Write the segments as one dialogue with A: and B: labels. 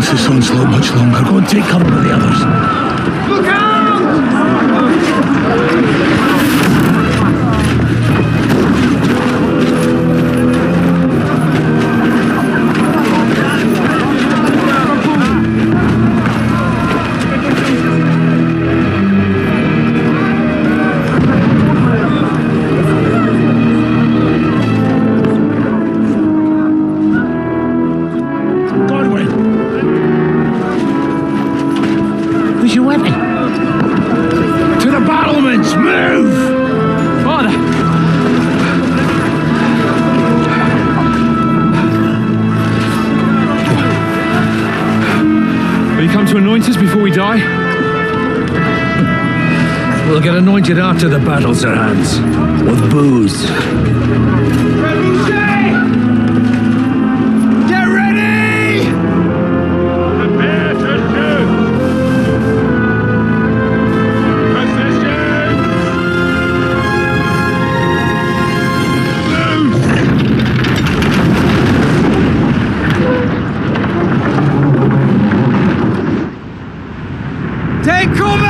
A: against this onslaught much longer. Go and take cover with the others.
B: Look out!
C: Before we die?
A: We'll get anointed after the battle, Sir Hans. With booze.
B: Get ready! Prepare to shoot! Position! Take cover!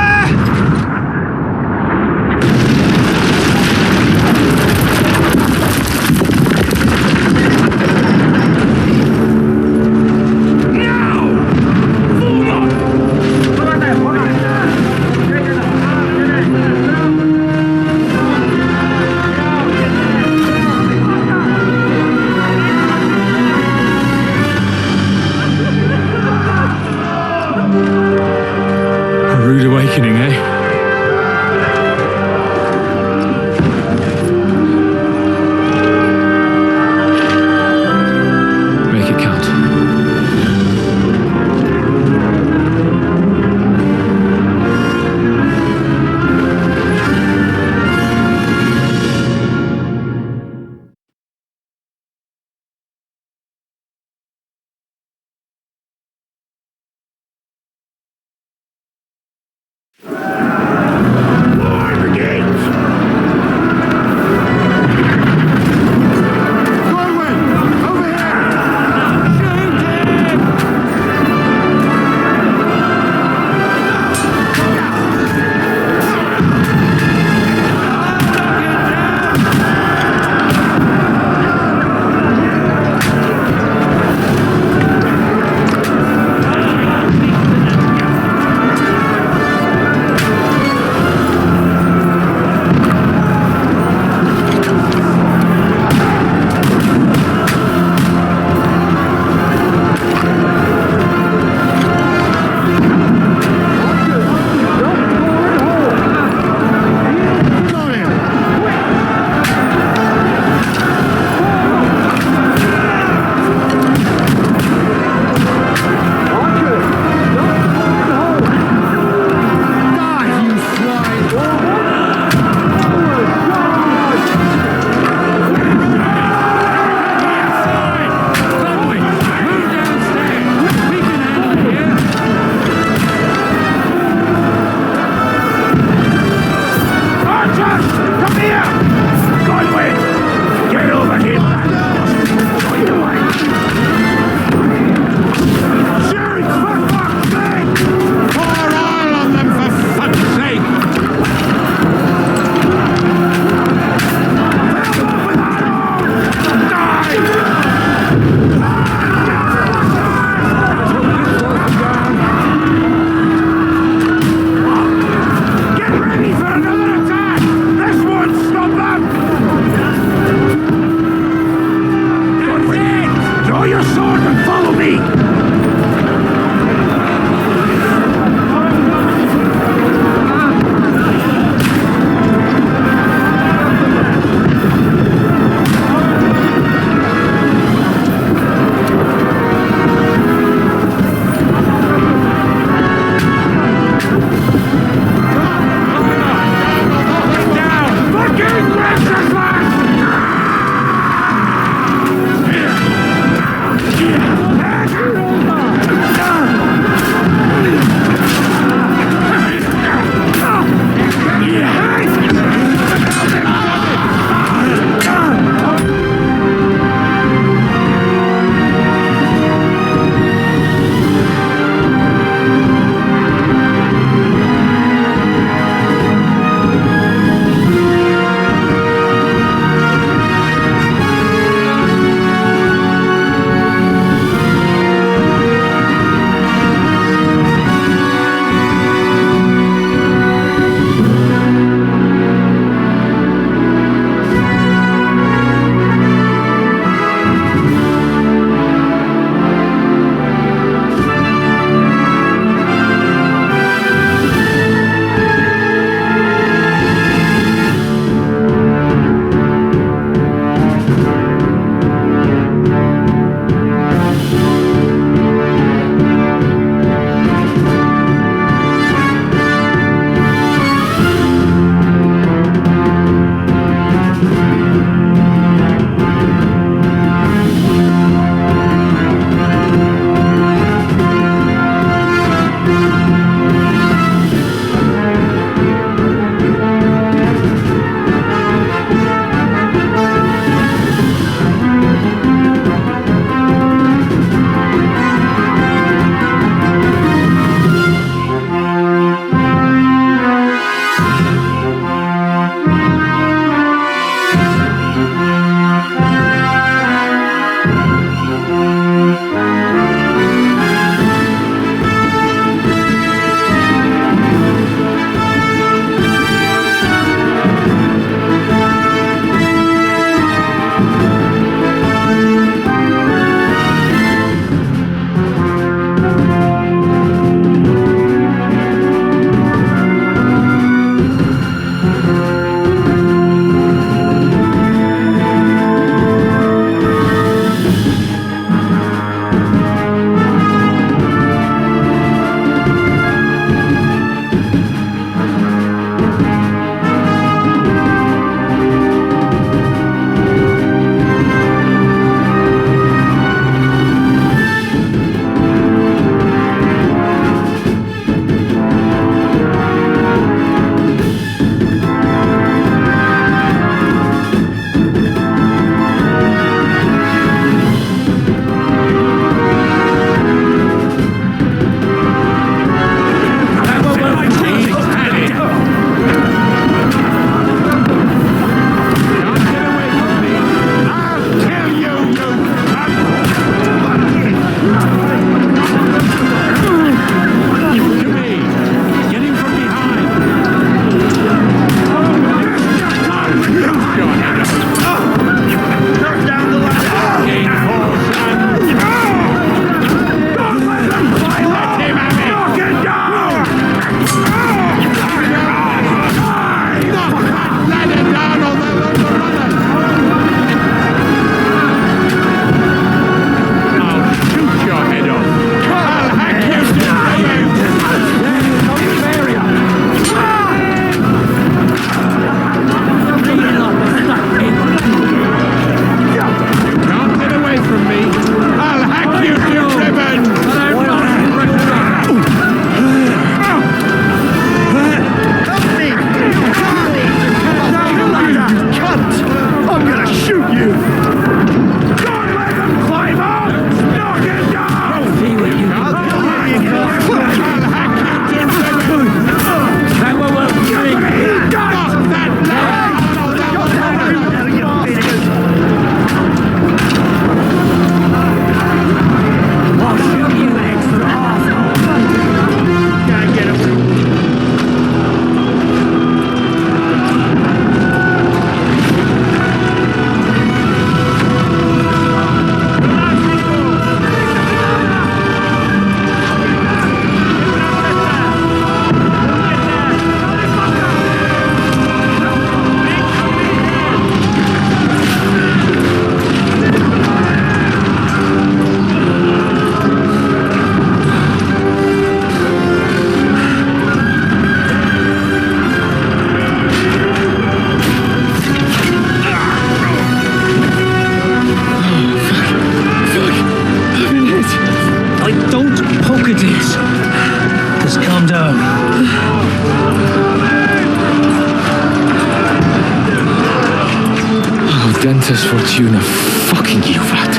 C: Audentes Fortuna fucking Juvat.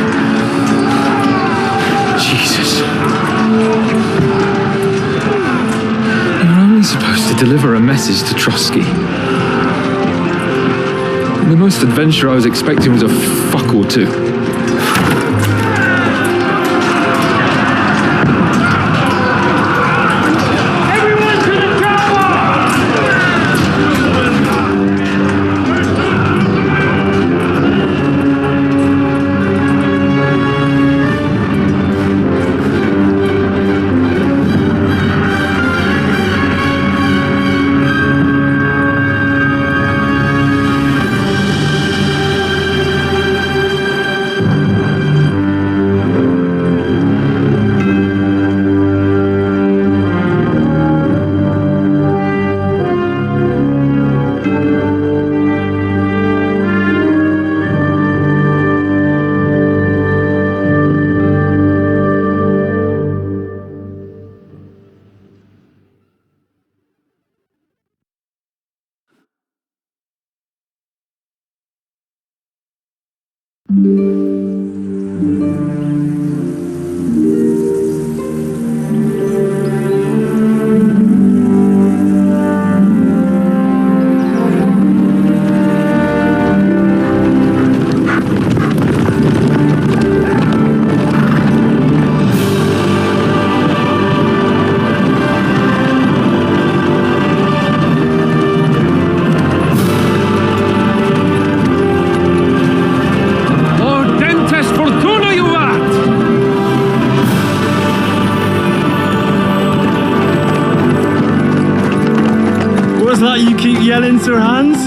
C: Jesus. You're only supposed to deliver a message to Trotsky. The most adventure I was expecting was a fuck or two.
D: Yelling, Sir Hans?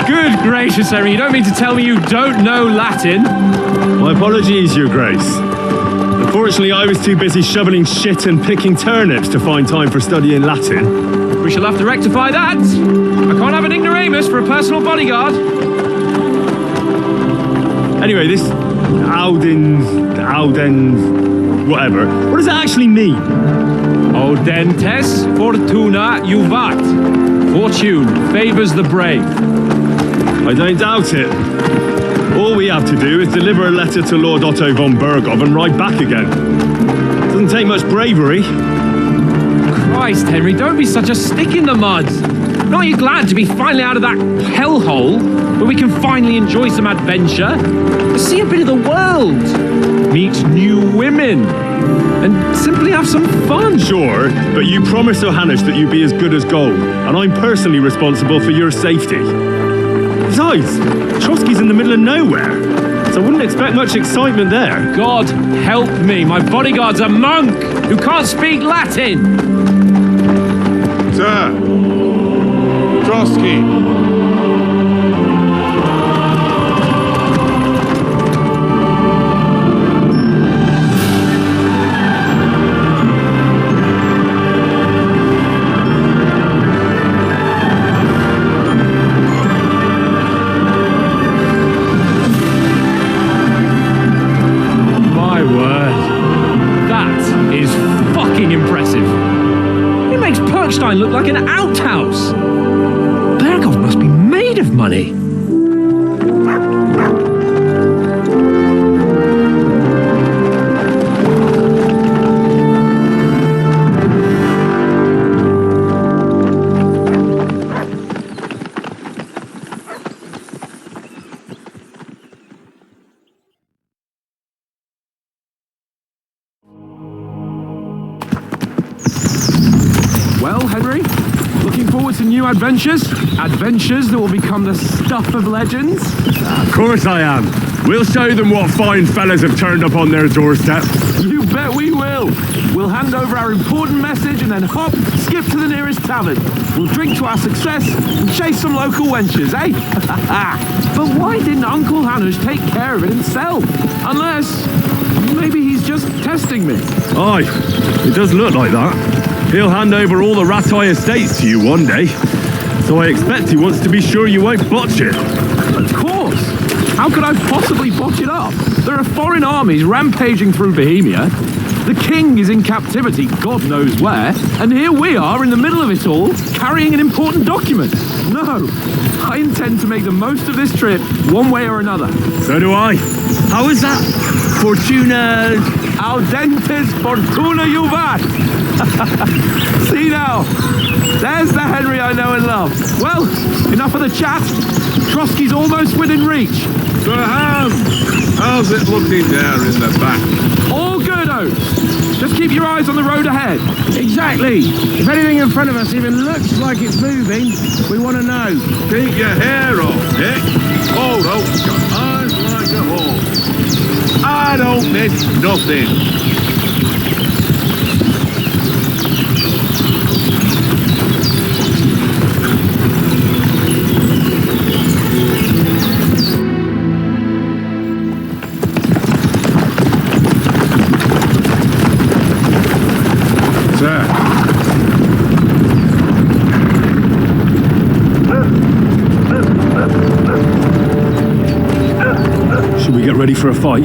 C: Good gracious, Henry, you don't mean to tell me you don't know Latin?
D: My apologies, Your Grace. Unfortunately, I was too busy shoveling shit and picking turnips to find time for studying Latin.
C: We shall have to rectify that. I can't have an ignoramus for a personal bodyguard.
D: Anyway, this Auden, whatever. What does it actually mean?
C: Audentes Fortuna Juvat. Fortune favors the brave.
D: I don't doubt it. All we have to do is deliver a letter to Lord Otto von Bergov and ride back again. Doesn't take much bravery.
C: Christ, Henry, don't be such a stick in the mud. Aren't you glad to be finally out of that hellhole where we can finally enjoy some adventure? See a bit of the world. Meet new women. And simply have some fun.
D: Sure, but you promised Johannes that you'd be as good as gold, and I'm personally responsible for your safety. Besides, Trotsky's in the middle of nowhere, so I wouldn't expect much excitement there.
C: God help me, my bodyguard's a monk who can't speak Latin.
E: Sir, Trotsky.
C: Look like an outhouse. Bergov must be made of money. Well, Henry? Looking forward to new adventures? Adventures that will become the stuff of legends?
D: Of course I am. We'll show them what fine fellas have turned up on their doorstep.
C: You bet we will. We'll hand over our important message and then hop, skip to the nearest tavern. We'll drink to our success and chase some local wenches, eh? But why didn't Uncle Hanush take care of it himself? Unless, maybe he's just testing me.
D: Aye, it does look like that. He'll hand over all the Ratai estates to you one day. So I expect he wants to be sure you won't botch it.
C: Of course. How could I possibly botch it up? There are foreign armies rampaging through Bohemia. The king is in captivity, God knows where. And here we are in the middle of it all, carrying an important document. No, I intend to make the most of this trip, one way or another.
D: So do I. How is that? Fortuna...
C: Audentes fortuna juvat! See now, there's the Henry I know and love. Well, enough of the chat. Trotsky's almost within reach.
B: Sir Ham, how's it looking there in the back?
C: All good, Oates. Just keep your eyes on the road ahead.
E: Exactly. If anything in front of us even looks like it's moving, we want to know.
B: Keep your hair off, Dick. Old Oak's got eyes like a hawk. I don't miss nothing.
D: Should we get ready for a fight?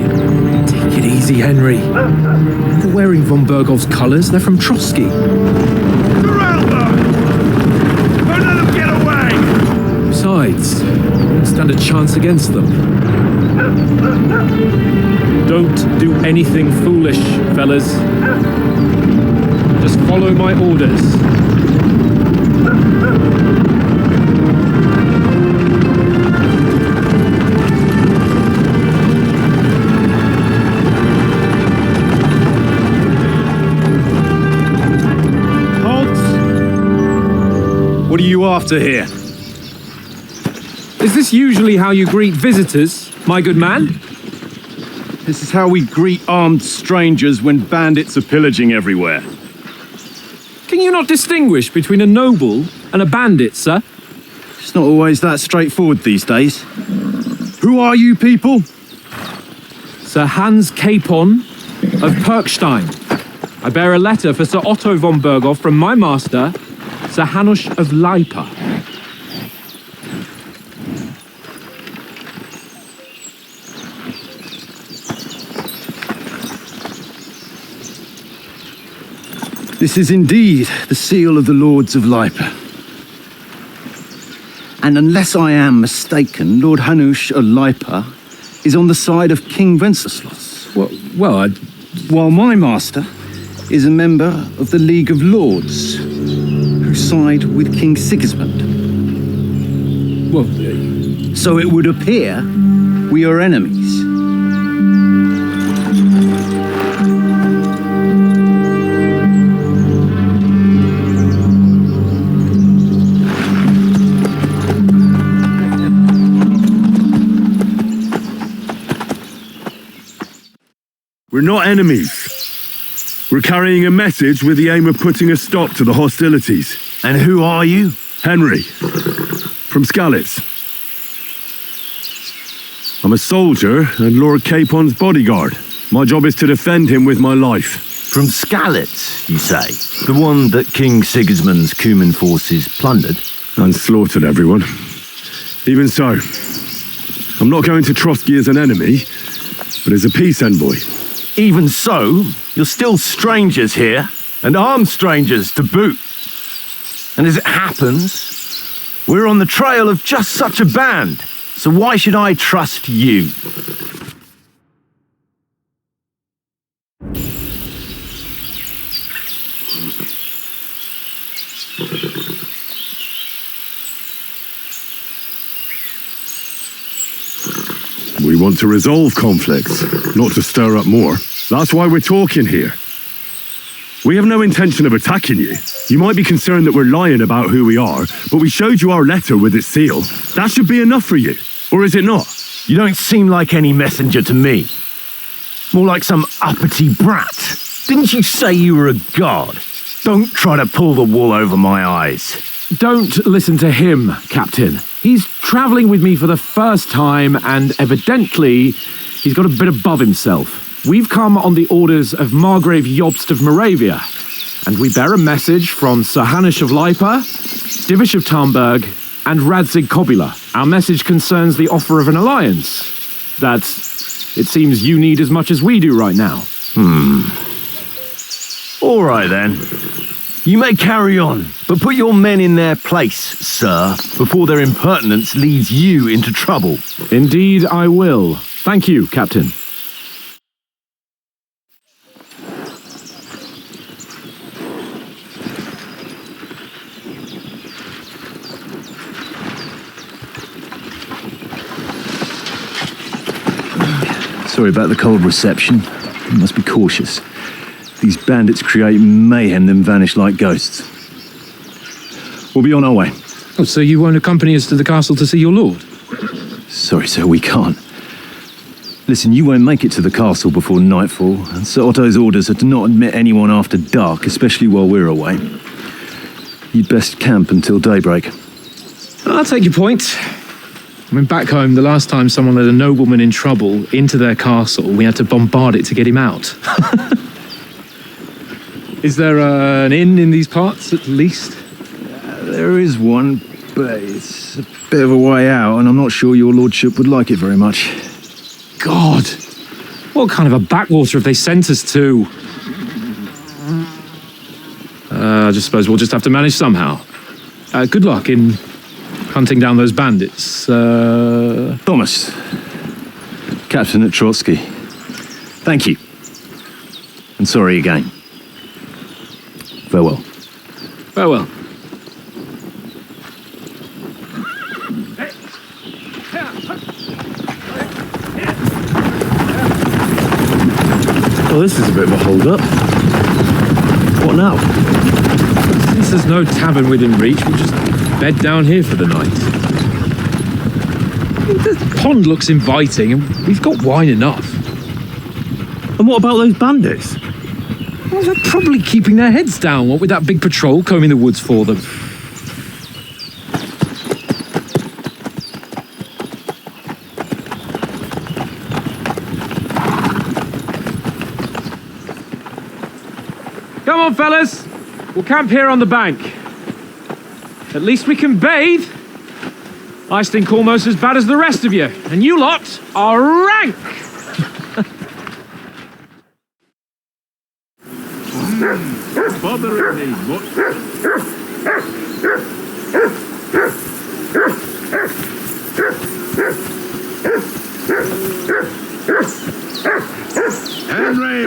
A: Take it easy, Henry. They're wearing von Bergov's colors. They're from Trotsky.
B: Surround them! Don't let them get away!
A: Besides, we stand a chance against them.
D: Don't do anything foolish, fellas. Just follow my orders. What are you after here?
A: Is this usually how you greet visitors, my good man?
D: This is how we greet armed strangers when bandits are pillaging everywhere.
A: Can you not distinguish between a noble and a bandit, sir?
D: It's not always that straightforward these days. Who are you people?
A: Sir Hans Capon of Perkstein. I bear a letter for Sir Otto von Berghoff from my master, Sir Hanush of Lipa.
F: This is indeed the seal of the Lords of Lipa. And unless I am mistaken, Lord Hanush of Lipa is on the side of King Wenceslas. While my master is a member of the League of Lords, who side with King Sigismund. So it would appear we are enemies.
B: We're not enemies. We're carrying a message with the aim of putting a stop to the hostilities.
F: And who are you?
B: Henry, from Skalitz. I'm a soldier and Lord Capon's bodyguard. My job is to defend him with my life.
G: From Skalitz, you say? The one that King Sigismund's Cuman forces plundered?
B: And slaughtered everyone. Even so, I'm not going to Trotsky as an enemy, but as a peace envoy.
G: Even so, you're still strangers here, and armed strangers to boot. And as it happens, we're on the trail of just such a band, so why should I trust you?
B: We want to resolve conflicts, not to stir up more. That's why we're talking here. We have no intention of attacking you. You might be concerned that we're lying about who we are, but we showed you our letter with its seal. That should be enough for you, or is it not?
G: You don't seem like any messenger to me. More like some uppity brat. Didn't you say you were a god? Don't try to pull the wool over my eyes.
C: Don't listen to him, Captain. He's travelling with me for the first time, and evidently, he's got a bit above himself. We've come on the orders of Margrave Jobst of Moravia, and we bear a message from Sir Hanush of Lipa, Divish of Tarnberg, and Radzig Kobila. Our message concerns the offer of an alliance that it seems you need as much as we do right now.
G: All right then. You may carry on, but put your men in their place, sir, before their impertinence leads you into trouble.
A: Indeed, I will. Thank you, Captain.
F: Sorry about the cold reception. You must be cautious. These bandits create mayhem, then vanish like ghosts. We'll be on our way.
A: Oh, so you won't accompany us to the castle to see your lord?
F: Sorry, sir, we can't. Listen, you won't make it to the castle before nightfall, and Sir Otto's orders are to not admit anyone after dark, especially while we're away. You'd best camp until daybreak.
A: I'll take your point. I mean, back home, the last time someone led a nobleman in trouble into their castle, we had to bombard it to get him out. Is there an inn in these parts, at least?
F: There is one, but it's a bit of a way out, and I'm not sure your lordship would like it very much.
A: God! What kind of a backwater have they sent us to? I just suppose we'll just have to manage somehow. Good luck in hunting down those bandits.
F: Thomas, Captain at Trotsky. Thank you. And sorry again. Farewell.
A: Farewell.
D: Well, this is a bit of a hold-up. What now?
A: Since there's no tavern within reach, we'll just bed down here for the night. The pond looks inviting, and we've got wine enough.
D: And what about those bandits?
A: Well, they're probably keeping their heads down, what with that big patrol combing the woods for them. Come on, fellas. We'll camp here on the bank. At least we can bathe. I stink almost as bad as the rest of you, and you lot are rank!
C: Bothering me much. Henry!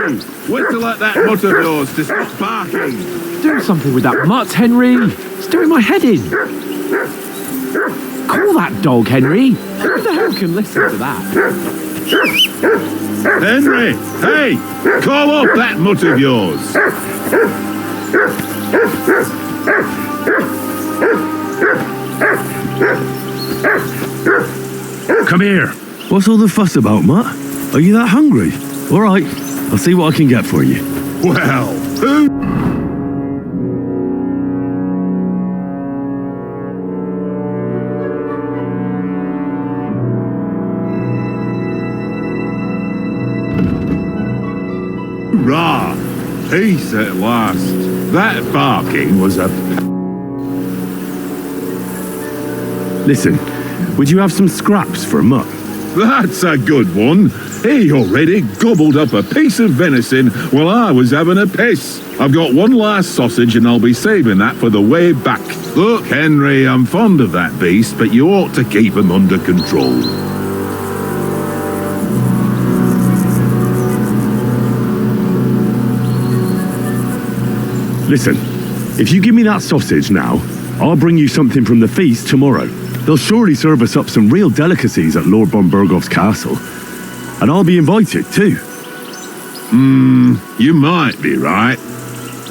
C: Whistle at that mutt of yours to stop barking!
A: Do something with that mutt, Henry! It's doing my head in! Call that dog, Henry! Who the hell can listen to that?
C: Henry! Hey! Call up that mutt of yours!
B: Come here. What's all the fuss about, Mutt? Are you that hungry? All right, I'll see what I can get for you.
C: Well, who... Rah! Peace at last. That barking was a...
B: Listen, would you have some scraps for Mutt?
C: That's a good one. He already gobbled up a piece of venison while I was having a piss. I've got one last sausage and I'll be saving that for the way back. Look, Henry, I'm fond of that beast, but you ought to keep him under control.
B: Listen, if you give me that sausage now, I'll bring you something from the feast tomorrow. They'll surely serve us up some real delicacies at Lord von Bergov's castle. And I'll be invited too.
C: You might be right.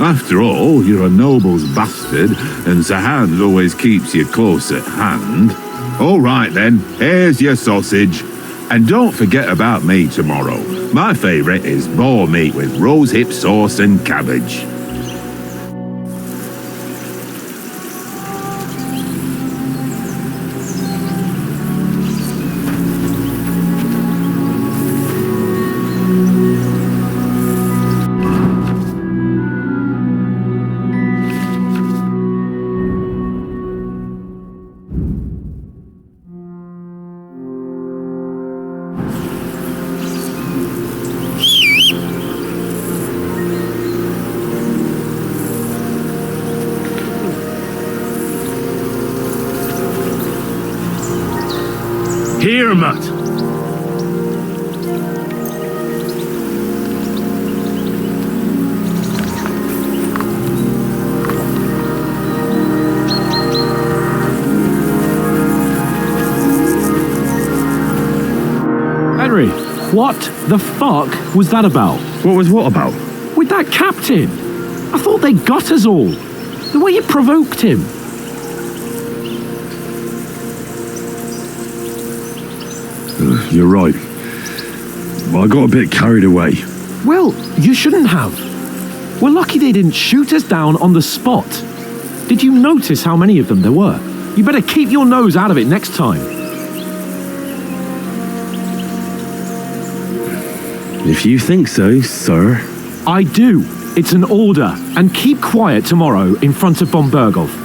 C: After all, you're a noble's bastard, and Sir Hans always keeps you close at hand. All right then, here's your sausage. And don't forget about me tomorrow. My favourite is boar meat with rosehip sauce and cabbage.
B: Here, Mutt.
C: Henry, what the fuck was that about?
B: What was what about?
C: With that captain? I thought they got us all. The way you provoked him.
B: You're right. Well, I got a bit carried away.
C: Well, you shouldn't have. We're lucky they didn't shoot us down on the spot. Did you notice how many of them there were? You better keep your nose out of it next time.
B: If you think so, sir.
C: I do. It's an order. And keep quiet tomorrow in front of Bombergov.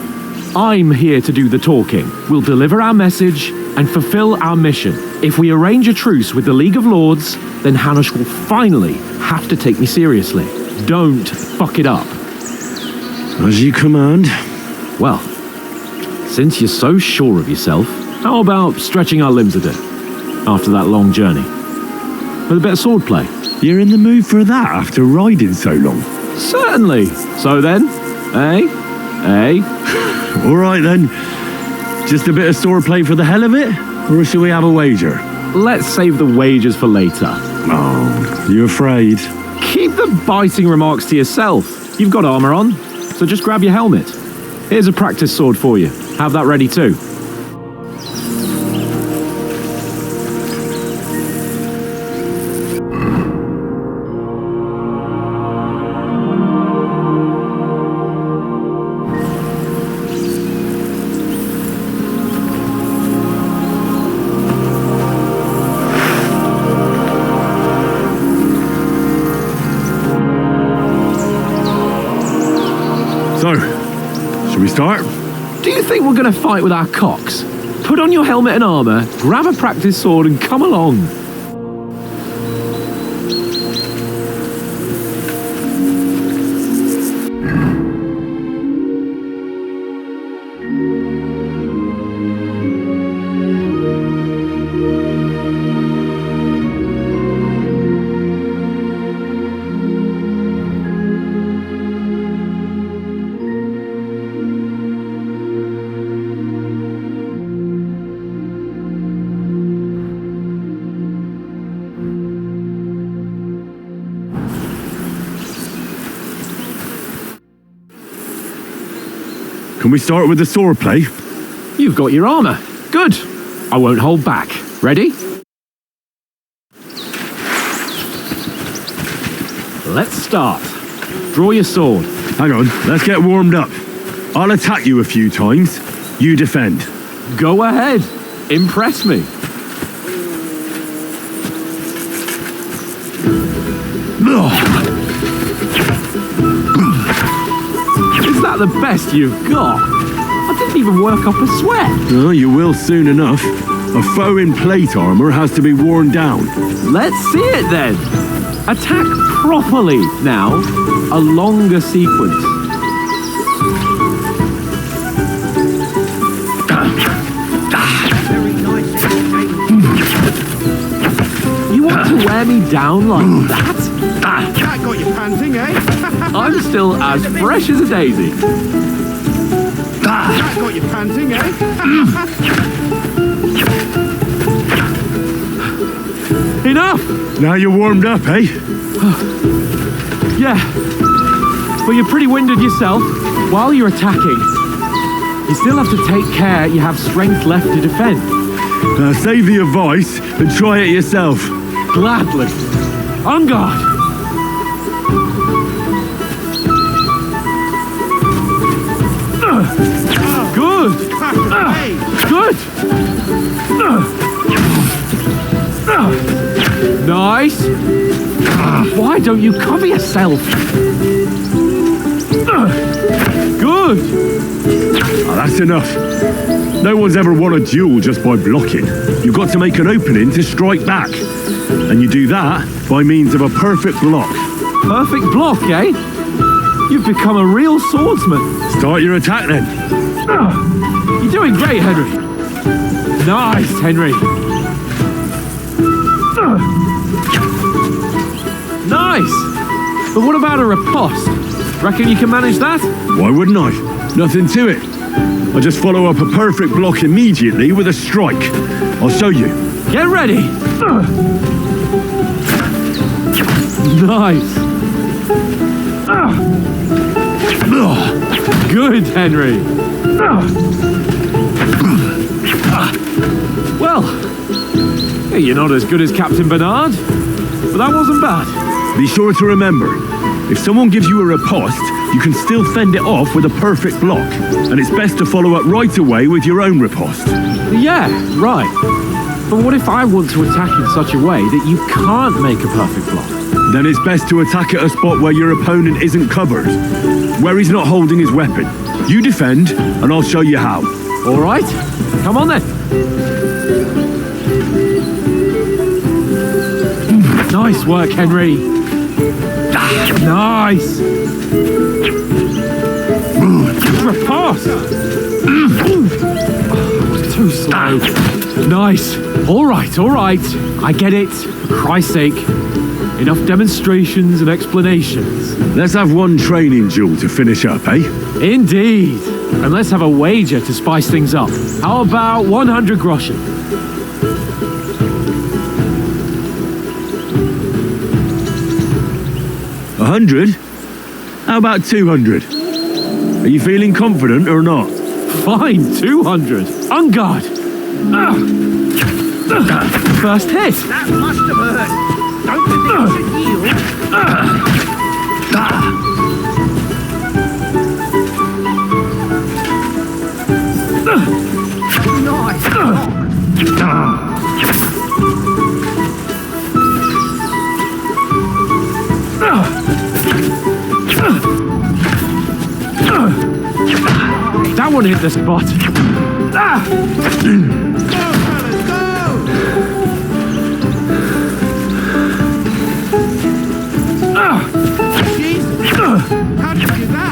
C: I'm here to do the talking. We'll deliver our message and fulfill our mission. If we arrange a truce with the League of Lords, then Hanush will finally have to take me seriously. Don't fuck it up.
B: As you command.
C: Well, since you're so sure of yourself, how about stretching our limbs a bit after that long journey? With a bit of swordplay.
B: You're in the mood for that after riding so long?
C: Certainly. So then,
B: All right then. Just a bit of swordplay for the hell of it? Or shall we have a wager?
C: Let's save the wagers for later.
B: Oh, you afraid?
C: Keep the biting remarks to yourself. You've got armor on, so just grab your helmet. Here's a practice sword for you. Have that ready too.
B: So, should we start?
C: Do you think we're going to fight with our cocks? Put on your helmet and armor, grab a practice sword and come along.
B: Can we start with the swordplay?
C: You've got your armor. Good. I won't hold back. Ready? Let's start. Draw your sword.
B: Hang on, let's get warmed up. I'll attack you a few times. You defend.
C: Go ahead. Impress me. Is that the best you've got? I didn't even work up a sweat.
B: Oh, you will soon enough. A foe in plate armor has to be worn down.
C: Let's see it then. Attack properly now. A longer sequence. You want to wear me down like that?
E: That got you panting, eh?
C: I'm still as fresh as a daisy.
E: That got you panting, eh?
C: Enough!
B: Now you're warmed up, eh?
C: Yeah. But you're pretty winded yourself. While you're attacking, you still have to take care you have strength left to defend.
B: Now save the advice and try it yourself.
C: Gladly. On guard. Good. Good. Nice. Why don't you cover yourself? Good.
B: Oh, that's enough. No one's ever won a duel just by blocking. You've got to make an opening to strike back. And you do that by means of a perfect block.
C: Perfect block, eh? You've become a real swordsman.
B: Start your attack then.
C: You're doing great, Henry. Nice, Henry.
A: Nice! But what about a riposte? Reckon you can manage that?
B: Why wouldn't I? Nothing to it. I just follow up a perfect block immediately with a strike. I'll show you.
A: Get ready! Nice! Good, Henry! Well, you're not as good as Captain Bernard, but that wasn't bad.
B: Be sure to remember, if someone gives you a riposte, you can still fend it off with a perfect block, and it's best to follow up right away with your own riposte.
A: Yeah, right. But what if I want to attack in such a way that you can't make a perfect block?
B: Then it's best to attack at a spot where your opponent isn't covered, where he's not holding his weapon. You defend, and I'll show you how.
A: All right, come on then. Nice work, Henry. Nice. Riposte. Too slow. Nice. All right. I get it. For Christ's sake. Enough demonstrations and explanations.
B: Let's have one training duel to finish up, eh?
A: Indeed. And let's have a wager to spice things up. How about 100 groschen?
B: 100? How about 200? Are you feeling confident or not?
A: Fine, 200. On guard. First hit.
E: That must have hurt. Don't the knees yield?
A: That one hit the spot.
E: How did you do that?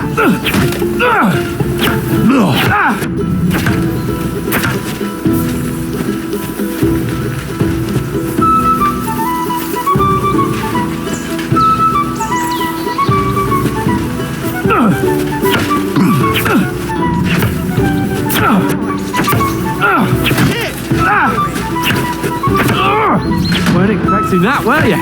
A: Weren't expecting that, were you?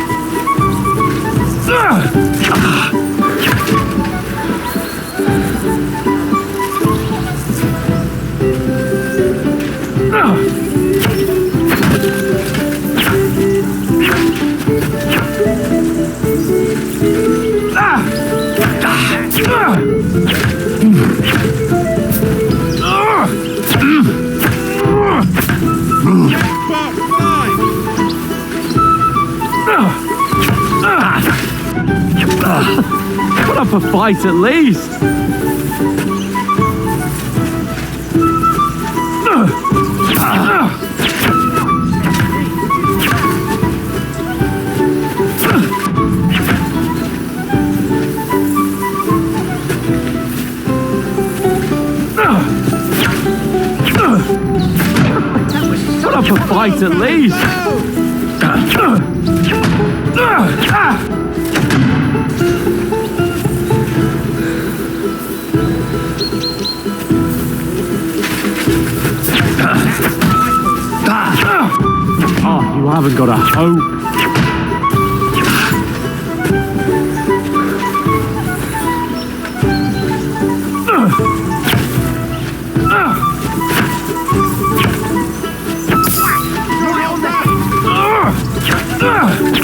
A: Put up a fight at least. Put up a fight at least. Oh, you haven't got a hope.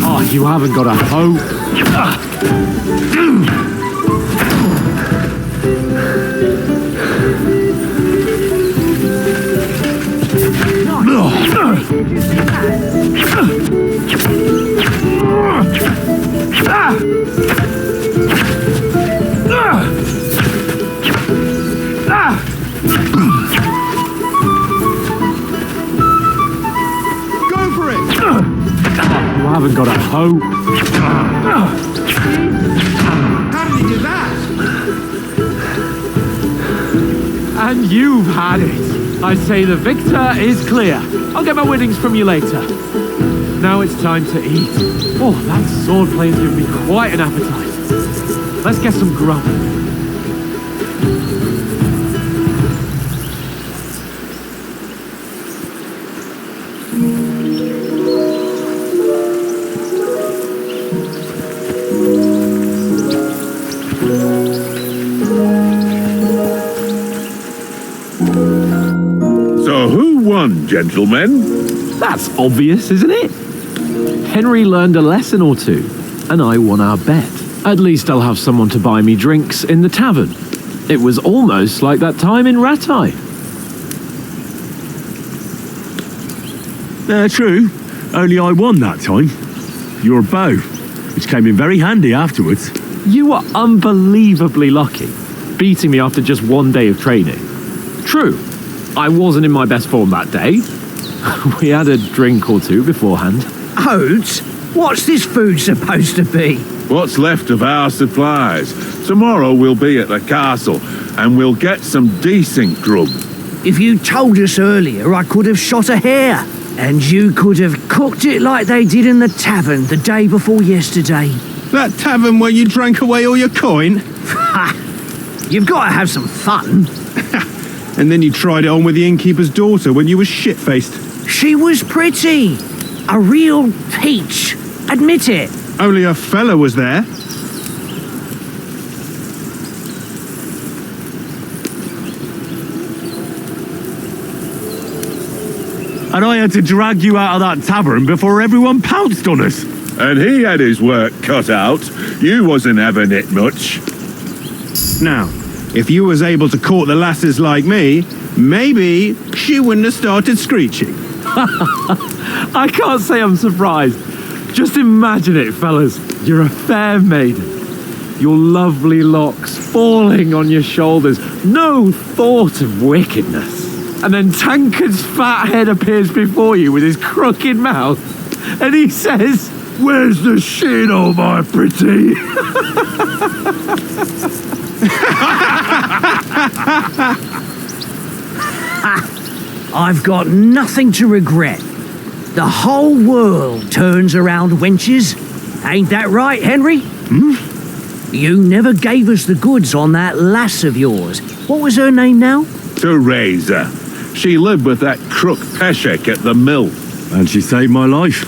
A: Oh, you haven't got a hope.
E: Go for it!
A: You haven't got a hope.
E: How did he do that?
A: And you've had it. I say the victor is clear. I'll get my winnings from you later. Now it's time to eat. Oh, that swordplay has given me quite an appetite. Let's get some grub.
H: So who won, gentlemen?
C: That's obvious, isn't it? Henry learned a lesson or two, and I won our bet.
A: At least I'll have someone to buy me drinks in the tavern. It was almost like that time in Rattay.
B: True. Only I won that time. Your bow, which came in very handy afterwards.
A: You were unbelievably lucky, beating me after just one day of training. True, I wasn't in my best form that day. We had a drink or two beforehand.
I: Oats? What's this food supposed to be?
H: What's left of our supplies. Tomorrow we'll be at the castle, and we'll get some decent grub.
I: If you told us earlier, I could have shot a hare. And you could have cooked it like they did in the tavern the day before yesterday.
E: That tavern where you drank away all your coin?
I: Ha! You've got to have some fun.
E: And then you tried it on with the innkeeper's daughter when you were shit-faced.
I: She was pretty. A real peach. Admit it.
E: Only a fella was there.
B: And I had to drag you out of that tavern before everyone pounced on us.
H: And he had his work cut out. You wasn't having it much.
E: Now, if you was able to court the lasses like me, maybe she wouldn't have started screeching.
A: I can't say I'm surprised. Just imagine it, fellas. You're a fair maiden. Your lovely locks falling on your shoulders. No thought of wickedness. And then Tankard's fat head appears before you with his crooked mouth. And he says, "Where's the shit, oh my pretty?"
I: I've got nothing to regret. The whole world turns around wenches. Ain't that right, Henry? You never gave us the goods on that lass of yours. What was her name now?
H: Teresa. She lived with that crook Peshek at the mill.
B: And she saved my life.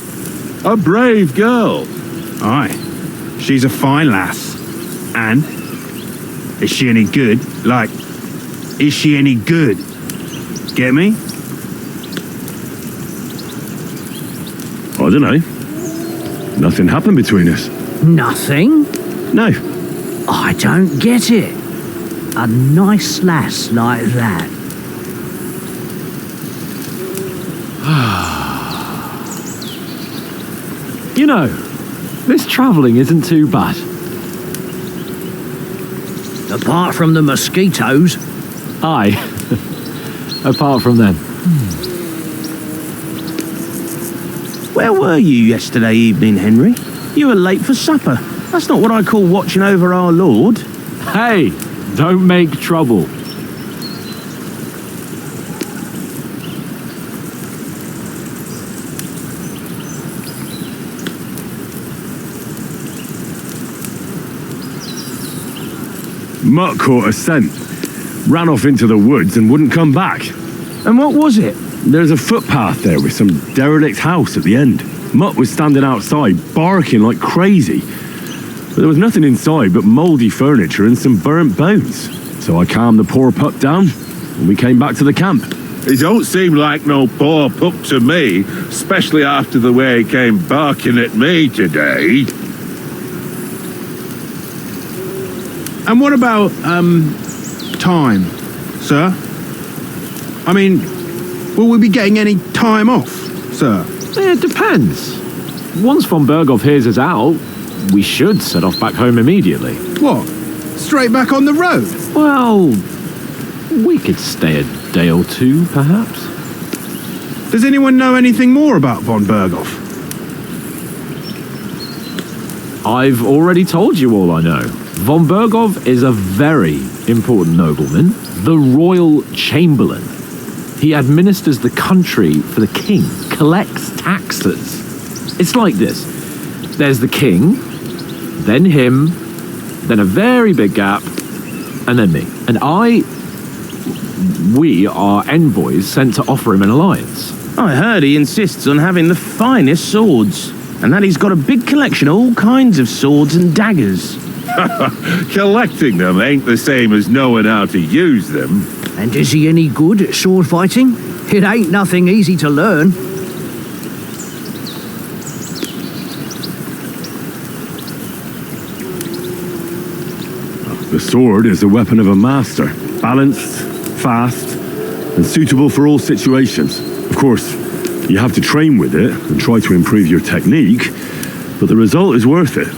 H: A brave girl.
E: Aye. She's a fine lass. And? Is she any good? Like, is she any good? Get me?
B: I don't know. Nothing happened between us.
I: Nothing?
B: No.
I: I don't get it. A nice lass like that.
A: You know, this travelling isn't too bad.
I: Apart from the mosquitoes.
A: Aye. Apart from them.
G: Where were you yesterday evening, Henry? You were late for supper. That's not what I call watching over our Lord.
A: Hey, don't make trouble.
B: Mutt caught a scent, ran off into the woods and wouldn't come back.
G: And what was it?
B: There's a footpath there with some derelict house at the end. Mutt was standing outside, barking like crazy. But there was nothing inside but mouldy furniture and some burnt bones. So I calmed the poor pup down, and we came back to the camp.
H: He don't seem like no poor pup to me, especially after the way he came barking at me today.
E: And what about, time, sir? I mean, will we be getting any time off, sir?
A: It depends. Once von Berghoff hears us out, we should set off back home immediately.
E: What? Straight back on the road?
A: Well, we could stay a day or two, perhaps.
E: Does anyone know anything more about von Berghoff?
A: I've already told you all I know. Von Berghoff is a very important nobleman, the royal chamberlain. He administers the country for the king, collects taxes. It's like this. There's the king, then him, then a very big gap, and then me. And we are envoys sent to offer him an alliance.
C: I heard he insists on having the finest swords, and that he's got a big collection of all kinds of swords and daggers.
H: Collecting them ain't the same as knowing how to use them.
I: And is he any good at sword fighting? It ain't nothing easy to learn.
B: The sword is the weapon of a master. Balanced, fast, and suitable for all situations. Of course, you have to train with it and try to improve your technique, but the result is worth it.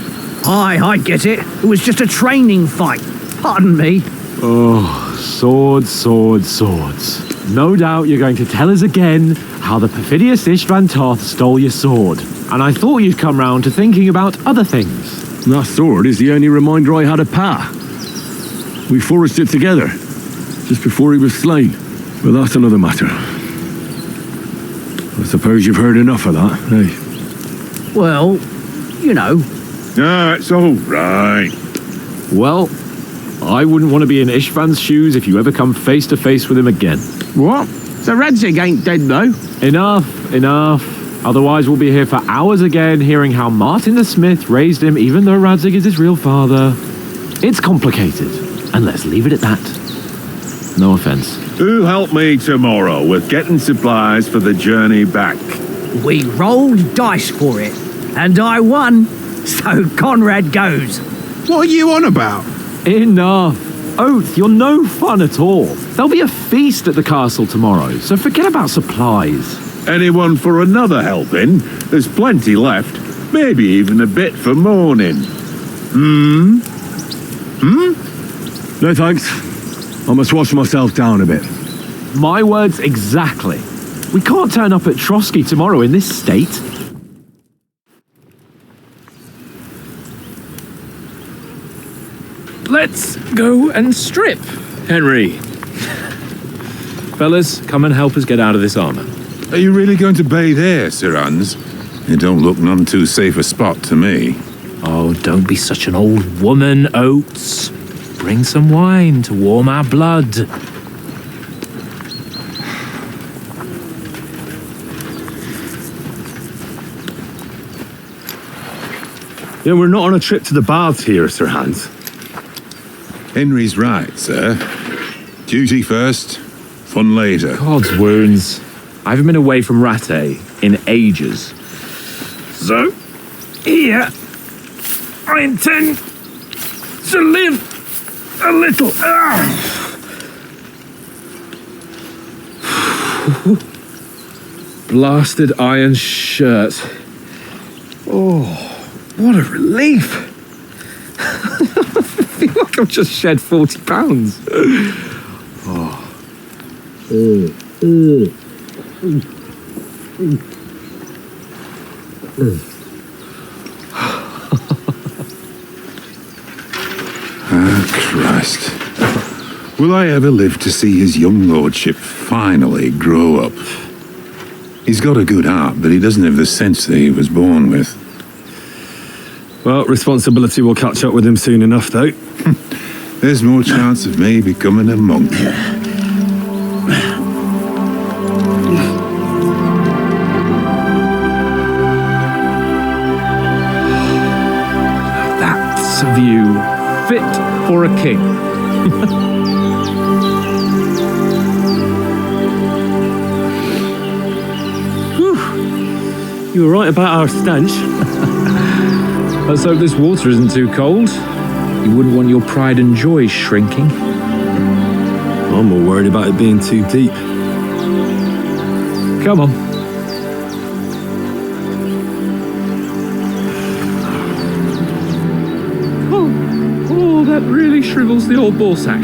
I: Aye, I get it. It was just a training fight. Pardon me.
A: Oh, swords, swords, swords. No doubt you're going to tell us again how the perfidious Istvan Toth stole your sword. And I thought you'd come round to thinking about other things.
B: That sword is the only reminder I had of Pa. We forged it together, just before he was slain. But that's another matter. I suppose you've heard enough of that, eh?
I: Well, you know.
H: Ah, it's all right.
A: Well, I wouldn't want to be in Istvan's shoes if you ever come face to face with him again.
C: What? So Radzig ain't dead, though?
A: Enough. Otherwise we'll be here for hours again hearing how Martin the Smith raised him even though Radzig is his real father. It's complicated, and let's leave it at that. No offense.
H: Who'll help me tomorrow with getting supplies for the journey back?
I: We rolled dice for it, and I won, so Conrad goes.
E: What are you on about?
A: Enough. Oath, you're no fun at all. There'll be a feast at the castle tomorrow, so forget about supplies.
H: Anyone for another helping? There's plenty left. Maybe even a bit for morning.
B: No thanks. I must wash myself down a bit.
A: My words exactly. We can't turn up at Trotsky tomorrow in this state.
J: Let's go and strip, Henry. Fellas, come and help us get out of this armor.
K: Are you really going to bathe here, Sir Hans? It don't look none too safe a spot to me.
J: Oh, don't be such an old woman, Oates. Bring some wine to warm our blood.
D: Yeah, we're not on a trip to the baths here, Sir Hans.
K: Henry's right, sir. Duty first, fun later.
J: God's wounds. I haven't been away from Rattay in ages. So, here, I intend to live a little. Blasted iron shirt. Oh, what a relief. I feel like I've just shed 40 pounds.
K: Christ. Will I ever live to see his young lordship finally grow up? He's got a good heart, but he doesn't have the sense that he was born with.
D: Well, responsibility will catch up with him soon enough, though.
K: There's more chance of me becoming a monk.
J: That's a view fit for a king.
D: You were right about our stench.
J: Let's hope this water isn't too cold. You wouldn't want your pride and joy shrinking.
D: I'm more worried about it being too deep.
J: Come on. Oh, that really shrivels the old ball sack.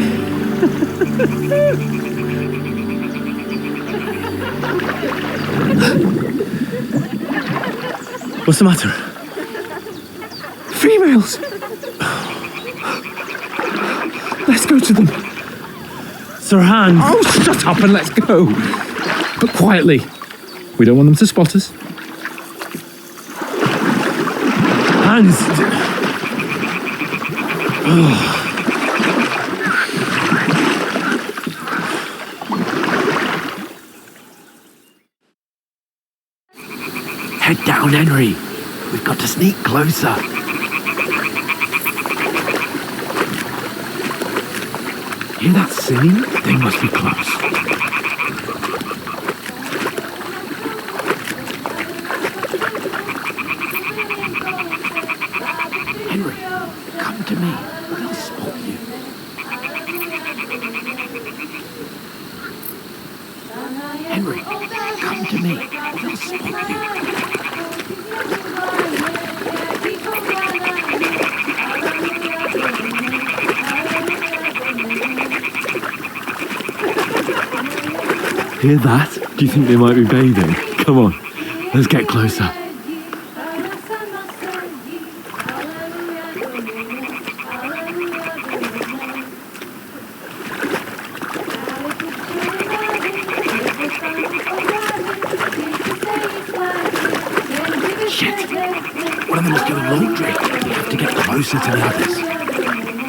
D: What's the matter?
J: Females! Let's go to them.
D: Sir Hans!
J: Oh, shut up and let's go. But quietly. We don't want them to spot us. Hans.
C: Head down, Henry. We've got to sneak closer. Hear that singing? They must be close. Henry, come to me. They'll spot you. Henry, come to me. They'll spot you. Hear that? Do you think they might be bathing? Come on, let's get closer. Shit! One of them is doing laundry. We have to get closer to the others.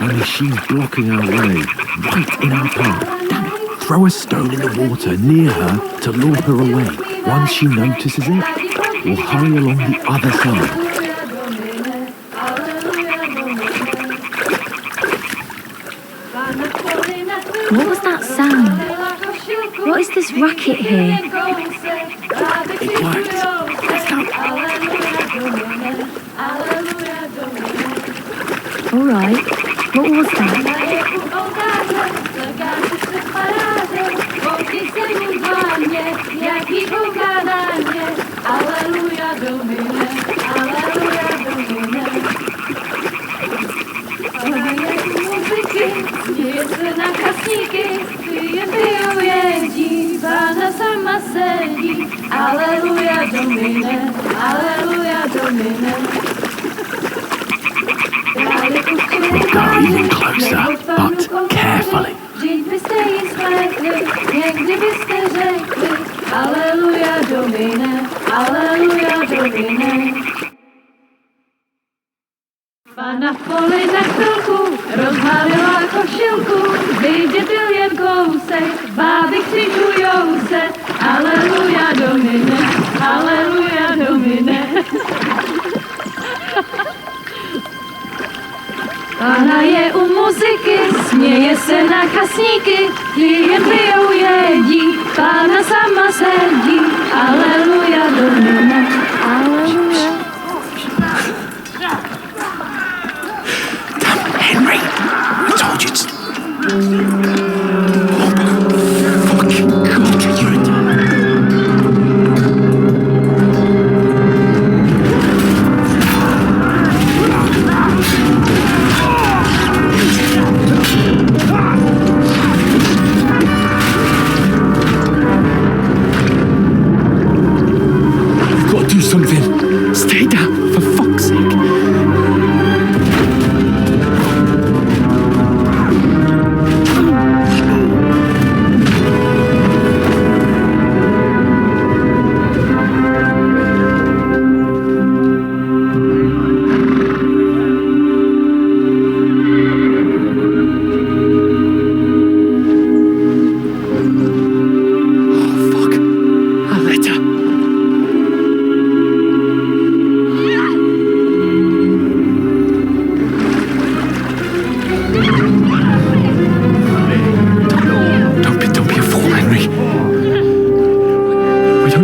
C: Only she's blocking our way, right in our path. Damn it. Throw a stone in the water near her to lure her away. Once she notices it, we'll hurry along the other side.
L: What was that sound? What is this racket here?
C: It worked. Let's go.
L: All right. What was that?
C: We'll go even closer, but carefully.
M: Pana v poli za chvilku rozbalila košilku, vydětil jen kousek, báby křičujou se, aleluja Domine, aleluja Domine. Pana je u muziky, směje se na kasníky, klienty jedí, Pána sama sedí, aleluja Domine, aleluja.
C: Henry, I told you it's... Fucking God, you're a... You've got to do something. Stay down, for fuck's sake.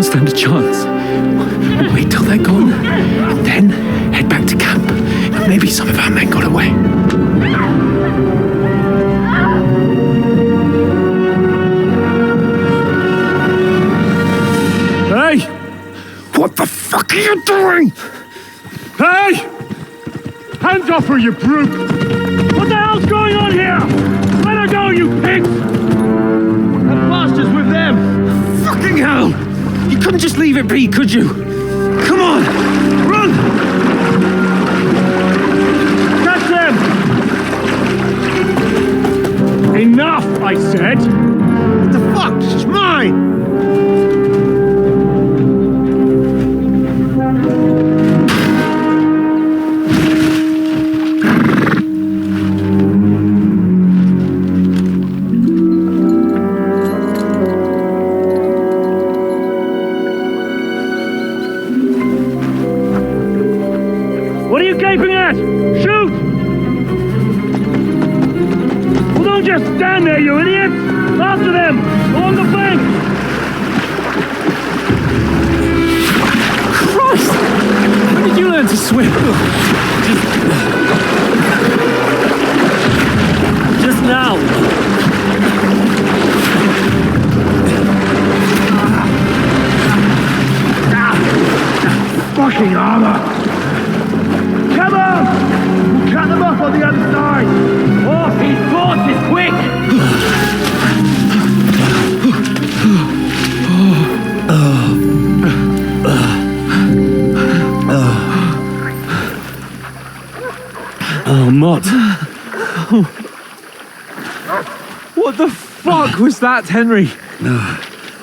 C: Stand a chance. We'll wait till they're gone, and then head back to camp. Maybe some of our men got away.
D: Hey!
C: What the fuck are you doing?
D: Hey! Hands off her, you brute! What the hell's going on here? Let her go, you pigs! That bastard's with them!
C: Fucking hell! You couldn't just leave it be, could you? Come on! Run!
D: Catch them! Enough, I said!
E: What the fuck? She's mine!
D: escaping at? Shoot! Well, don't just stand there, you idiots! After them! Along the bank!
C: Christ! When did you learn to swim?
D: Just now!
C: Fucking armor! Come on! We'll cut them off on the other side!
D: Off his horses, quick!
J: Oh, Mott.
C: What the fuck was that, Henry?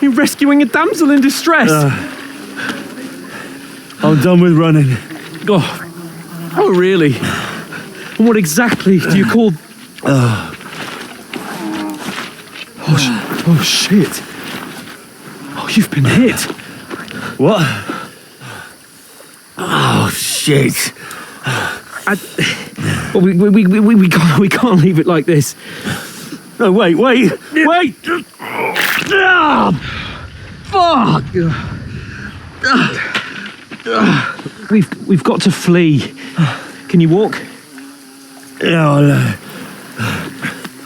C: You rescuing a damsel in distress?
J: I'm done with running.
C: Oh, really? And what exactly do you call... Oh, shit. Oh, you've been hit.
J: What?
G: Oh, shit.
C: Well, we can't leave it like this.
J: No, wait!
C: Ah, fuck! We've got to flee. Can you walk?
J: No.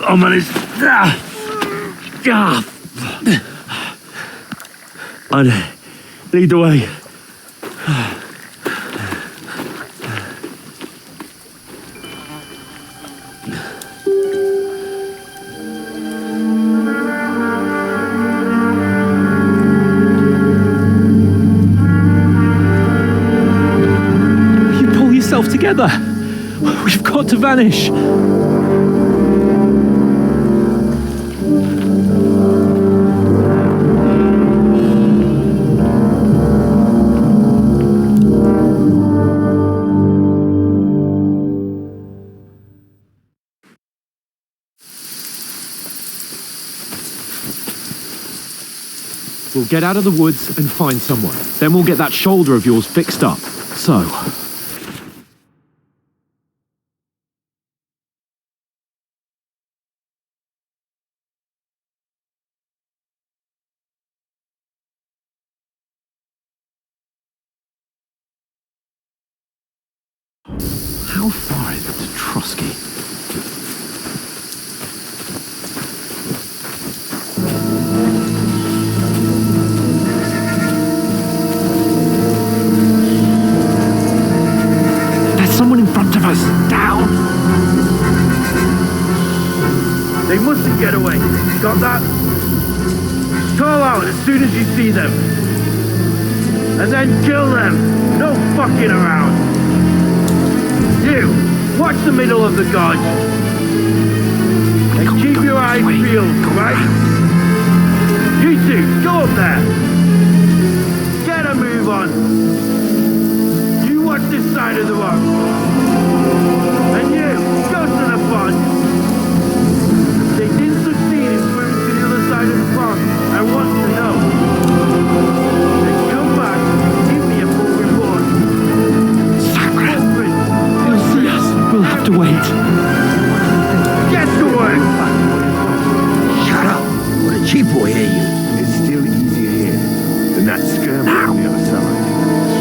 J: I'll manage. I'd lead the way.
C: Together. We've got to vanish. We'll get out of the woods and find someone. Then we'll get that shoulder of yours fixed up. So... How far is it to Trotsky? There's someone in front of us! Down!
D: They mustn't get away. Got that? Call out as soon as you see them. And then kill them. No fucking around. You, watch the middle of the gorge. And keep your eyes peeled, right? You two, go up there. Get a move on. You watch this side of the rock. And you, go to the pond. If they didn't succeed in swimming to the other side of the pond, I want to know. Then come back and give me a full report.
C: We'll have to wait.
D: Get to work!
G: Shut up! What a cheap will hear you.
H: It's still easier here than that skirmish on the other side.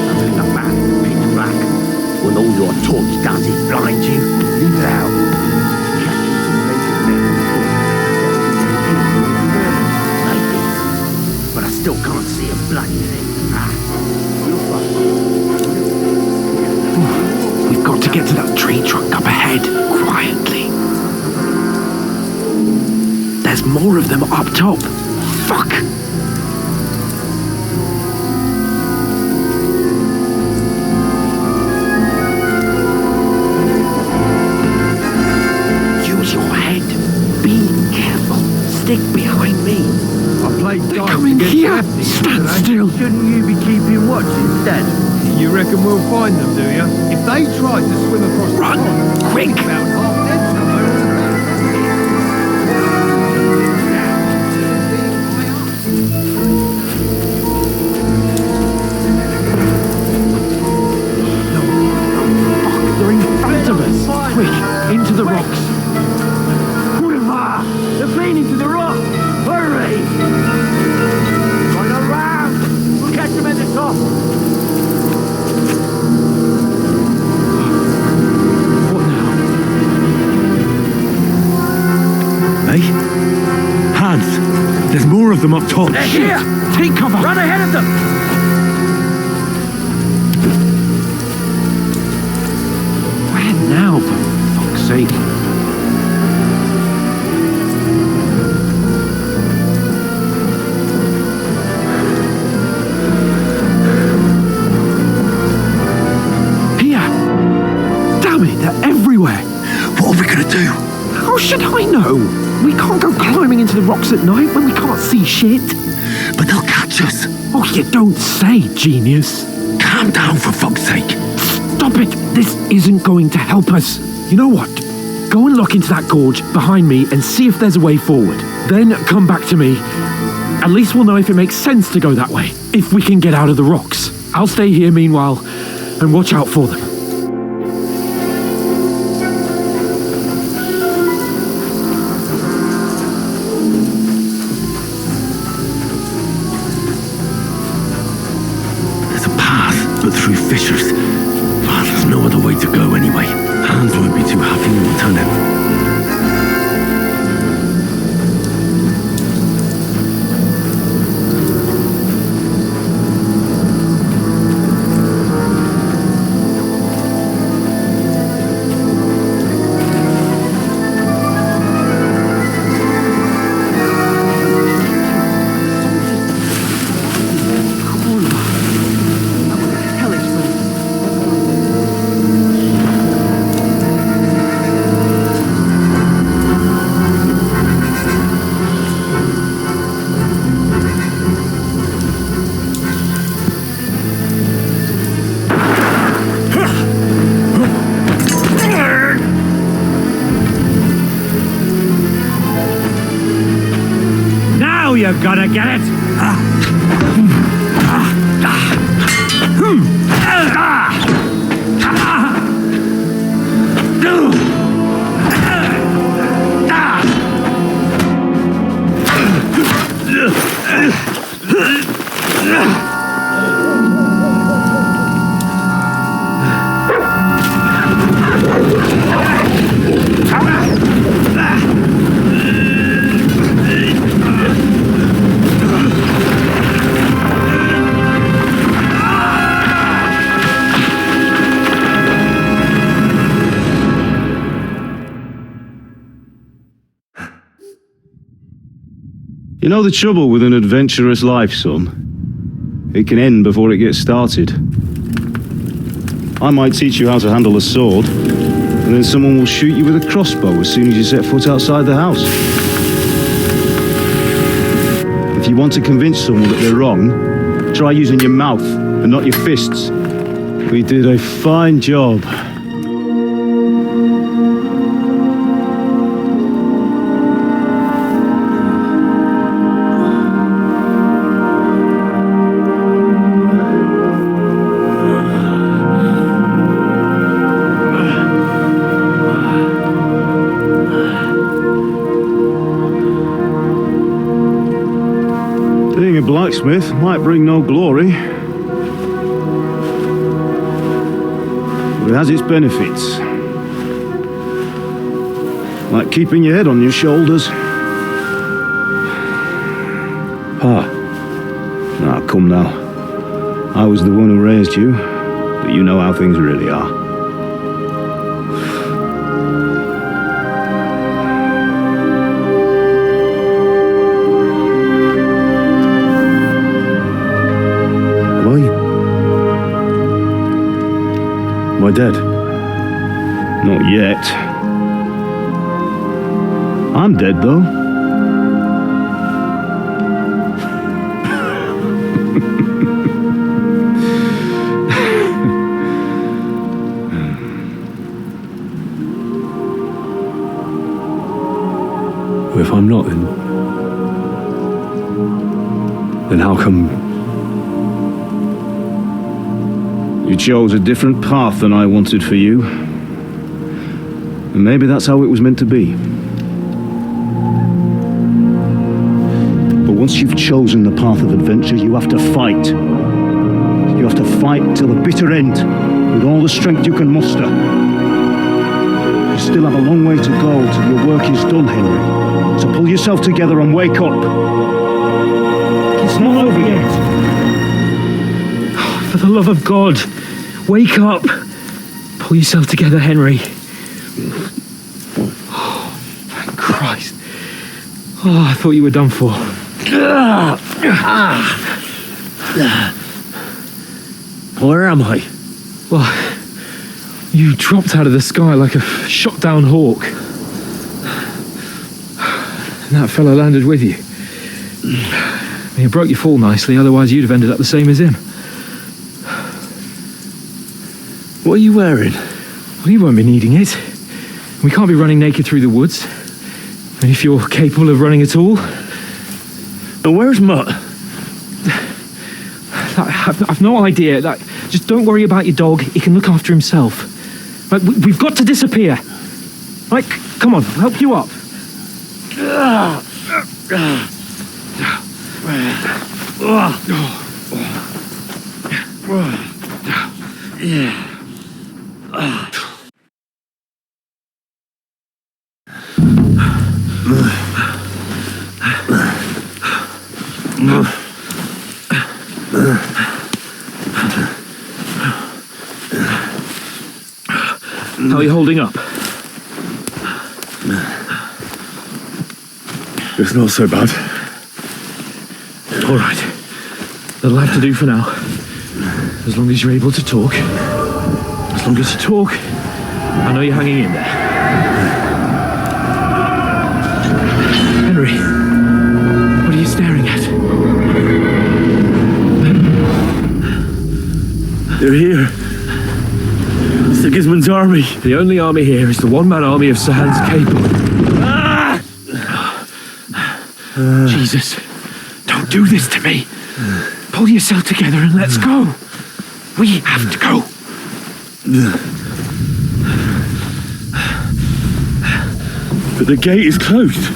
G: I'm in the back, pitch black. When all your torch does is blind you, leave it out. Maybe. But I still can't see a bloody thing.
C: We've got to get to that tree trunk up ahead, quietly. There's more of them up top. Fuck! Use your head. Be careful. Stick behind me.
H: I played dice
C: coming
H: against
C: here.
H: lefties
C: Stand
H: today.
C: still.
D: Shouldn't you be keeping watch instead?
E: You reckon we'll find them, do you? If they tried to swim across
C: Run!
E: the pond,
C: Quick!
E: about half dead somewhere on the ground.
C: Fuck, they're
B: of them up top.
C: They're here! Take cover! Run ahead of them! Where now, for fuck's sake? They're everywhere.
F: What are we gonna do?
C: How should I know? We can't go climbing into the rocks at night when we can't see shit.
F: But they'll catch us.
C: Oh, you don't say, genius.
F: Calm down, for fuck's sake.
C: Stop it. This isn't going to help us. You know what? Go and look into that gorge behind me and see if there's a way forward. Then come back to me. At least we'll know if it makes sense to go that way. If we can get out of the rocks. I'll stay here meanwhile and watch out for them.
F: But through fissures. Well, there's no other way to go anyway. Hans won't be too happy when we turn in.
J: You're gonna get it!
N: You know the trouble with an adventurous life, son? It can end before it gets started. I might teach you how to handle a sword, and then someone will shoot you with a crossbow as soon as you set foot outside the house. If you want to convince someone that they're wrong, try using your mouth and not your fists. We did a fine job. Being a blacksmith might bring no glory, but it has its benefits. Like keeping your head on your shoulders. Now, come now. I was the one who raised you, but you know how things really are. Am I dead? Not yet. I'm dead, though.
B: If I'm not, then how come...
N: You chose a different path than I wanted for you. And maybe that's how it was meant to be. But once you've chosen the path of adventure, you have to fight. You have to fight till the bitter end, with all the strength you can muster. You still have a long way to go till your work is done, Henry. So pull yourself together and wake up.
J: It's not over yet. For the love of God, wake up. Pull yourself together, Henry. Oh, thank Christ. Oh, I thought you were done for.
C: Where am I?
J: Well, you dropped out of the sky like a shot-down hawk. And that fella landed with you. He broke your fall nicely, otherwise you'd have ended up the same as him.
C: What are you wearing?
J: Well, you won't be needing it. We can't be running naked through the woods. And if you're capable of running at all...
C: And where's Mutt?
J: I've no idea. Just don't worry about your dog. He can look after himself. We've got to disappear. Right, come on, I'll help you up. How are you holding up?
B: It's not so bad.
J: All right. That'll have to do for now. As long as you're able to talk. As long as you talk, I know you're hanging in there. Henry, what are you staring at?
C: They're here. Sigismund's army.
J: The only army here is the one-man army of Sahan's Cable. Jesus, don't do this to me. Pull yourself together and let's go. We have to go.
C: But the gate is closed.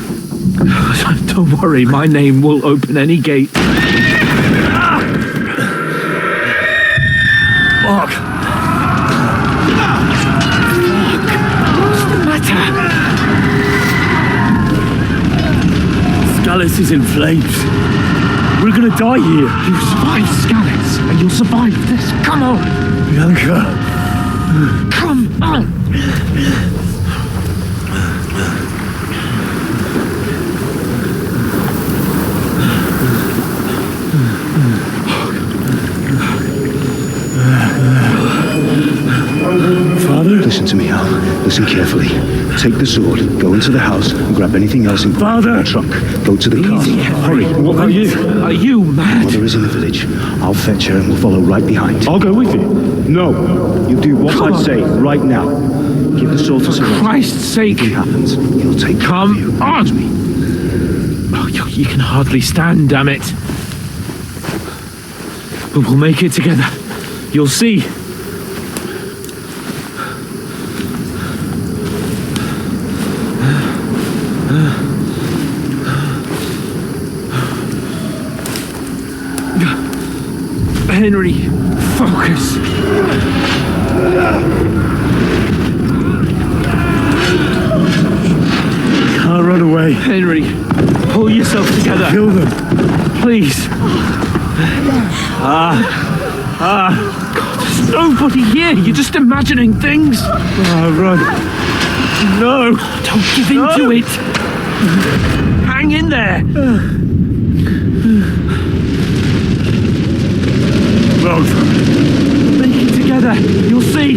J: Don't worry, my name will open any gate.
C: Fuck.
J: What's the matter?
C: Scallis is in flames. We're gonna die here.
J: You survived Scallis, and you'll survive this. Come on.
C: Bianca.
J: Come on.
C: Father?
F: Listen to me, Al. Listen carefully. Take the sword, go into the house, and grab anything else in
C: Father!
F: the trunk. Go to the car.
C: Hurry. What about you?
J: Are you mad?
F: Mother is in the village. I'll fetch her and we'll follow right behind.
N: I'll go with you.
F: No! You do what I say right now. Give the sword to someone.
J: For Christ's sake.
F: If it happens, he'll take care of you.
J: Come on! Oh, you can hardly stand, damn it. But we'll make it together. You'll see. Henry, focus.
C: Can't run away.
J: Henry, pull yourself together.
C: Kill them.
J: Please. God, there's nobody here. You're just imagining things.
C: Run. No.
J: Don't give in to it. Hang in there. Make it together. You'll see.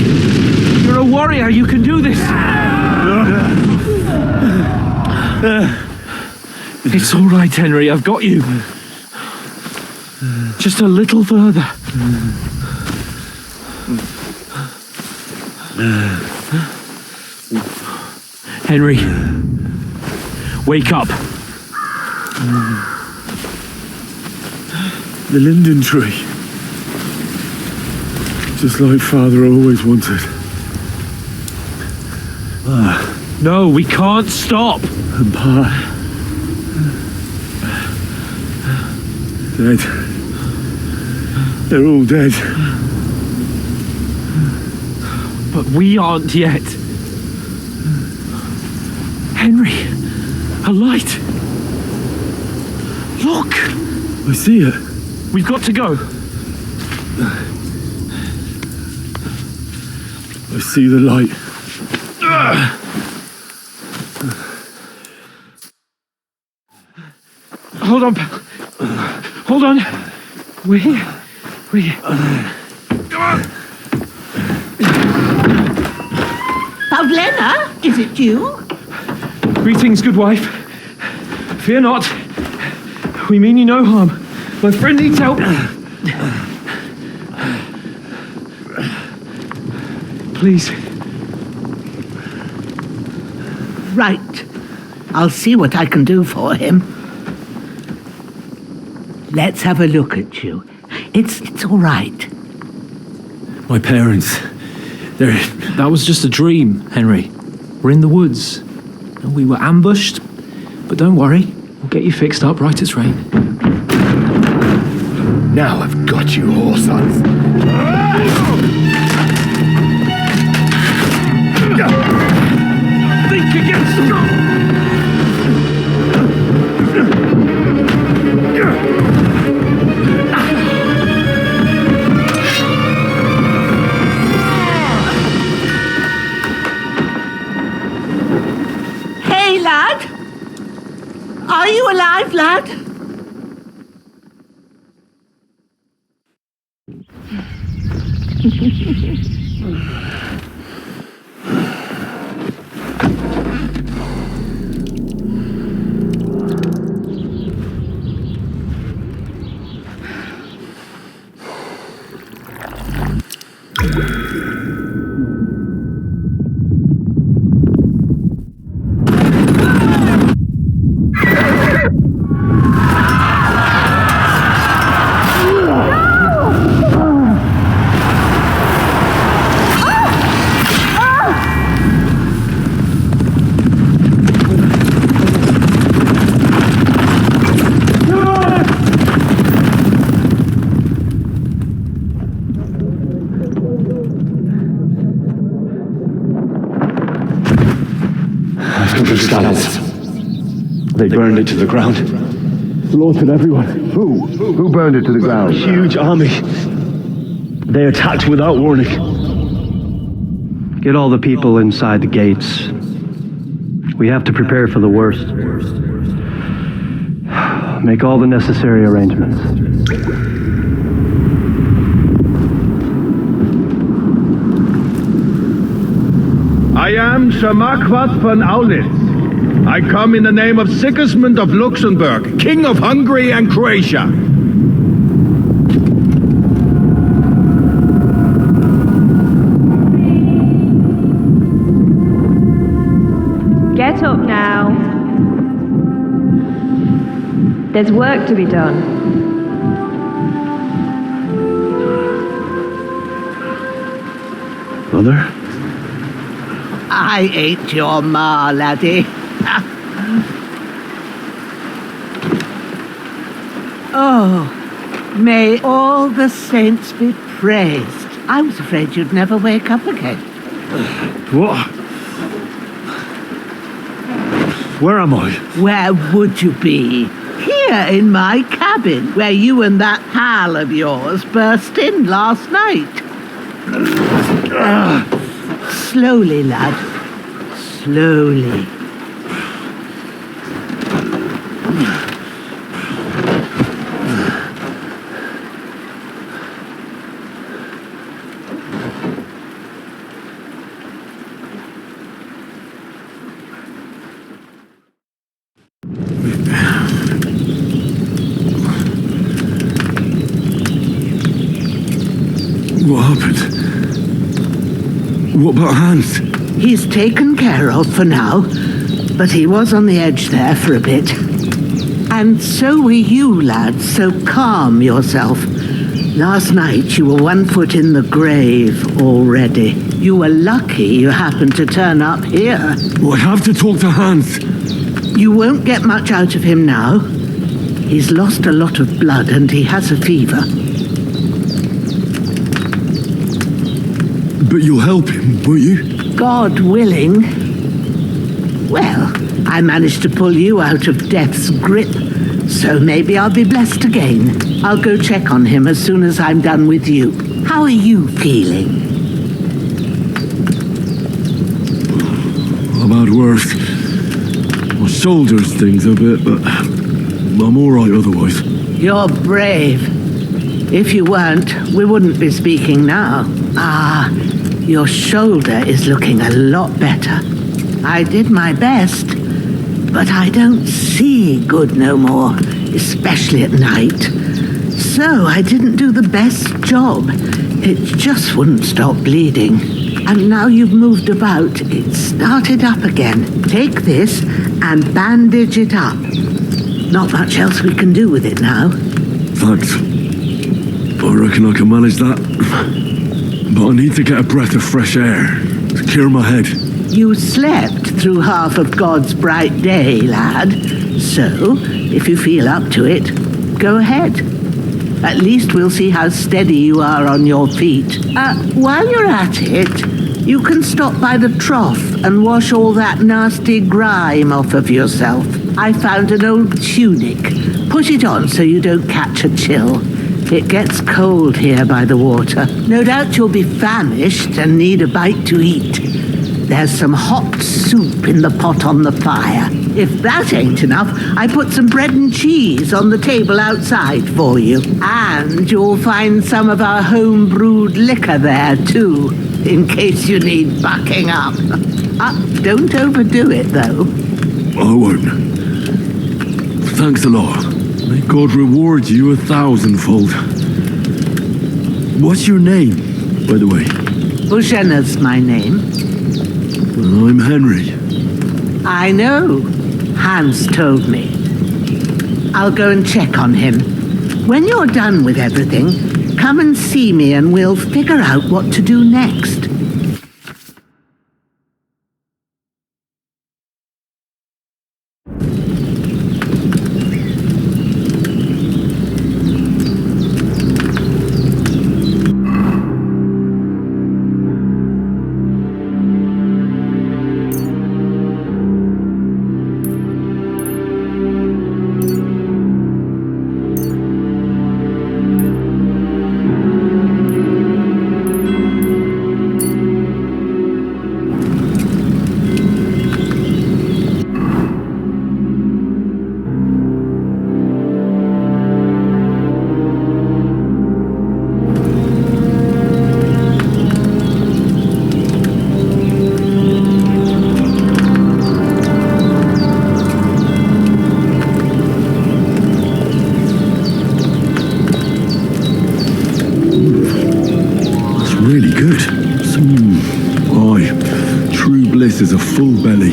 J: You're a warrior. You can do this. It's all right, Henry. I've got you. Just a little further. Henry, wake up.
C: The linden tree. Just like Father always wanted.
J: No, we can't stop.
C: And Pa. Dead. They're all dead.
J: But we aren't yet. Henry, a light. Look,
B: I see it.
J: We've got to go.
B: I see the light.
J: Hold on, pal. Hold on. We're here. We're here. Come on.
O: Paulina, is it you?
J: Greetings, good wife. Fear not. We mean you no harm. My friend needs help. Please.
O: Right. I'll see what I can do for him. Let's have a look at you. It's all right.
B: My parents.
J: That was just a dream, Henry. We're in the woods. And we were ambushed. But don't worry. We'll get you fixed up right as rain.
B: Now I've got you, Horsons.
J: Think against strong.
O: Hey, lad. Are you alive, lad?
N: They burned it to the ground. Slaughtered everyone.
B: Who burned it to the ground?
N: A huge army. They attacked without warning.
P: Get all the people inside the gates. We have to prepare for the worst. Make all the necessary arrangements.
H: I am Sir Marquardt von Aulitz. I come in the name of Sigismund of Luxembourg, King of Hungary and Croatia.
Q: Get up now. There's work to be done.
P: Mother?
O: I ain't your ma, laddie. Oh, may all the saints be praised. I was afraid you'd never wake up again.
B: What? Where am I?
O: Where would you be? Here in my cabin, where you and that pal of yours burst in last night. Slowly, lad. Slowly.
B: What happened? What about Hans?
O: He's taken care of for now, but he was on the edge there for a bit. And so were you, lad, so calm yourself. Last night you were 1 foot in the grave already. You were lucky you happened to turn up here.
B: Well, I have to talk to Hans.
O: You won't get much out of him now. He's lost a lot of blood and he has a fever.
B: But you'll help him, won't you?
O: God willing. Well, I managed to pull you out of death's grip, So maybe I'll be blessed again. I'll go check on him as soon as I'm done with you. How are you feeling?
B: I've had worse. My shoulder stings a bit, but I'm all right otherwise.
O: You're brave. If you weren't, we wouldn't be speaking now. Ah, your shoulder is looking a lot better. I did my best, but I don't see good no more, especially at night. So I didn't do the best job. It just wouldn't stop bleeding. And now you've moved about, it started up again. Take this and bandage it up. Not much else we can do with it now.
B: Thanks. I reckon I can manage that. But I need to get a breath of fresh air to clear my head.
O: You slept through half of God's bright day, lad. So, if you feel up to it, go ahead. At least we'll see how steady you are on your feet. While you're at it, you can stop by the trough and wash all that nasty grime off of yourself. I found an old tunic. Put it on so you don't catch a chill. It gets cold here by the water. No doubt you'll be famished and need a bite to eat. There's some hot soup in the pot on the fire. If that ain't enough, I put some bread and cheese on the table outside for you. And you'll find some of our home-brewed liquor there, too, in case you need bucking up. Don't overdo it, though.
B: I won't. Thanks a lot. May God reward you 1,000-fold. What's your name, by the way?
O: Bohemia's my name.
B: I'm Henry.
O: I know. Hans told me. I'll go and check on him. When you're done with everything, come and see me and we'll figure out what to do next.
B: Is a full belly.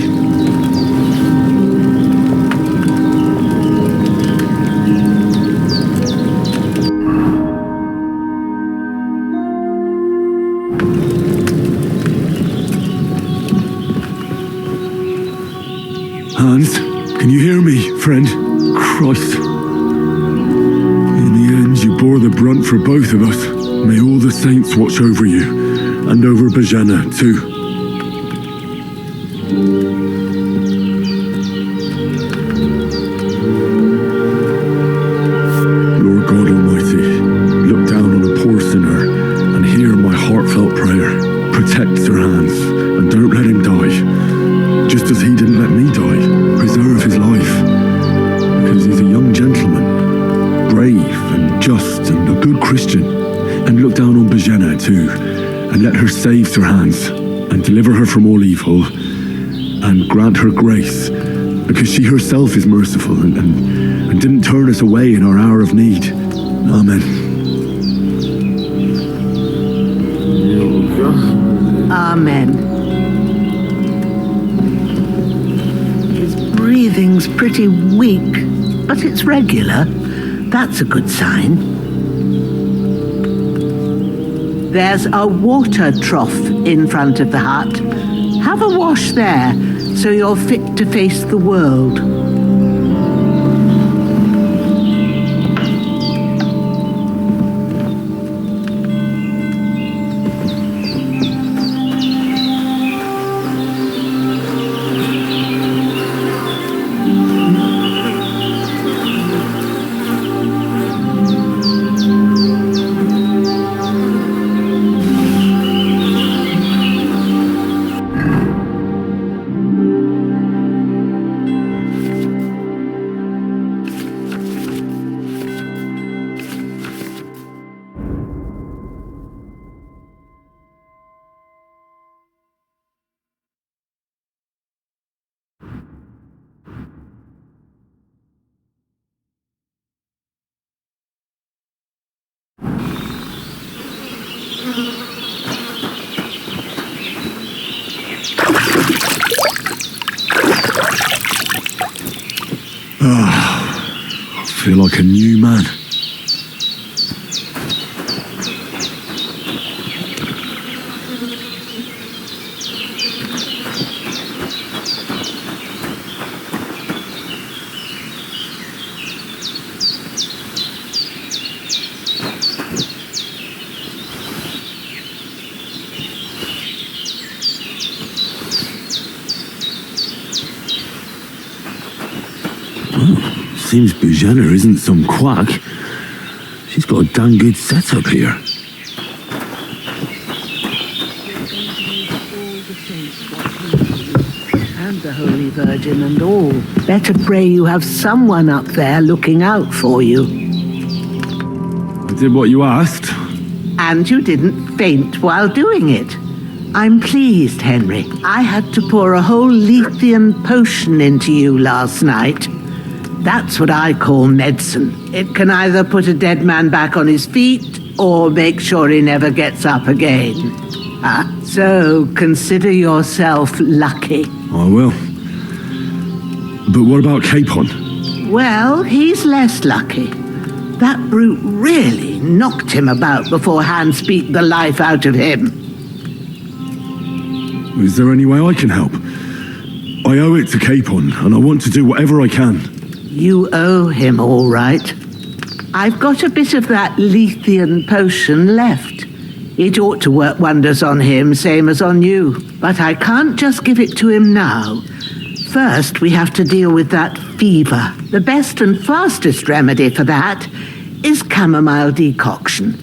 B: Hans, can you hear me, friend? Christ. In the end, you bore the brunt for both of us. May all the saints watch over you, and over Bohemia, too. Lord God Almighty, look down on a poor sinner and hear my heartfelt prayer. Protect Sir Hans and don't let him die. Just as he didn't let me die. Preserve his life. Because he's a young gentleman, brave and just and a good Christian. And look down on Bohemia too, and let her save Sir Hans and deliver her from all evil. And grant her grace, because she herself is merciful and didn't turn us away in our hour of need. Amen.
O: Amen. His breathing's pretty weak, but it's regular. That's a good sign. There's a water trough in front of the hut. Have a wash there, so you're fit to face the world.
B: I feel like a new man. Seems Bohemia isn't some quack. She's got a damn good setup here.
O: And the Holy Virgin and all. Better pray you have someone up there looking out for you.
B: I did what you asked.
O: And you didn't faint while doing it. I'm pleased, Henry. I had to pour a whole Lethean potion into you last night. That's what I call medicine. It can either put a dead man back on his feet or make sure he never gets up again. So consider yourself lucky.
B: I will. But what about Capon?
O: Well, he's less lucky. That brute really knocked him about before Hans beat the life out of him.
B: Is there any way I can help? I owe it to Capon, and I want to do whatever I can.
O: You owe him, all right. I've got a bit of that Lethean potion left. It ought to work wonders on him, same as on you. But I can't just give it to him now. First, we have to deal with that fever. The best and fastest remedy for that is chamomile decoction.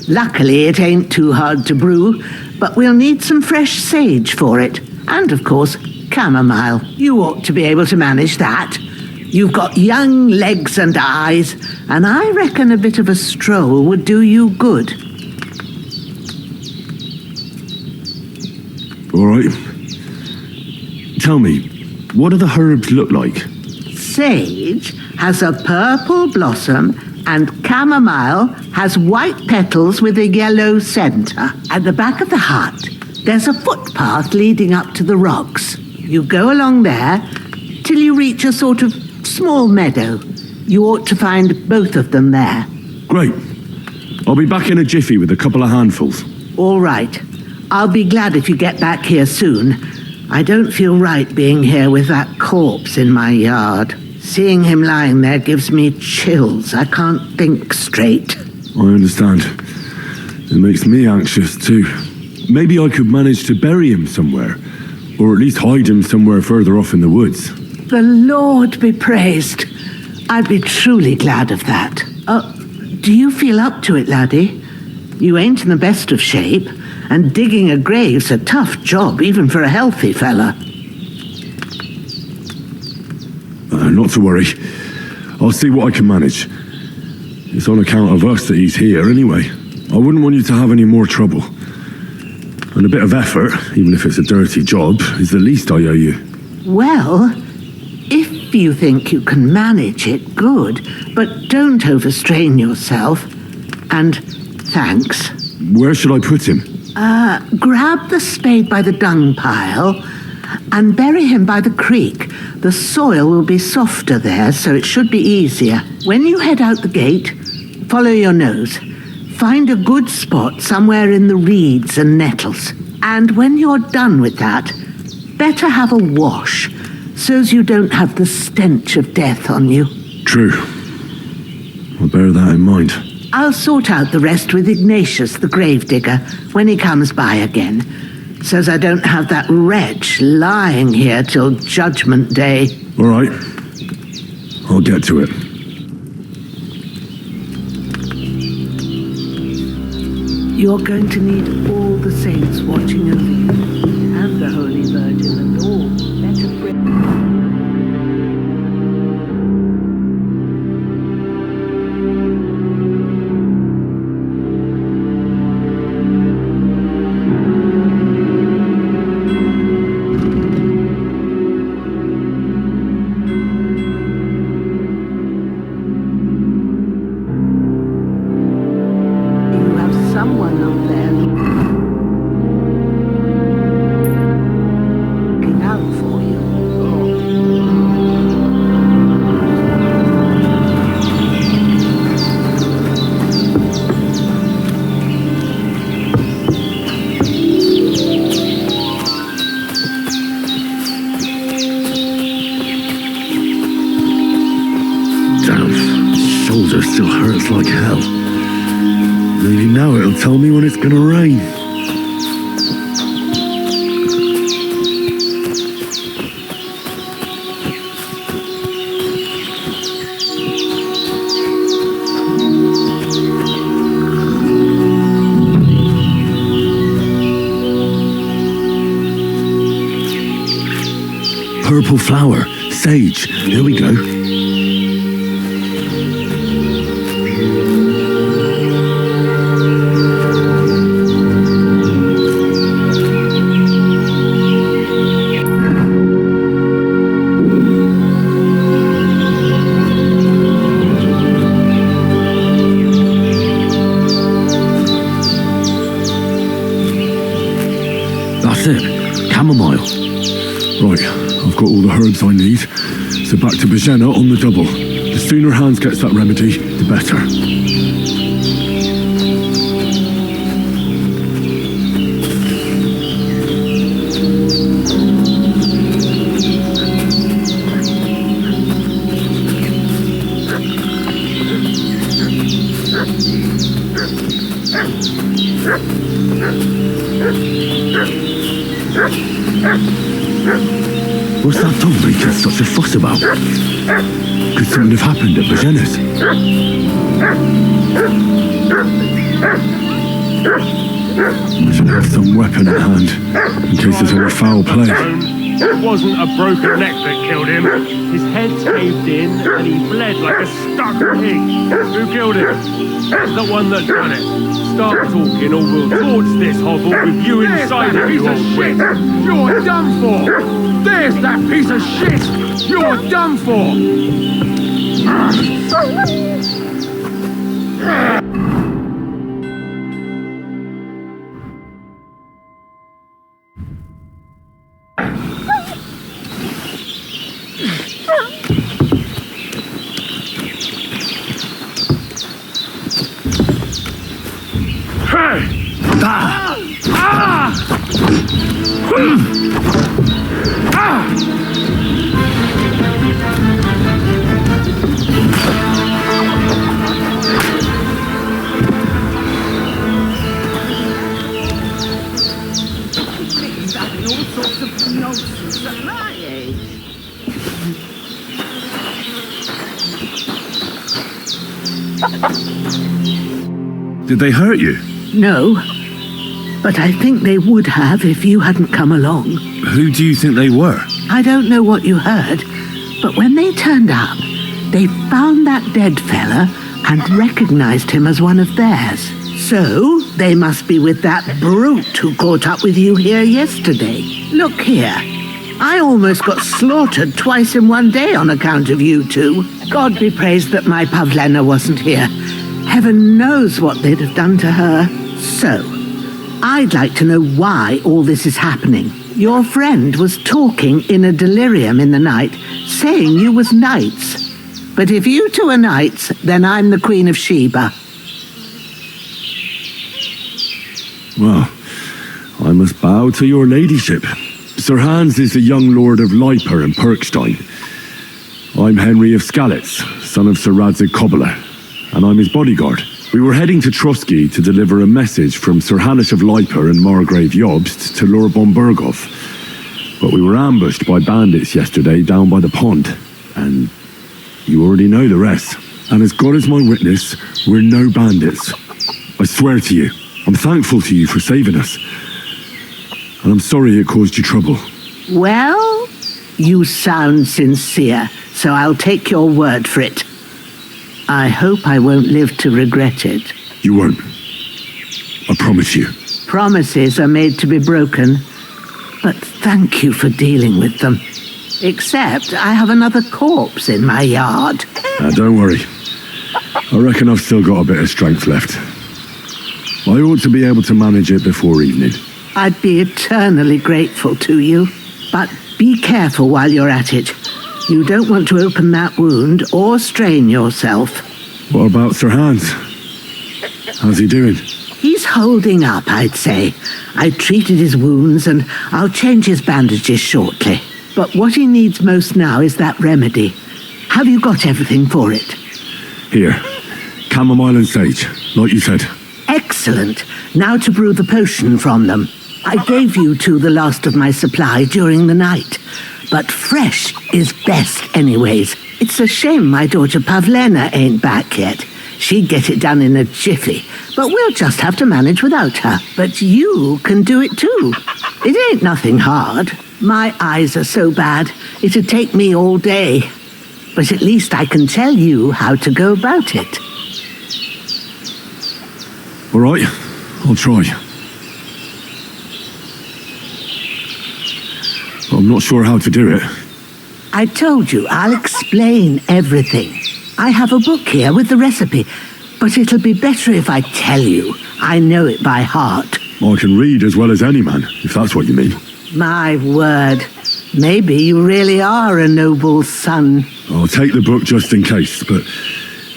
O: Luckily, it ain't too hard to brew, but we'll need some fresh sage for it. And, of course, chamomile. You ought to be able to manage that. You've got young legs and eyes, and I reckon a bit of a stroll would do you good.
B: All right. Tell me, what do the herbs look like?
O: Sage has a purple blossom, and chamomile has white petals with a yellow center. At the back of the hut, there's a footpath leading up to the rocks. You go along there till you reach a sort of small meadow. You ought to find both of them there.
B: Great. I'll be back in a jiffy with a couple of handfuls.
O: All right. I'll be glad if you get back here soon. I don't feel right being here with that corpse in my yard. Seeing him lying there gives me chills. I can't think straight.
B: I understand. It makes me anxious too. Maybe I could manage to bury him somewhere, or at least hide him somewhere further off in the woods.
O: The Lord be praised. I'd be truly glad of that. Do you feel up to it, laddie? You ain't in the best of shape, and digging a grave's a tough job, even for a healthy fella.
B: Not to worry. I'll see what I can manage. It's on account of us that he's here anyway. I wouldn't want you to have any more trouble. And a bit of effort, even if it's a dirty job, is the least I owe you.
O: Well, if you think you can manage it, good. But don't overstrain yourself. And thanks.
B: Where should I put him?
O: Grab the spade by the dung pile and bury him by the creek. The soil will be softer there, so it should be easier. When you head out the gate, follow your nose. Find a good spot somewhere in the reeds and nettles. And when you're done with that, better have a wash, so's you don't have the stench of death on you.
B: True. I'll bear that in mind.
O: I'll sort out the rest with Ignatius, the gravedigger, when he comes by again, so's I don't have that wretch lying here till Judgment Day.
B: All right. I'll get to it.
O: You're going to need all the saints watching over you, and the Holy Virgin and all. Better pray. Someone up there.
B: looks like hell. Maybe now it'll tell me when it's gonna rain. Purple flower, sage, here we go. That's it, chamomile. Right. I've got all the herbs I need, so back to Bohemia on the double. The sooner Hans gets that remedy, the better. What's that dog making such a fuss about? Could something have happened at Bohemia's? I should have some weapon at hand, in case there's any foul play.
D: It wasn't a broken neck that killed him. His head's caved in and he bled like a stuck pig. Who killed him? The one that done it. Start talking or we'll torch this hovel with you inside it, you old witch.
C: You're done for! There's that piece of shit! You're done for!
B: Did they hurt you?
O: No, but I think they would have if you hadn't come along.
B: Who do you think they were?
O: I don't know what you heard, but when they turned up, they found that dead fella and recognized him as one of theirs. So, they must be with that brute who caught up with you here yesterday. Look here. I almost got slaughtered twice in one day on account of you two. God be praised that my Pavlena wasn't here. Heaven knows what they'd have done to her. So, I'd like to know why all this is happening. Your friend was talking in a delirium in the night, saying you was knights. But if you two are knights, then I'm the Queen of Sheba.
B: Well, I must bow to your ladyship. Sir Hans is the young lord of Leiper and Perkstein. I'm Henry of Skalitz, son of Sir Radzig Kobyla, and I'm his bodyguard. We were heading to Trotsky to deliver a message from Sir Hanish of Leiper and Margrave Jobst to Lord Bombergov. But we were ambushed by bandits yesterday down by the pond, and you already know the rest. And as God is my witness, we're no bandits. I swear to you, I'm thankful to you for saving us. And I'm sorry it caused you trouble.
O: Well, you sound sincere, so I'll take your word for it. I hope I won't live to regret it.
B: You won't. I promise you.
O: Promises are made to be broken, but thank you for dealing with them. Except I have another corpse in my yard.
B: Don't worry. I reckon I've still got a bit of strength left. I ought to be able to manage it before evening.
O: I'd be eternally grateful to you, but be careful while you're at it. You don't want to open that wound or strain yourself.
B: What about Sir Hans? How's he doing?
O: He's holding up, I'd say. I treated his wounds and I'll change his bandages shortly. But what he needs most now is that remedy. Have you got everything for it?
B: Here. Chamomile and sage, like you said.
O: Excellent. Now to brew the potion from them. I gave you two the last of my supply during the night. But fresh is best anyways. It's a shame my daughter Pavlena ain't back yet. She'd get it done in a jiffy. But we'll just have to manage without her. But you can do it too. It ain't nothing hard. My eyes are so bad, it'd take me all day. But at least I can tell you how to go about it.
B: All right, I'll try. I'm not sure how to do it.
O: I told you, I'll explain everything. I have a book here with the recipe, but it'll be better if I tell you. I know it by heart.
B: I can read as well as any man, if that's what you mean.
O: My word. Maybe you really are a noble son.
B: I'll take the book just in case, but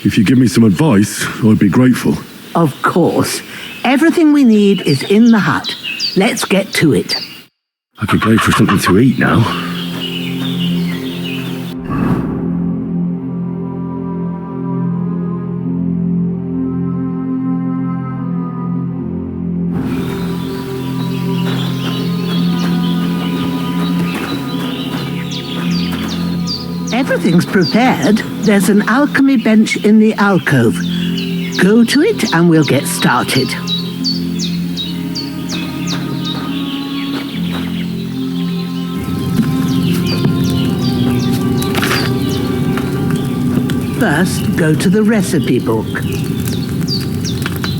B: if you give me some advice, I'd be grateful.
O: Of course. Everything we need is in the hut. Let's get to it.
B: I could go for something to eat now.
O: Everything's prepared. There's an alchemy bench in the alcove. Go to it and we'll get started. First, go to the recipe book.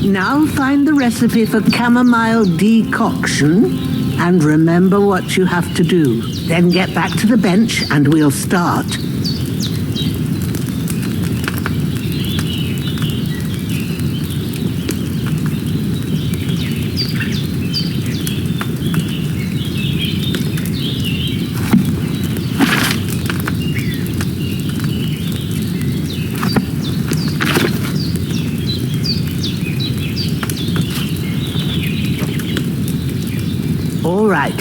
O: Now find the recipe for chamomile decoction and remember what you have to do. Then get back to the bench and we'll start. All right.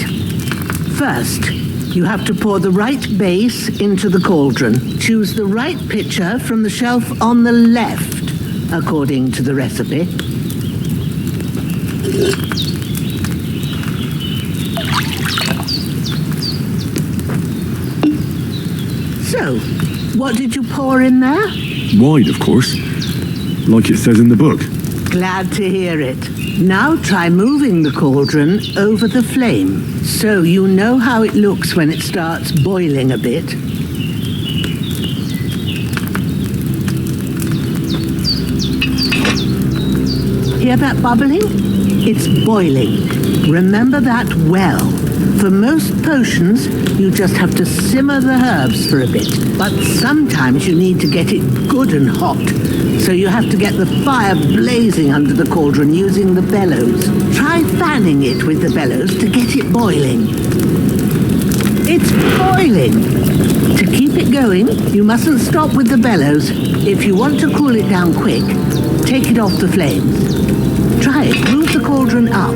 O: First, you have to pour the right base into the cauldron. Choose the right pitcher from the shelf on the left, according to the recipe. So, what did you pour in there?
B: Wine, of course. Like it says in the book.
O: Glad to hear it. Now try moving the cauldron over the flame, so you know how it looks when it starts boiling a bit. Hear that bubbling? It's boiling. Remember that well. For most potions, you just have to simmer the herbs for a bit. But sometimes you need to get it good and hot. So you have to get the fire blazing under the cauldron using the bellows. Try fanning it with the bellows to get it boiling. It's boiling! To keep it going, you mustn't stop with the bellows. If you want to cool it down quick, take it off the flames. Try it. Move the cauldron up.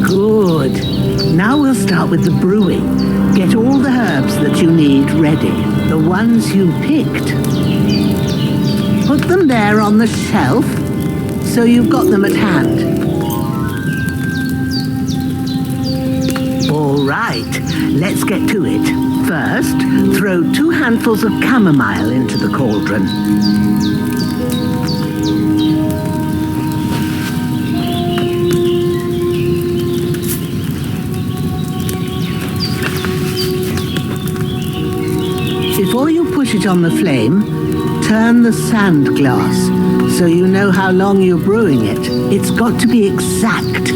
O: Good. Now we'll start with the brewing. Get all the herbs that you need ready. The ones you picked. Put them there on the shelf, so you've got them at hand. All right, let's get to it. First, throw 2 handfuls of chamomile into the cauldron. Before you put it on the flame, turn the sand glass so you know how long you're brewing it. It's got to be exact.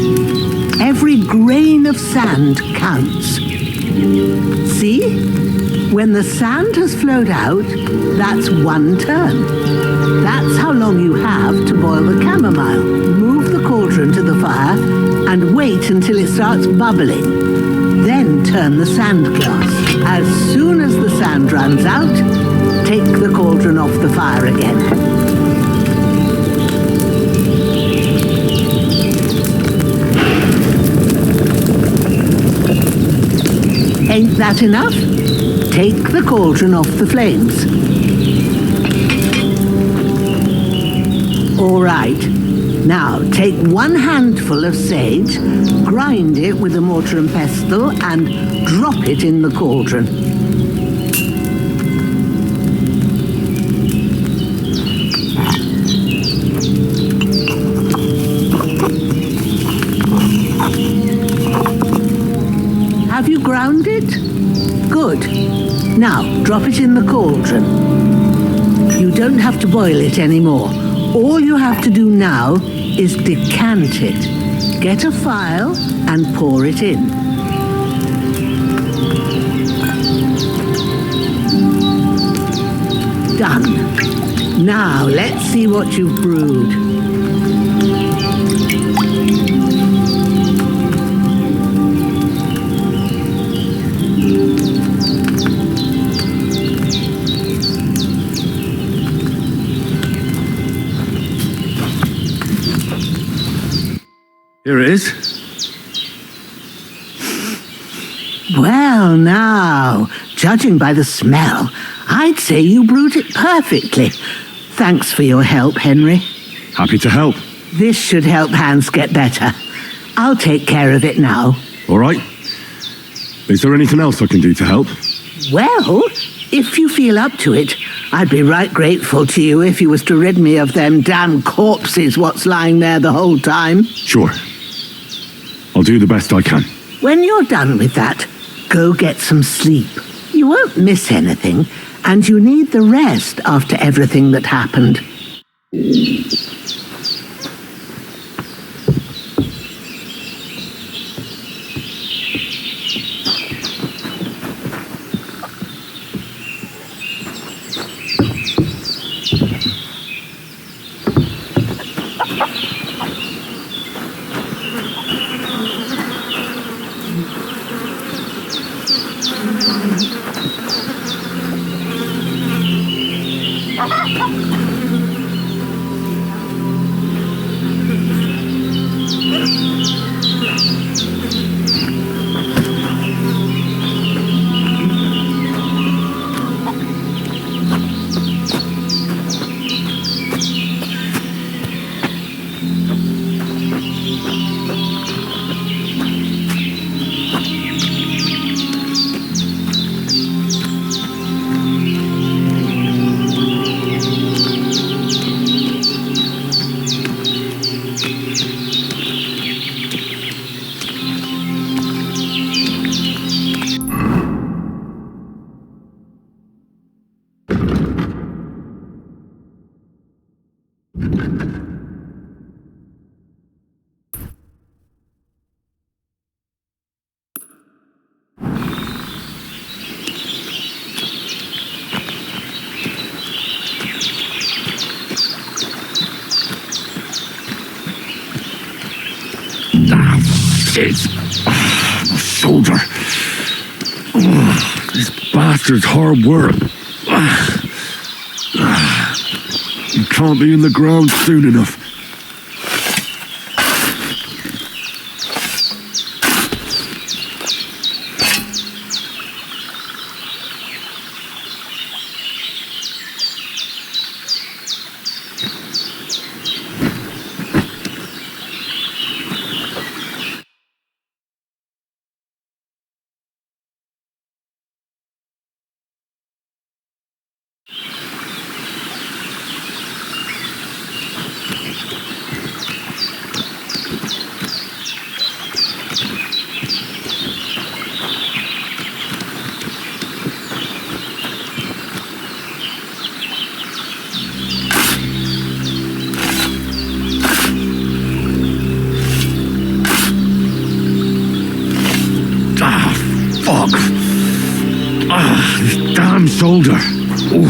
O: Every grain of sand counts. See? When the sand has flowed out, that's 1 turn. That's how long you have to boil the chamomile. Move the cauldron to the fire and wait until it starts bubbling. Then turn the sand glass. As soon as the sand runs out, take the cauldron off the fire again. Ain't that enough? Take the cauldron off the flames. All right. Now, take 1 handful of sage, grind it with a mortar and pestle, and drop it in the cauldron. Have you ground it? Good. Now, drop it in the cauldron. You don't have to boil it anymore. All you have to do now is decant it. Get a phial and pour it in. Done. Now, let's see what you've brewed.
B: Here it is.
O: Well, now, judging by the smell, I'd say you brewed it perfectly. Thanks for your help, Henry.
B: Happy to help.
O: This should help Hans get better. I'll take care of it now.
B: All right. Is there anything else I can do to help?
O: Well, if you feel up to it, I'd be right grateful to you if you was to rid me of them damn corpses what's lying there the whole time.
B: Sure. I'll do the best I can.
O: When you're done with that, go get some sleep. You won't miss anything, and you need the rest after everything that happened.
B: My shoulder. This bastard's hard work. You can't be in the ground soon enough. This damn shoulder. Ooh.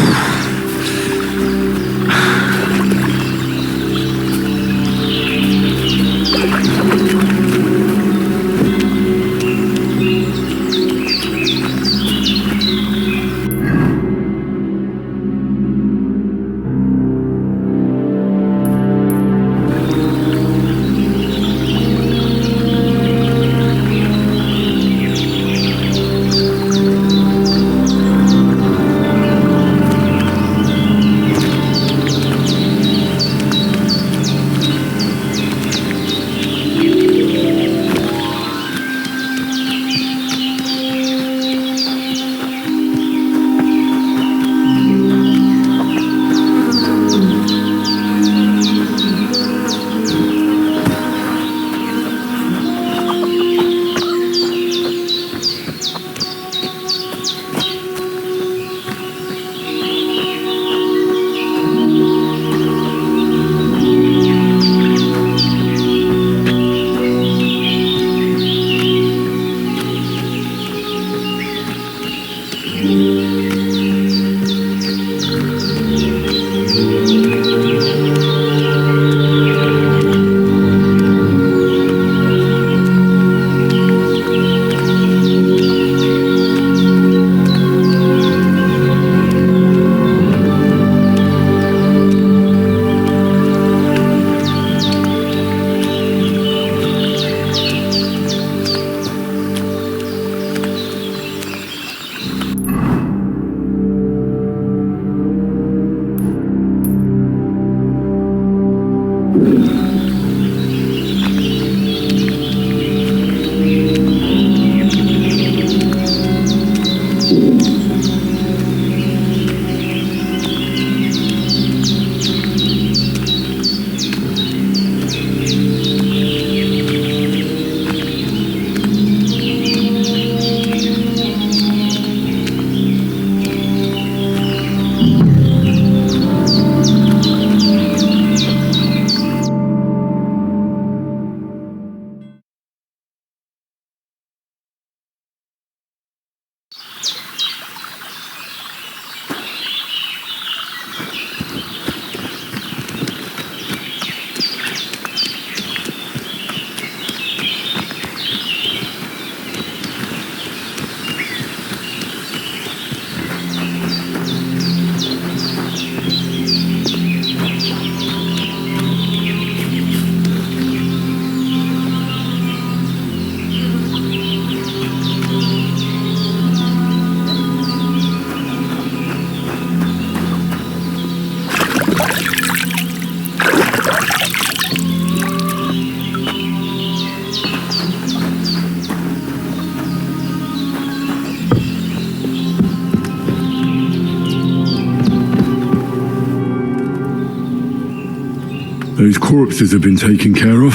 B: Those corpses have been taken care of.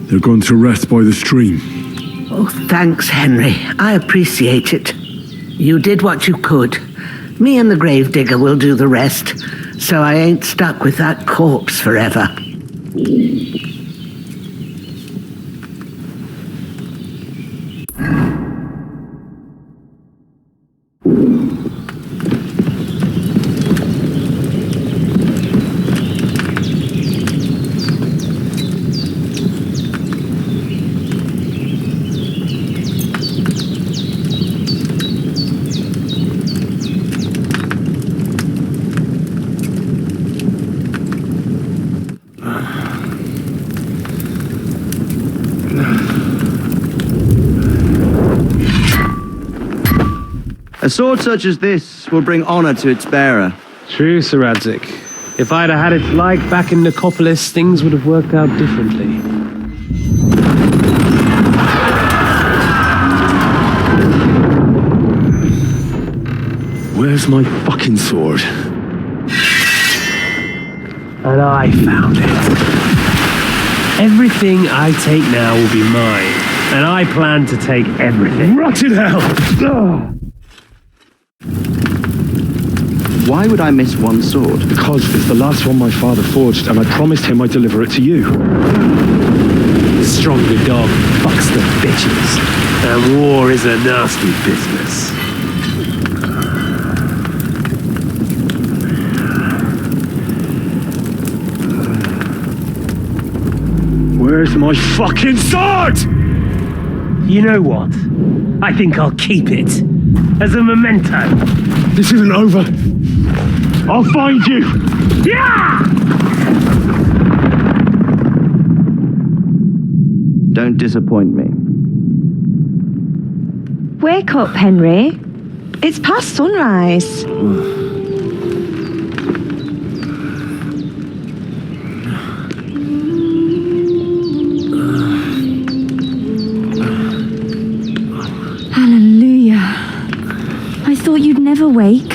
B: They're gone to rest by the stream.
O: Oh, thanks, Henry. I appreciate it. You did what you could. Me and the gravedigger will do the rest, so I ain't stuck with that corpse forever.
F: A sword such as this will bring honor to its bearer.
R: True, Sir Radzik. If I'd have had it like back in Nicopolis, things would have worked out differently.
B: Where's my fucking sword?
R: And I found it. Everything I take now will be mine, and I plan to take everything.
B: Rotted hell! Ugh.
F: Why would I miss one sword?
B: Because it's the last one my father forged, and I promised him I'd deliver it to you.
R: Stronger dog fucks the bitches, and war is a nasty business.
B: Where's my fucking sword?
R: You know what? I think I'll keep it as a memento.
B: This isn't over. I'll find you!
R: Yeah!
F: Don't disappoint me.
Q: Wake up, Henry. It's past sunrise.
L: Hallelujah. I thought you'd never wake.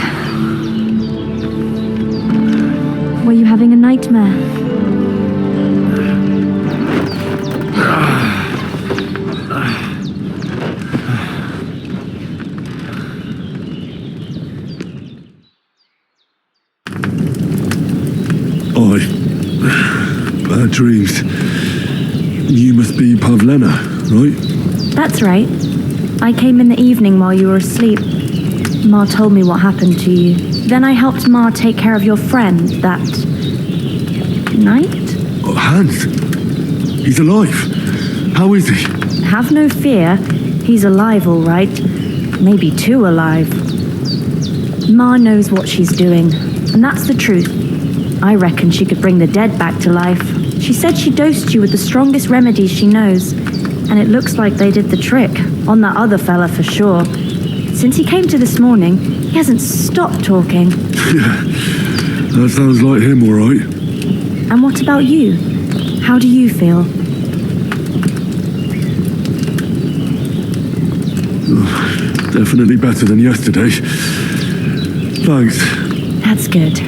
L: Were you having a nightmare?
B: Bad dreams. You must be Pavlena, right?
L: That's right. I came in the evening while you were asleep. Ma told me what happened to you. Then I helped Ma take care of your friend that night.
B: Oh, Hans. He's alive. How is he?
L: Have no fear. He's alive, all right. Maybe too alive. Ma knows what she's doing, and that's the truth. I reckon she could bring the dead back to life. She said she dosed you with the strongest remedies she knows, and it looks like they did the trick. On that other fella for sure. Since he came to this morning, he hasn't stopped talking.
B: Yeah, that sounds like him, all right.
L: And what about you? How do you feel?
B: Definitely better than yesterday. Thanks.
L: That's good.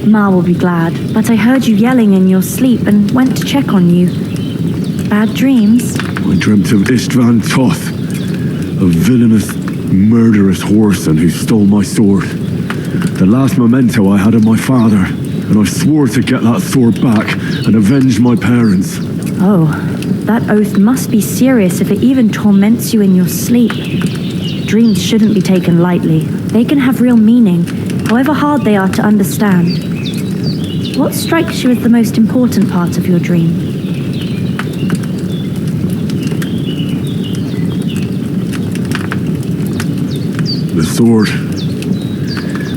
L: Ma will be glad. But I heard you yelling in your sleep and went to check on you. Bad dreams?
B: I dreamt of Istvan Toth, a villainous, murderous whoreson who stole my sword. The last memento I had of my father, and I swore to get that sword back and avenge my parents.
L: Oh, that oath must be serious if it even torments you in your sleep. Dreams shouldn't be taken lightly. They can have real meaning, however hard they are to understand. What strikes you as the most important part of your dream?
B: The sword.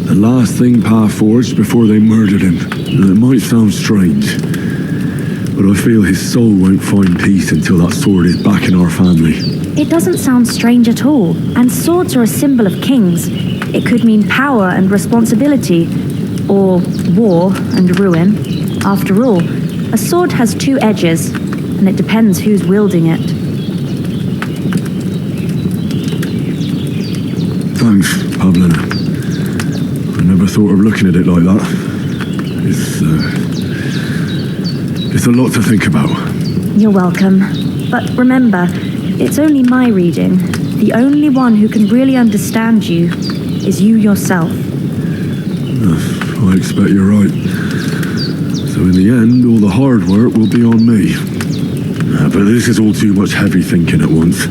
B: The last thing Pa forged before they murdered him. And it might sound strange, but I feel his soul won't find peace until that sword is back in our family.
L: It doesn't sound strange at all, and swords are a symbol of kings. It could mean power and responsibility, or war and ruin. After all, a sword has two edges, and it depends who's wielding it.
B: Thanks, Pavlina. I never thought of looking at it like that. It's a lot to think about.
L: You're welcome. But remember, it's only my reading. The only one who can really understand you is you yourself.
B: I expect you're right. So in the end, all the hard work will be on me. But this is all too much heavy thinking at once.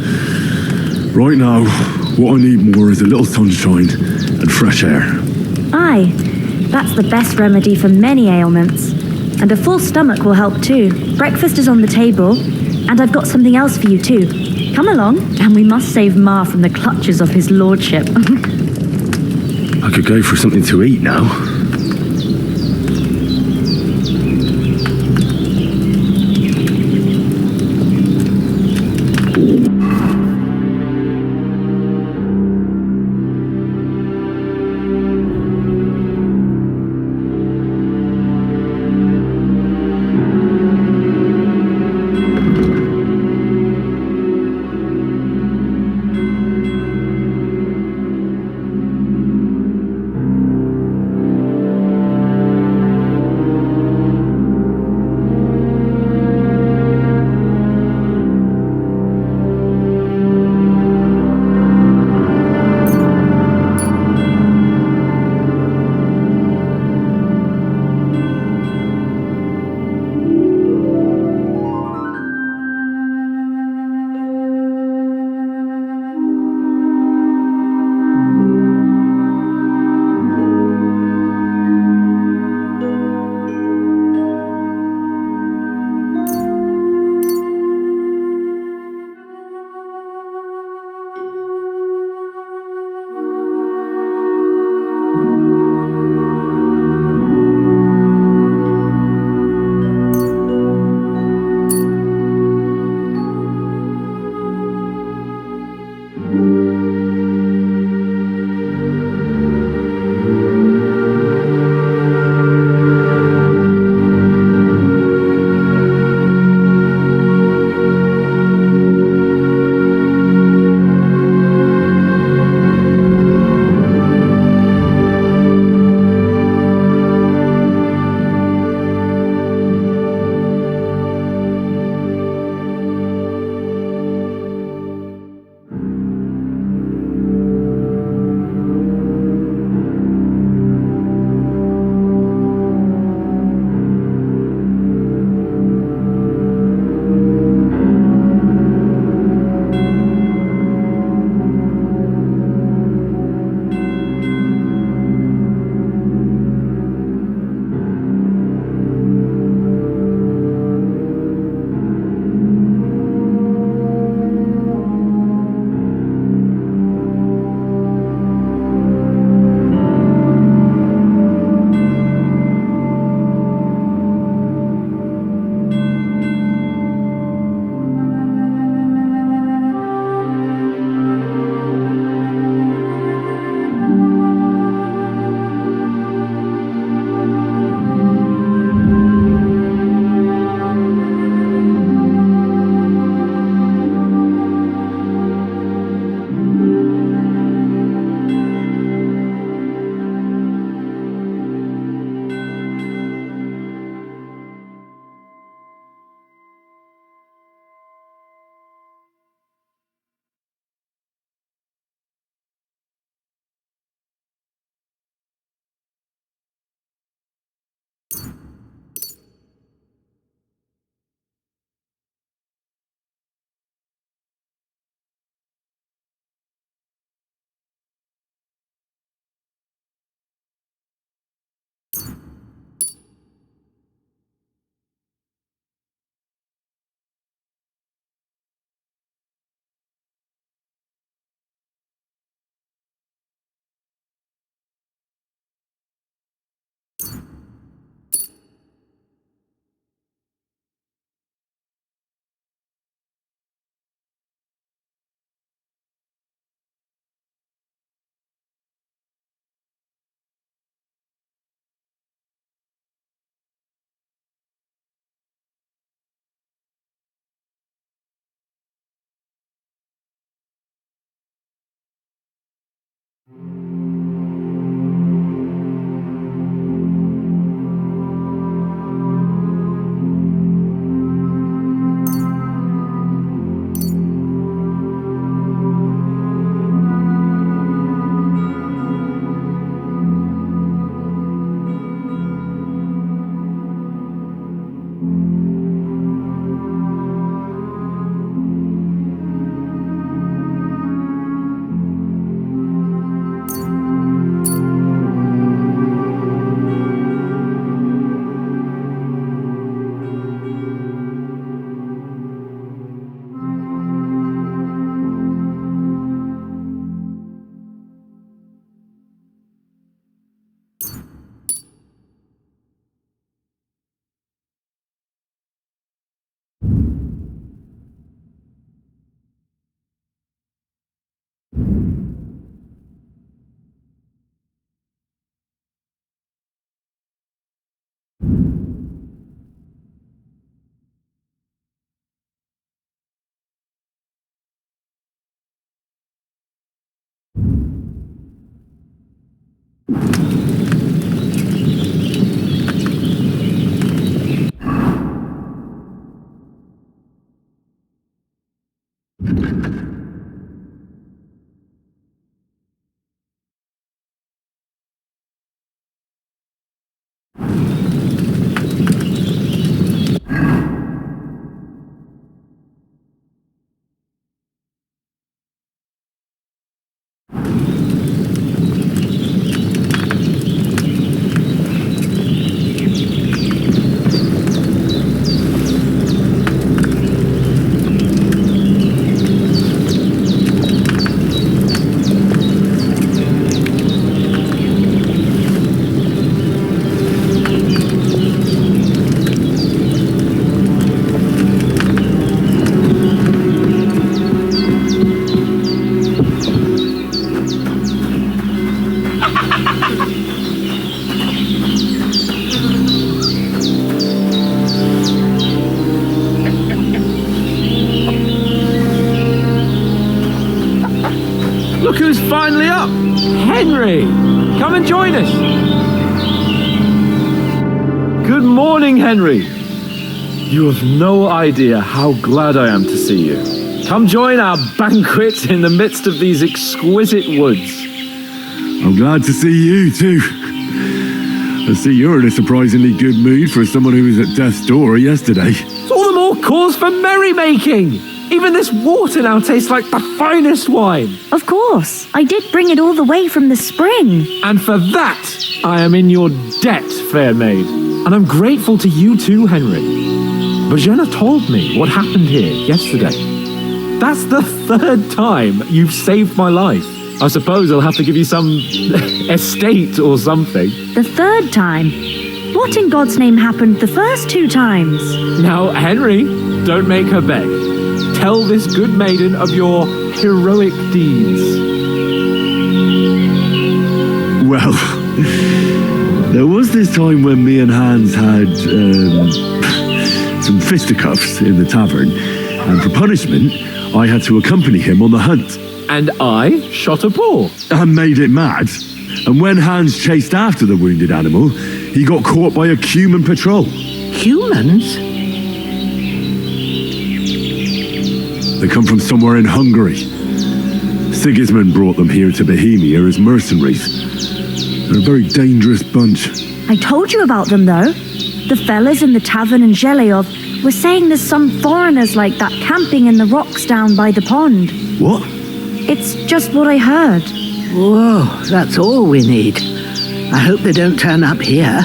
B: Right now, what I need more is a little sunshine and fresh air.
L: Aye, that's the best remedy for many ailments. And a full stomach will help too. Breakfast is on the table, and I've got something else for you too. Come along, and we must save Ma from the clutches of his lordship.
B: I could go for something to eat now.
C: Look who's finally up! Henry! Come and join us! Good morning, Henry! You have no idea how glad I am to see you. Come join our banquet in the midst of these exquisite woods.
B: I'm glad to see you too. I see you're in a surprisingly good mood for someone who was at death's door yesterday.
C: It's all the more cause for merrymaking! Even this water now tastes like the finest wine.
L: Of course. I did bring it all the way from the spring.
C: And for that, I am in your debt, fair maid. And I'm grateful to you too, Henry. Bohemia told me what happened here yesterday. That's the 3rd time you've saved my life. I suppose I'll have to give you some estate or something.
L: The 3rd time? What in God's name happened the first 2 times?
C: Now, Henry, don't make her beg. Tell this good maiden of your heroic deeds.
B: Well, there was this time when me and Hans had some fisticuffs in the tavern, and for punishment, I had to accompany him on the hunt.
C: And I shot a boar.
B: And made it mad. And when Hans chased after the wounded animal, he got caught by a human patrol.
O: Humans?
B: They come from somewhere in Hungary. Sigismund brought them here to Bohemia as mercenaries. They're a very dangerous bunch.
L: I told you about them, though. The fellas in the tavern in Zheleyov were saying there's some foreigners like that camping in the rocks down by the pond.
B: What?
L: It's just what I heard.
O: Whoa, that's all we need. I hope they don't turn up here.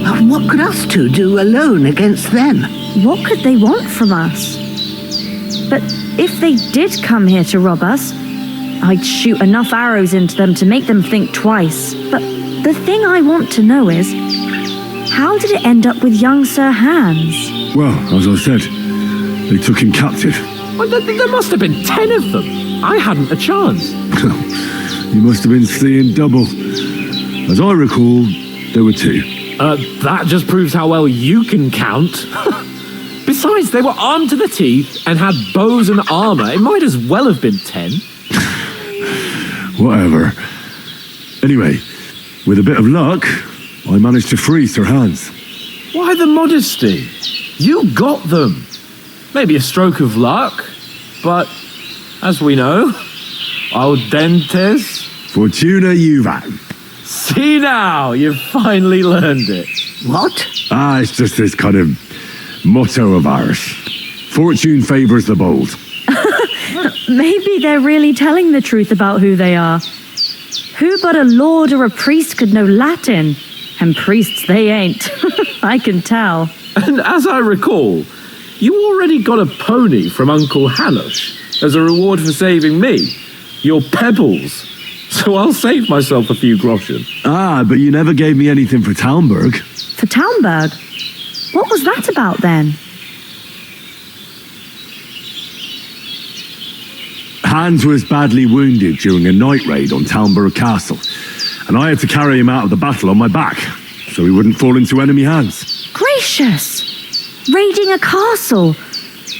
O: But what could us two do alone against them?
L: What could they want from us? But if they did come here to rob us, I'd shoot enough arrows into them to make them think twice. But the thing I want to know is, how did it end up with young Sir Hans?
B: Well, as I said, they took him captive.
C: Well, there must have been 10 of them. I hadn't a chance.
B: You must have been seeing double. As I recall, there were 2.
C: That just proves how well you can count. Besides, they were armed to the teeth and had bows and armor. It might as well have been 10.
B: Whatever. Anyway, with a bit of luck, I managed to free Sir Hans.
C: Why the modesty? You got them. Maybe a stroke of luck, but as we know, audentes
B: Fortuna juvat.
C: See now, you've finally learned it.
O: What?
B: It's just this kind of motto of ours. Fortune favors the bold.
L: Maybe they're really telling the truth about who they are. Who but a lord or a priest could know Latin? And priests they ain't. I can tell.
C: And as I recall, you already got a pony from Uncle Hanush as a reward for saving me. Your pebbles. So I'll save myself a few groschen.
B: But you never gave me anything for Talmberg.
L: For Talmberg? What was that about then?
B: Hans was badly wounded during a night raid on Talmberg Castle, and I had to carry him out of the battle on my back, so he wouldn't fall into enemy hands.
L: Gracious! Raiding a castle?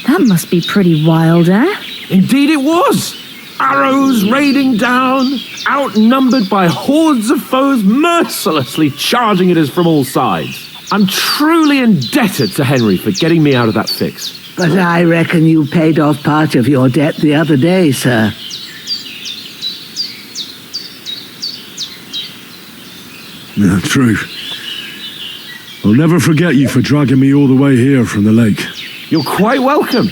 L: That must be pretty wild, eh?
C: Indeed it was! Arrows raining down, outnumbered by hordes of foes mercilessly charging at us from all sides. I'm truly indebted to Henry for getting me out of that fix.
O: But I reckon you paid off part of your debt the other day, sir.
B: Yeah, true. I'll never forget you for dragging me all the way here from the lake.
C: You're quite welcome.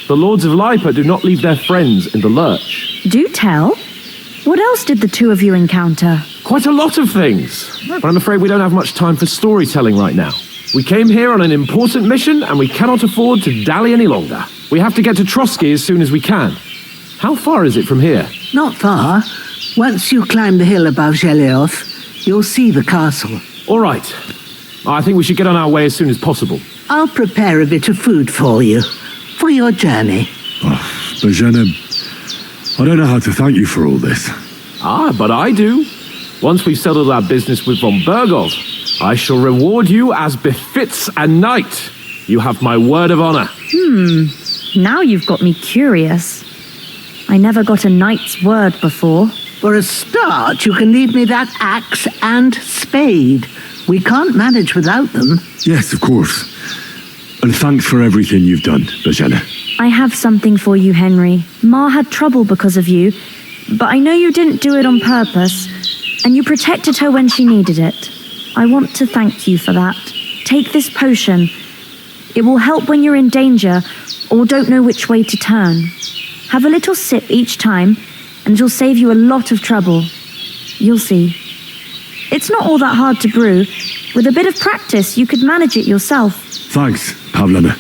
C: The Lords of Lipa do not leave their friends in the lurch.
L: Do tell. What else did the 2 of you encounter?
C: Quite a lot of things, but I'm afraid we don't have much time for storytelling right now. We came here on an important mission, and we cannot afford to dally any longer. We have to get to Trotsky as soon as we can. How far is it from here?
O: Not far. Once you climb the hill above Zheleyov, you'll see the castle.
C: All right. I think we should get on our way as soon as possible.
O: I'll prepare a bit of food for you, for your journey.
B: Bohemia, I don't know how to thank you for all this.
C: But I do. Once we've settled our business with von Bergov, I shall reward you as befits a knight. You have my word of honor.
L: Now you've got me curious. I never got a knight's word before.
O: For a start, you can leave me that axe and spade. We can't manage without them.
B: Yes, of course. And thanks for everything you've done, Bajana.
L: I have something for you, Henry. Ma had trouble because of you, but I know you didn't do it on purpose, and you protected her when she needed it. I want to thank you for that. Take this potion. It will help when you're in danger or don't know which way to turn. Have a little sip each time, and it'll save you a lot of trouble. You'll see. It's not all that hard to brew. With a bit of practice, you could manage it yourself.
B: Thanks, Pavlana.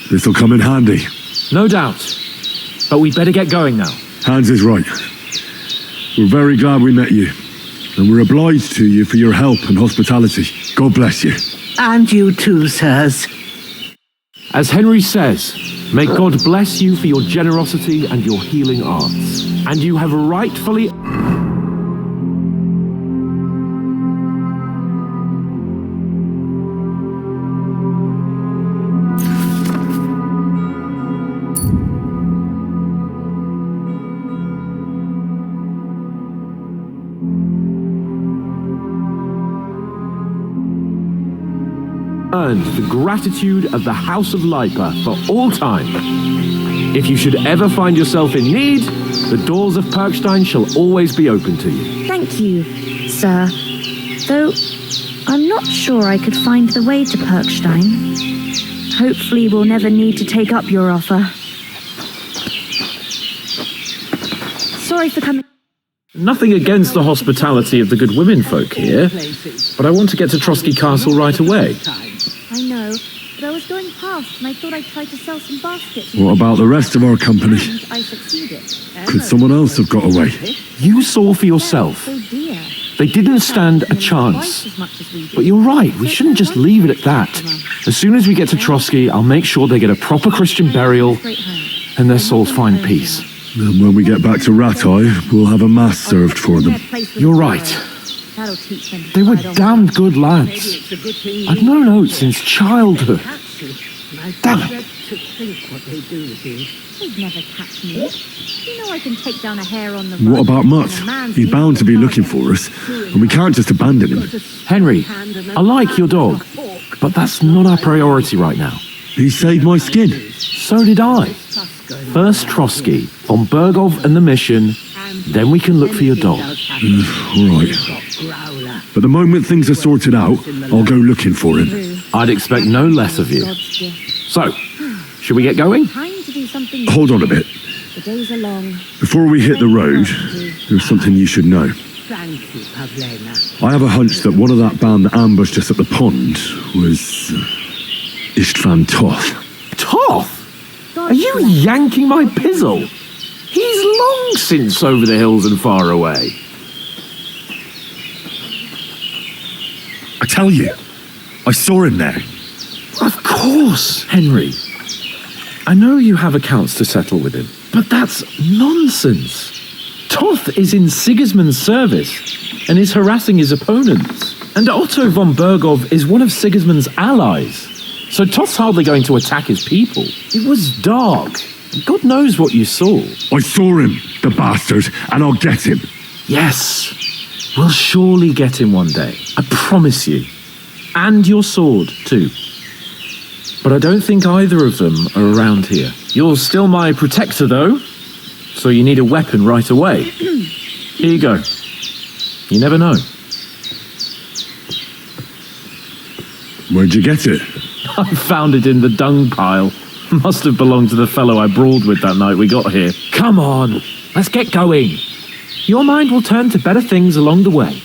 B: This'll come in handy.
C: No doubt. But we'd better get going now.
B: Hans is right. We're very glad we met you. And we're obliged to you for your help and hospitality. God bless you.
O: And you too, sirs.
C: As Henry says, may God bless you for your generosity and your healing arts. And you have rightfully... earned the gratitude of the House of Lipa for all time. If you should ever find yourself in need, the doors of Perkstein shall always be open to you.
L: Thank you, sir. Though I'm not sure I could find the way to Perkstein. Hopefully we'll never need to take up your offer. Sorry for coming.
C: Nothing against the hospitality of the good women folk here, but I want to get to Trotsky Castle right away.
L: I know, but I was going past and I thought I'd try to sell some baskets.
B: What about the rest of our company?
L: And I succeeded.
B: Could someone else have got away?
C: You saw for yourself.
L: So dear.
C: They didn't stand a chance. But you're right, we shouldn't just leave it at that. As soon as we get to Trotsky, I'll make sure they get a proper Christian burial and their souls find peace.
B: And when we get back to Ratai, we'll have a mass served for them.
C: You're right. They were damned good lads. I've known Oates since childhood. Damn it.
L: They'd never catch me. You know I can take down a hair on the
B: What about Mutt? He's bound to be looking for us, and we can't just abandon him.
C: Henry, I like your dog, but that's not our priority right now.
B: He saved my skin.
C: So did I. First Trotsky, von Bergov and the mission, then we can look for your dog.
B: All right. But the moment things are sorted out, I'll go looking for him.
C: I'd expect no less of you. So, should we get going?
B: Hold on a bit.
L: The days are long.
B: Before we hit the road, there's something you should know.
O: Thank you, Pavlena.
B: I have a hunch that one of that band that ambushed us at the pond was Istvan Toth.
C: Toth? Are you yanking my pizzle? He's long since over the hills and far away.
B: I tell you, I saw him there.
C: Of course, Henry. I know you have accounts to settle with him, but that's nonsense. Toth is in Sigismund's service and is harassing his opponents. And Otto von Bergov is one of Sigismund's allies. So Toth's hardly going to attack his people. It was dark. God knows what you saw.
B: I saw him, the bastard, and I'll get him.
C: Yes. We'll surely get him one day. I promise you. And your sword, too. But I don't think either of them are around here. You're still my protector, though. So you need a weapon right away. Here you go. You never know.
B: Where'd you get it?
C: I found it in the dung pile. Must have belonged to the fellow I brawled with that night we got here. Come on, let's get going. Your mind will turn to better things along the way.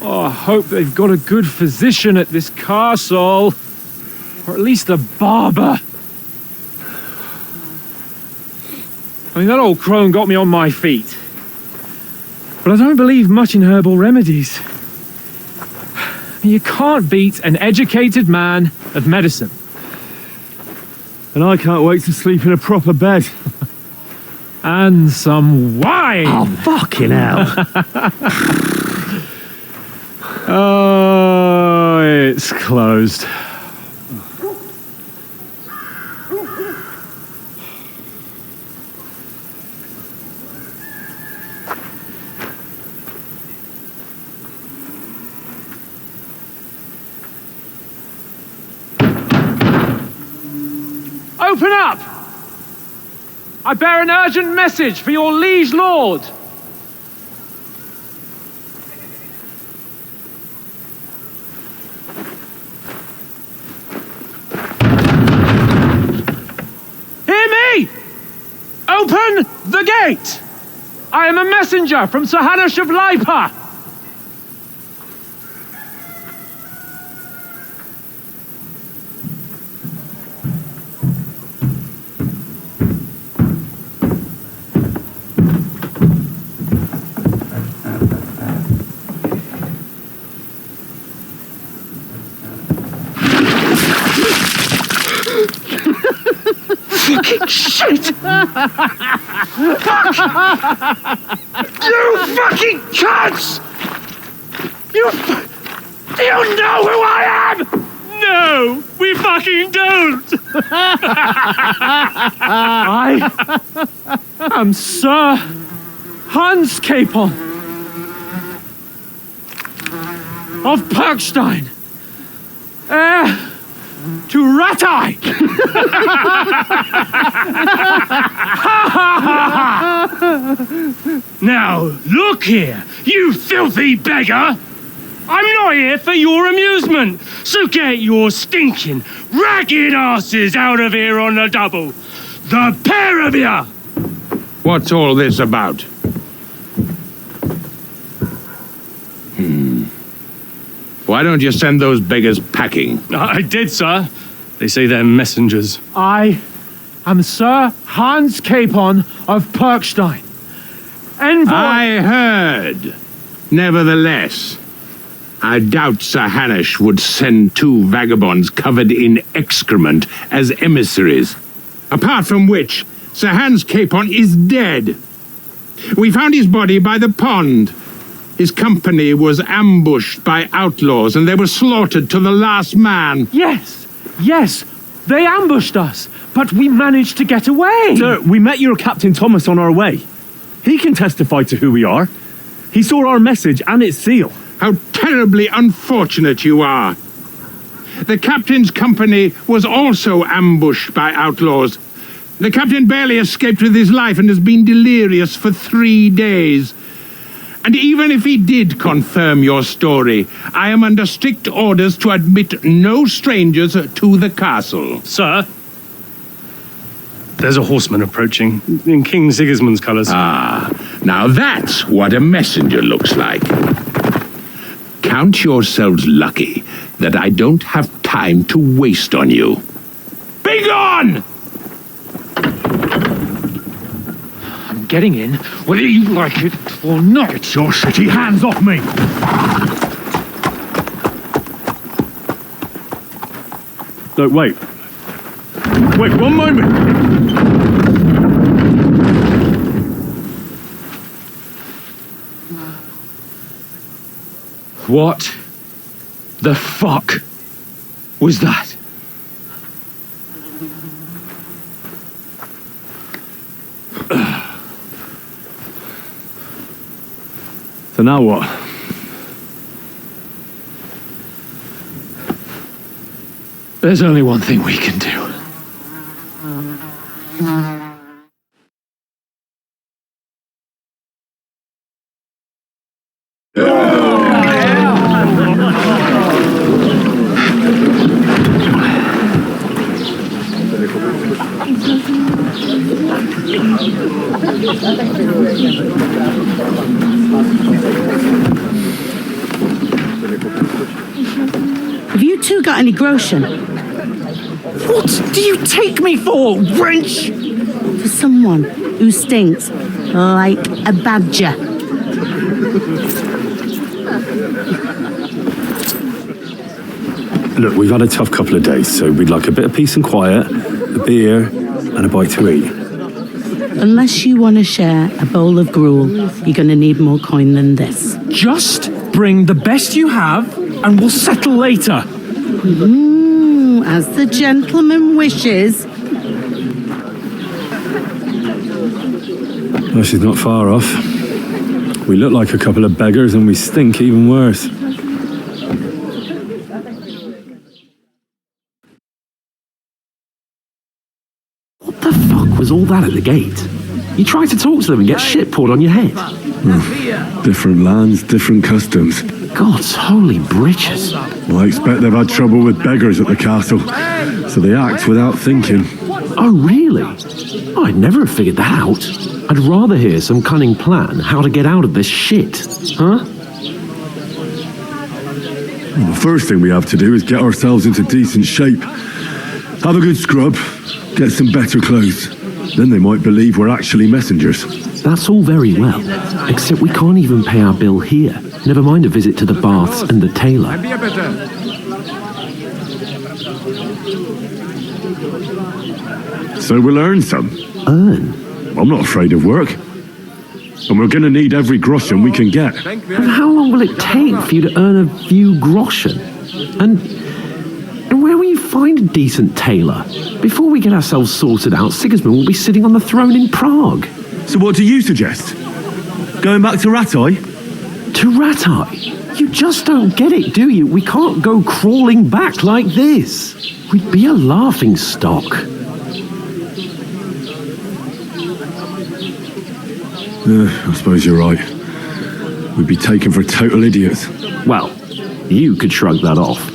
J: Oh, I hope they've got a good physician at this castle. Or at least a barber. I mean, that old crone got me on my feet. But I don't believe much in herbal remedies. You can't beat an educated man of medicine.
B: And I can't wait to sleep in a proper bed.
J: And some wine!
I: Oh, fucking hell.
J: Oh, it's closed. Open up! I bear an urgent message for your liege lord. Hear me! Open the gate! I am a messenger from Sir Hanush of Lipa. Fucking shit! Fuck! You fucking cunts! Do you know who I am? No, we fucking don't! I am Sir Hans Capon of Perkstein, heir to Ratai! Now, look here, you filthy beggar! I'm not here for your amusement, so get your stinking, ragged asses out of here on the double! The pair of you!
H: What's all this about? Why don't you send those beggars packing?
J: I did, sir. They say they're messengers. I am Sir Hans Capon of Perkstein. Envoy...
H: I heard. Nevertheless, I doubt Sir Hanush would send two vagabonds covered in excrement as emissaries. Apart from which, Sir Hans Capon is dead. We found his body by the pond. His company was ambushed by outlaws and they were slaughtered to the last man.
J: Yes, they ambushed us, but we managed to get away.
B: Sir, we met your Captain Thomas on our way. He can testify to who we are. He saw our message and its seal.
H: How terribly unfortunate you are. The captain's company was also ambushed by outlaws. The captain barely escaped with his life and has been delirious for 3 days. And even if he did confirm your story, I am under strict orders to admit no strangers to the castle.
J: Sir, there's a horseman approaching in King Sigismund's colours.
H: Ah, now that's what a messenger looks like. Count yourselves lucky that I don't have time to waste on you. Be gone!
J: I'm getting in, whether you like it or not.
B: Get your shitty hands off me! No, wait. Wait, one moment!
J: What the fuck was that?
B: So now what?
C: There's only one thing we can do.
O: Have you two got any groschen?
I: What do you take me for, wench?
O: For someone who stinks like a badger.
B: Look, we've had a tough couple of days, so we'd like a bit of peace and quiet, a beer, and a bite to eat.
O: Unless you want to share a bowl of gruel, you're going to need more coin than this.
J: Just bring the best you have, and we'll settle later.
O: As the gentleman wishes.
B: Well, she's not far off. We look like a couple of beggars, and we stink even worse.
C: What the fuck was all that at the gate? You tried to talk to them and get shit poured on your head.
B: Different lands, different customs.
C: God's holy britches.
B: Well, I expect they've had trouble with beggars at the castle, so they act without thinking.
C: Oh, really? I'd never have figured that out. I'd rather hear some cunning plan how to get out of this shit. Huh?
B: Well, the first thing we have to do is get ourselves into decent shape. Have a good scrub, get some better clothes. Then they might believe we're actually messengers.
C: That's all very well, except we can't even pay our bill here. Never mind a visit to the baths and the tailor.
B: So we'll earn some.
C: Earn?
B: I'm not afraid of work. And we're going to need every groschen we can get.
C: And how long will it take for you to earn a few groschen? And where will you find a decent tailor? Before we get ourselves sorted out, Sigismund will be sitting on the throne in Prague.
B: So what do you suggest? Going back to Ratai?
C: To Ratai? You just don't get it, do you? We can't go crawling back like this. We'd be a laughing stock.
B: I suppose you're right. We'd be taken for total idiots.
C: Well, you could shrug that off.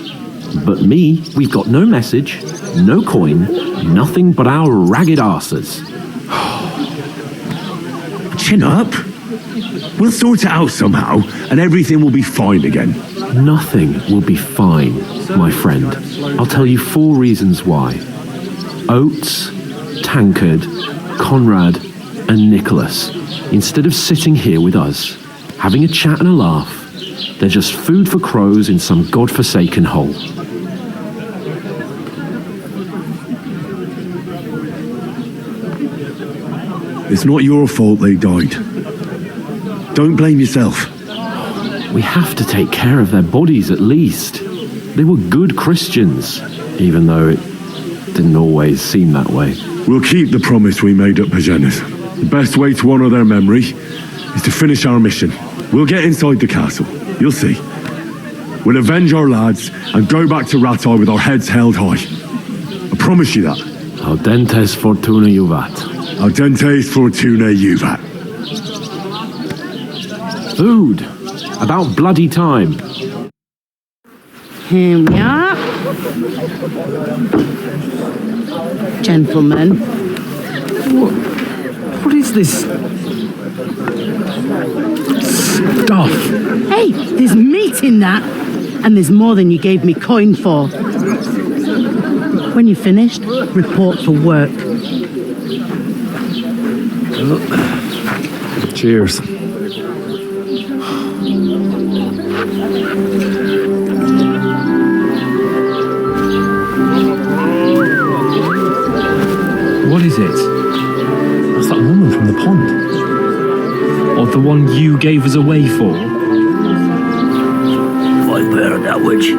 C: But me, we've got no message, no coin, nothing but our ragged arses.
B: Chin up. We'll sort it out somehow, and everything will be fine again.
C: Nothing will be fine, my friend. I'll tell you 4 reasons why. Oates, Tankard, Conrad, and Nicholas, instead of sitting here with us, having a chat and a laugh, they're just food for crows in some godforsaken hole.
B: It's not your fault they died. Don't blame yourself.
C: We have to take care of their bodies at least. They were good Christians, even though it didn't always seem that way.
B: We'll keep the promise we made at Pagenis. The best way to honour their memory is to finish our mission. We'll get inside the castle. You'll see. We'll avenge our lads and go back to Ratai with our heads held high. I promise you that.
C: Audentes fortuna juvat.
B: Audentes fortuna juvat.
C: Food. About bloody time.
O: Here we are. Gentlemen.
J: What is this stuff?
O: Hey, there's meat in that. And there's more than you gave me coin for. When you're finished, report for work.
B: Cheers.
J: What is it? That's that woman from the pond. Or the one you gave us away for.
I: I bear that witch.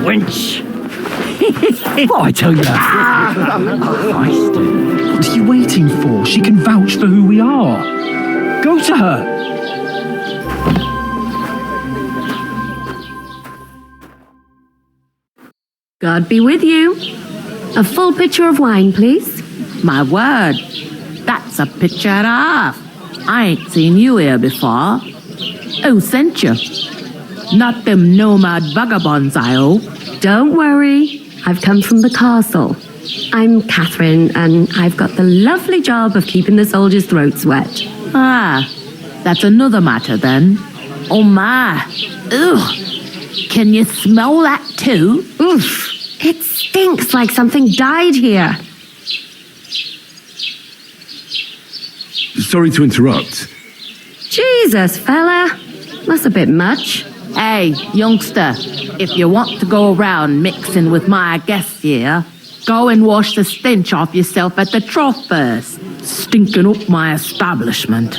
I: Wench. What I tell you? Christ.
J: What are you waiting for? She can vouch for who we are. Go to her.
S: God be with you. A full pitcher of wine, please.
T: My word, that's a picture and a half. I ain't seen you here before. Who sent you? Not them nomad vagabonds, I hope.
S: Don't worry, I've come from the castle. I'm Catherine, and I've got the lovely job of keeping the soldiers' throats wet.
T: Ah, that's another matter then. Oh my, ugh. Can you smell that too?
S: Oof, it stinks like something died here.
B: Sorry to interrupt.
S: Jesus, fella. That's a bit much.
T: Hey, youngster, if you want to go around mixing with my guests here, go and wash the stench off yourself at the trough first. Stinking up my establishment.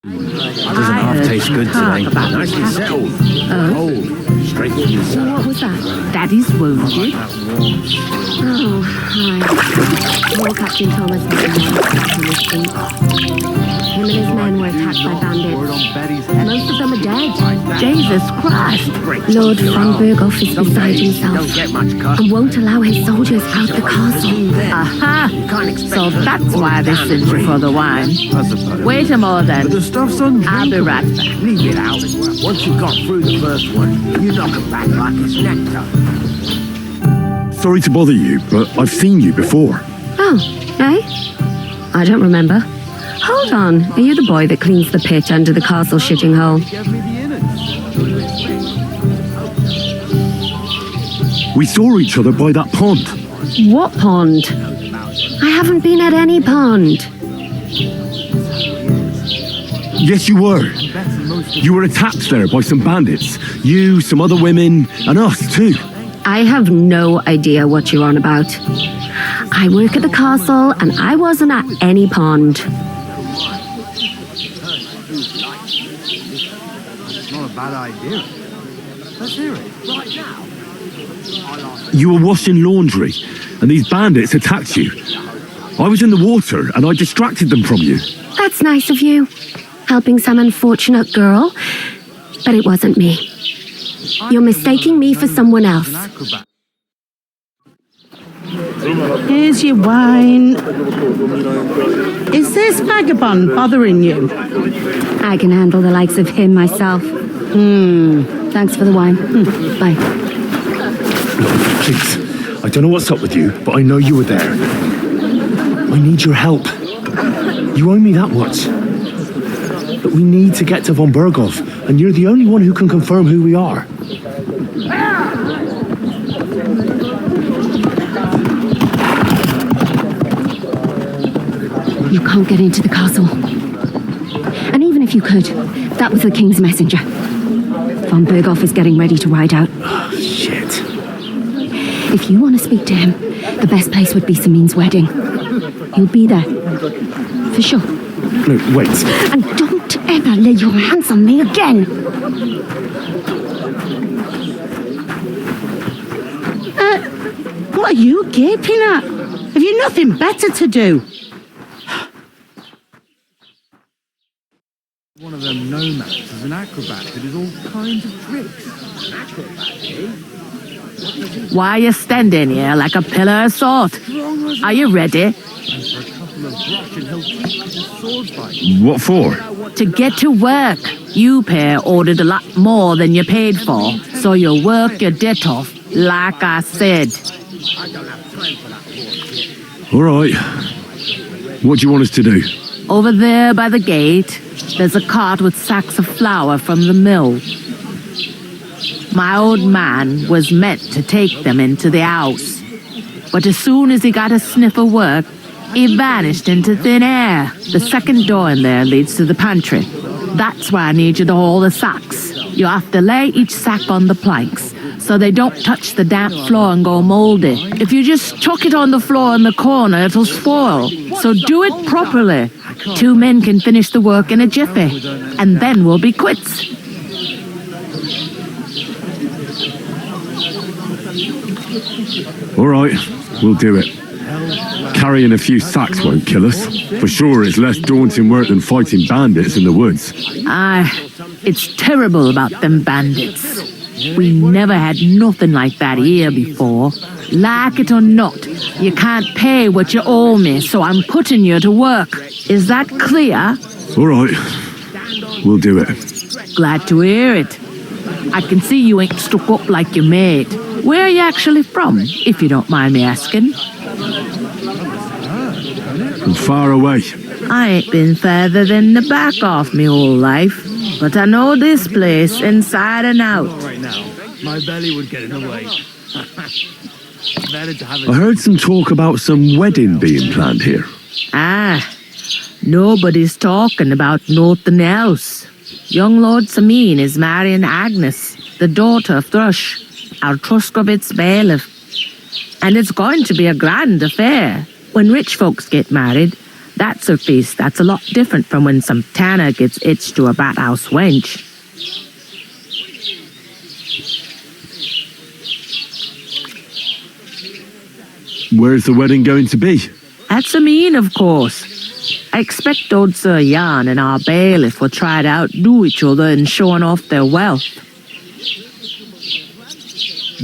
F: Doesn't half taste good today.
T: Nicely settled. Oh, straight to your cell.
S: What was that?
T: Daddy's wounded.
S: Oh, hi. War Captain Thomas has been on the street. Him and his men were attacked by bandits. Most of them are dead.
T: Jesus Christ.
S: Lord von Berghoff is beside himself and won't allow his soldiers out the castle.
T: Aha! So that's why they sent you for the wine. Wait a moment then.
C: The stuff's undrinkable.
T: I'll be right back.
C: Leave it out. Once you've got through the first one, you knock it back like it's nectar.
B: Sorry to bother you, but I've seen you before.
S: Oh, eh? I don't remember. Hold on, are you the boy that cleans the pit under the castle shitting hole?
B: We saw each other by that pond.
S: What pond? I haven't been at any pond.
B: Yes, you were. You were attacked there by some bandits. You, some other women, and us too.
S: I have no idea what you're on about. I work at the castle and I wasn't at any pond.
C: It's not a bad idea. Let's hear it right now.
B: You were washing laundry, and these bandits attacked you. I was in the water, and I distracted them from you.
S: That's nice of you. Helping some unfortunate girl. But it wasn't me. You're mistaking me for someone else.
O: Here's your wine. Is this vagabond bothering you?
S: I can handle the likes of him myself. Thanks for the wine. Bye.
D: Please, I don't know what's up with you, but I know you were there. I need your help. You owe me that much. But we need to get to von Berghoff, and you're the only one who can confirm who we are.
S: You can't get into the castle. And even if you could, that was the king's messenger. Von Berghoff is getting ready to ride out.
D: Oh, shit.
S: If you want to speak to him, the best place would be Samin's wedding. He'll be there. For sure.
D: No, wait.
S: And don't ever lay your hands on me again.
O: What are you gaping at? Have you nothing better to do?
C: One of them nomads is an acrobat that does all kinds of tricks. Acrobat, eh?
T: Why are you standing here like a pillar of salt? Are you ready?
C: And for a couple of brush and he'll teach you the sword fight.
B: What for?
T: To get to work. You pair ordered a lot more than you paid for, so you'll work your debt off, like I said.
C: I don't have time for that bullshit.
B: All right. What do you want us to do?
T: Over there by the gate, there's a cart with sacks of flour from the mill. My old man was meant to take them into the house, but as soon as he got a sniff of work, he vanished into thin air. The second door in there leads to the pantry. That's why I need you to haul the sacks. You have to lay each sack on the planks, so they don't touch the damp floor and go moldy. If you just chuck it on the floor in the corner, it'll spoil. So do it properly. 2 men can finish the work in a jiffy, and then we'll be quits.
B: All right, we'll do it. Carrying a few sacks won't kill us. For sure, it's less daunting work than fighting bandits in the woods.
T: Aye, it's terrible about them bandits. We never had nothing like that here before. Like it or not, you can't pay what you owe me, so I'm putting you to work. Is that clear?
B: All right. We'll do it.
T: Glad to hear it. I can see you ain't stuck up like your mate. Where are you actually from, if you don't mind me asking?
B: From far away.
T: I ain't been further than the back of me whole life, but I know this place inside and out.
J: Right now, my belly would get in the way.
B: I heard some talk about some wedding being planned here.
T: Ah, nobody's talking about nothing else. Young Lord Samin is marrying Agnes, the daughter of Thrush, our Truskovitz bailiff. And it's going to be a grand affair. When rich folks get married, that's a feast that's a lot different from when some tanner gets hitched to a bathhouse wench.
B: Where's the wedding going to be?
T: At Samin, of course. I expect old Sir Jan and our bailiff will try to outdo each other in showing off their wealth.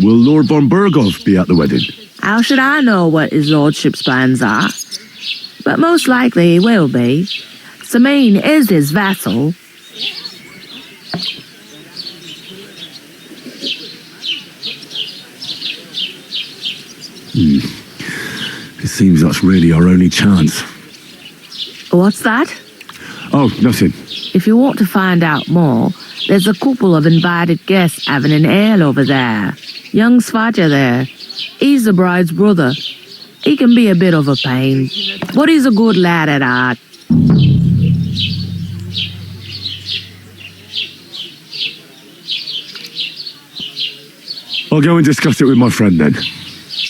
B: Will Lord von Berghoff be at the wedding?
T: How should I know what his lordship's plans are? But most likely he will be. Samin is his vassal.
B: It seems that's really our only chance.
T: What's that?
B: Oh, nothing.
T: If you want to find out more, there's a couple of invited guests having an ale over there. Young Svaja there. He's the bride's brother. He can be a bit of a pain, but he's a good lad at heart.
B: I'll go and discuss it with my friend then.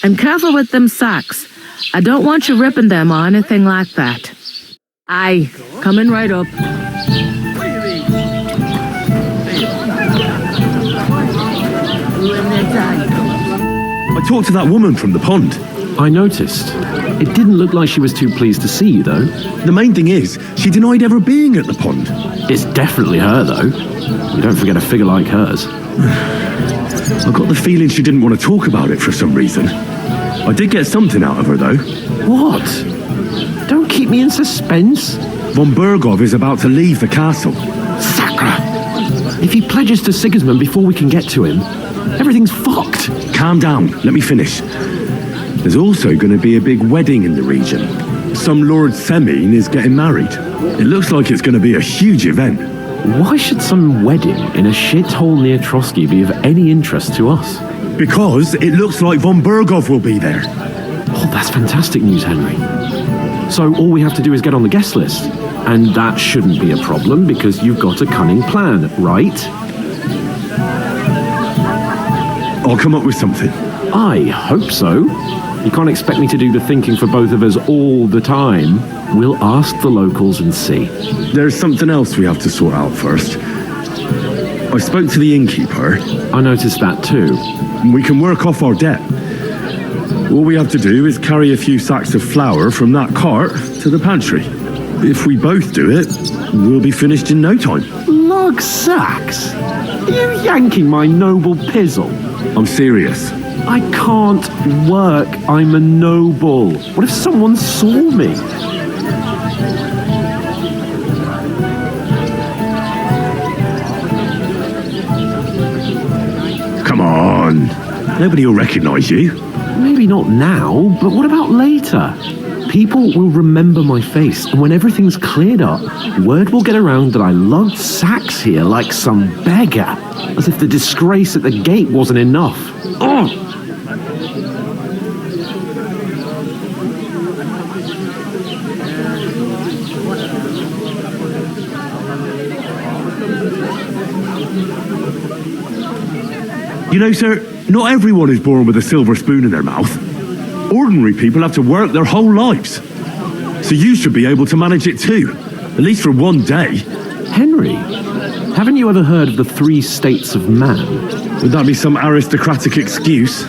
T: And careful with them sacks. I don't want you ripping them or anything like that. Aye, coming right up.
B: I talked to that woman from the pond.
C: I noticed. It didn't look like she was too pleased to see you, though.
B: The main thing is, she denied ever being at the pond.
C: It's definitely her, though. You don't forget a figure like hers.
B: I got the feeling she didn't want to talk about it for some reason. I did get something out of her, though.
C: What? Don't keep me in suspense.
B: Von Berghoff is about to leave the castle.
C: Sacra! If he pledges to Sigismund before we can get to him, everything's fucked.
B: Calm down. Let me finish. There's also going to be a big wedding in the region. Some Lord Semin is getting married. It looks like it's going to be a huge event.
C: Why should some wedding in a shithole near Trotsky be of any interest to us?
B: Because it looks like von Berghoff will be there.
C: Oh, that's fantastic news, Henry. So all we have to do is get on the guest list. And that shouldn't be a problem because you've got a cunning plan, right?
B: I'll come up with something.
C: I hope so. You can't expect me to do the thinking for both of us all the time. We'll ask the locals and see.
B: There's something else we have to sort out first. I spoke to the innkeeper.
C: I noticed that too.
B: We can work off our debt. All we have to do is carry a few sacks of flour from that cart to the pantry. If we both do it, we'll be finished in no time.
C: Lug sacks? Are you yanking my noble pizzle?
B: I'm serious.
C: I can't work. I'm a noble. What if someone saw me?
B: Come on. Nobody will recognize you.
C: Maybe not now, but what about later? People will remember my face, and when everything's cleared up, word will get around that I lugged sacks here like some beggar, as if the disgrace at the gate wasn't enough. Ugh!
B: You know, sir, not everyone is born with a silver spoon in their mouth. Ordinary people have to work their whole lives. So you should be able to manage it too, at least for one day.
C: Henry, haven't you ever heard of the 3 states of man?
B: Would that be some aristocratic excuse?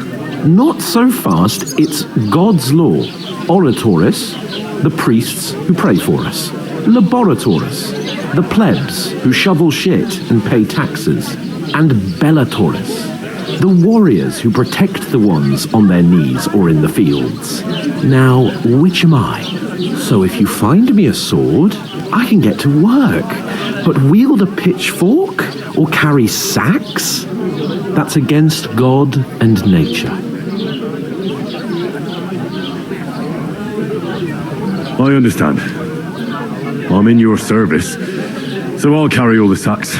C: Not so fast. It's God's law. Oratoris, the priests who pray for us. Laboratoris, the plebs who shovel shit and pay taxes. and Bellatorus, the warriors who protect the ones on their knees or in the fields. Now, which am I? So if you find me a sword, I can get to work. But wield a pitchfork or carry sacks? That's against God and nature.
B: I understand. I'm in your service, so I'll carry all the sacks.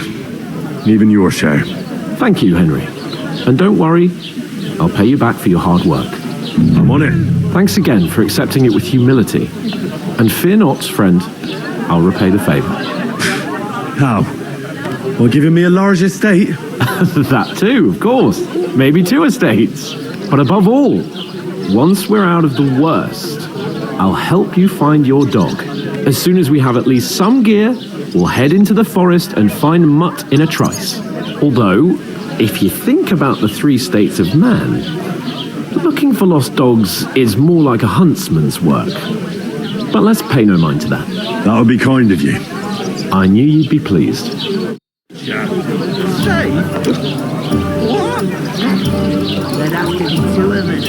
B: Even your share.
C: Thank you, Henry. And don't worry, I'll pay you back for your hard work.
B: I'm on it.
C: Thanks again for accepting it with humility. And fear not, friend, I'll repay the favor.
B: How? Well, giving me a large estate?
C: That too, of course. Maybe 2 estates. But above all, once we're out of the worst, I'll help you find your dog. As soon as we have at least some gear, we'll head into the forest and find Mutt in a trice. Although, if you think about the 3 states of man, looking for lost dogs is more like a huntsman's work. But let's pay no mind to that.
B: That would be kind of you.
C: I knew you'd be pleased.
O: Say, what? They'd have to be 2 of us.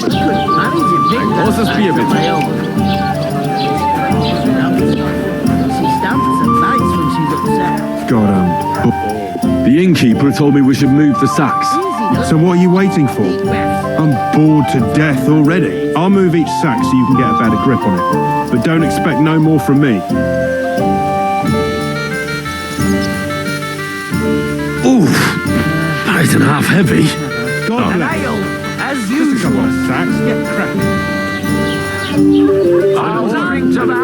O: We couldn't manage it big.
C: Let's just be a bit.
O: She stamps and bites when she's upset.
B: God, the innkeeper told me we should move the sacks.
E: So what are you waiting for? I'm bored to death already. I'll move each sack so you can get a better grip on it. But don't expect no more from me.
B: Ooh, that isn't half heavy.
E: God bless.
O: As
E: Just a couple of sacks. Get cracking.
O: I'll drink to that.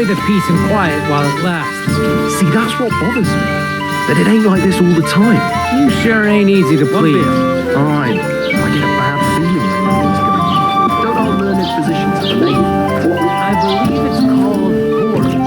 I: The peace and quiet while it lasts.
C: See, that's what bothers me. That it ain't like this all the time.
I: You sure ain't easy to please.
C: Alright, I get a bad feeling when nothing's going on. Don't all learned physicians have a name?
I: I believe it's called boredom.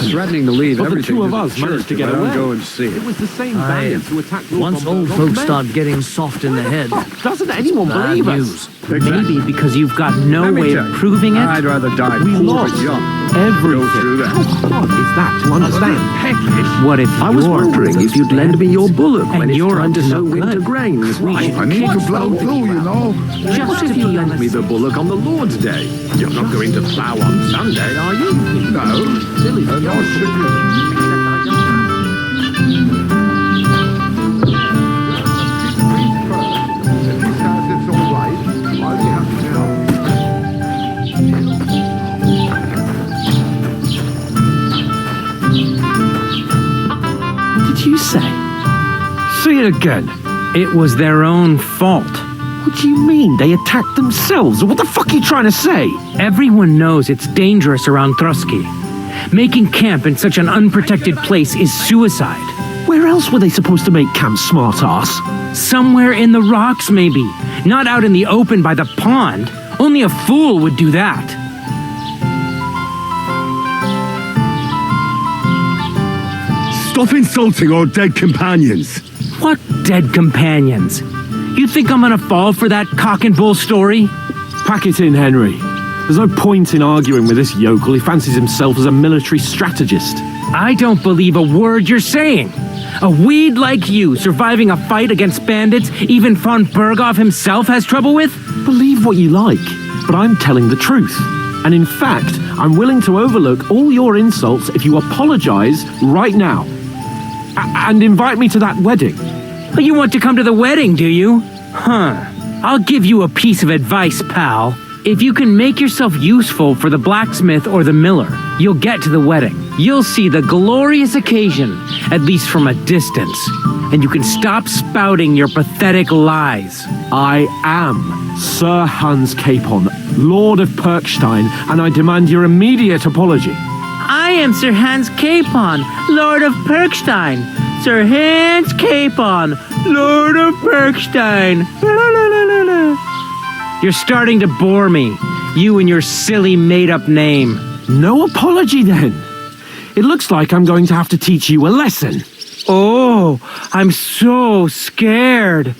C: Threatening to leave everything. The 2 of us managed to get away. Go and see it. It was the same bandits who attacked.
I: Once old folks start getting soft in the head,
C: doesn't anyone believe us?
I: Maybe because you've got no way of proving it.
C: I'd rather die. We lost everything. How hard is that to understand?
I: What if
C: I was wondering if you'd lend me your bullock when it's time to sow winter grains?
K: I need to plough too, you know.
C: Just if you lend me the bullock on the Lord's Day. You're not going to plough on Sunday, are you?
K: No.
C: Silly. Did you say? Say it again.
I: It was their own fault.
C: What do you mean? They attacked themselves? What the fuck are you trying to say?
I: Everyone knows it's dangerous around Trotsky. Making camp in such an unprotected place is suicide.
C: Where else were they supposed to make camp, smart-ass?
I: Somewhere in the rocks, maybe. Not out in the open by the pond. Only a fool would do that.
B: Stop insulting our dead companions.
I: What dead companions? You think I'm gonna fall for that cock and bull story?
C: Pack it in, Henry. There's no point in arguing with this yokel. He fancies himself as a military strategist.
I: I don't believe a word you're saying. A weed like you surviving a fight against bandits even von Berghoff himself has trouble with?
C: Believe what you like, but I'm telling the truth. And in fact, I'm willing to overlook all your insults if you apologize right now. And invite me to that wedding.
I: But you want to come to the wedding, do you? Huh. I'll give you a piece of advice, pal.
U: If you can make yourself useful for the blacksmith or the miller, you'll get to the wedding. You'll see the glorious occasion, at least from a distance, and you can stop spouting your pathetic lies.
C: I am Sir Hans Capon, Lord of Perkstein, and I demand your immediate apology.
U: I am Sir Hans Capon, Lord of Perkstein. Sir Hans Capon, Lord of Perkstein. You're starting to bore me, you and your silly made-up name.
C: No apology, then. It looks like I'm going to have to teach you a lesson.
U: Oh, I'm so scared.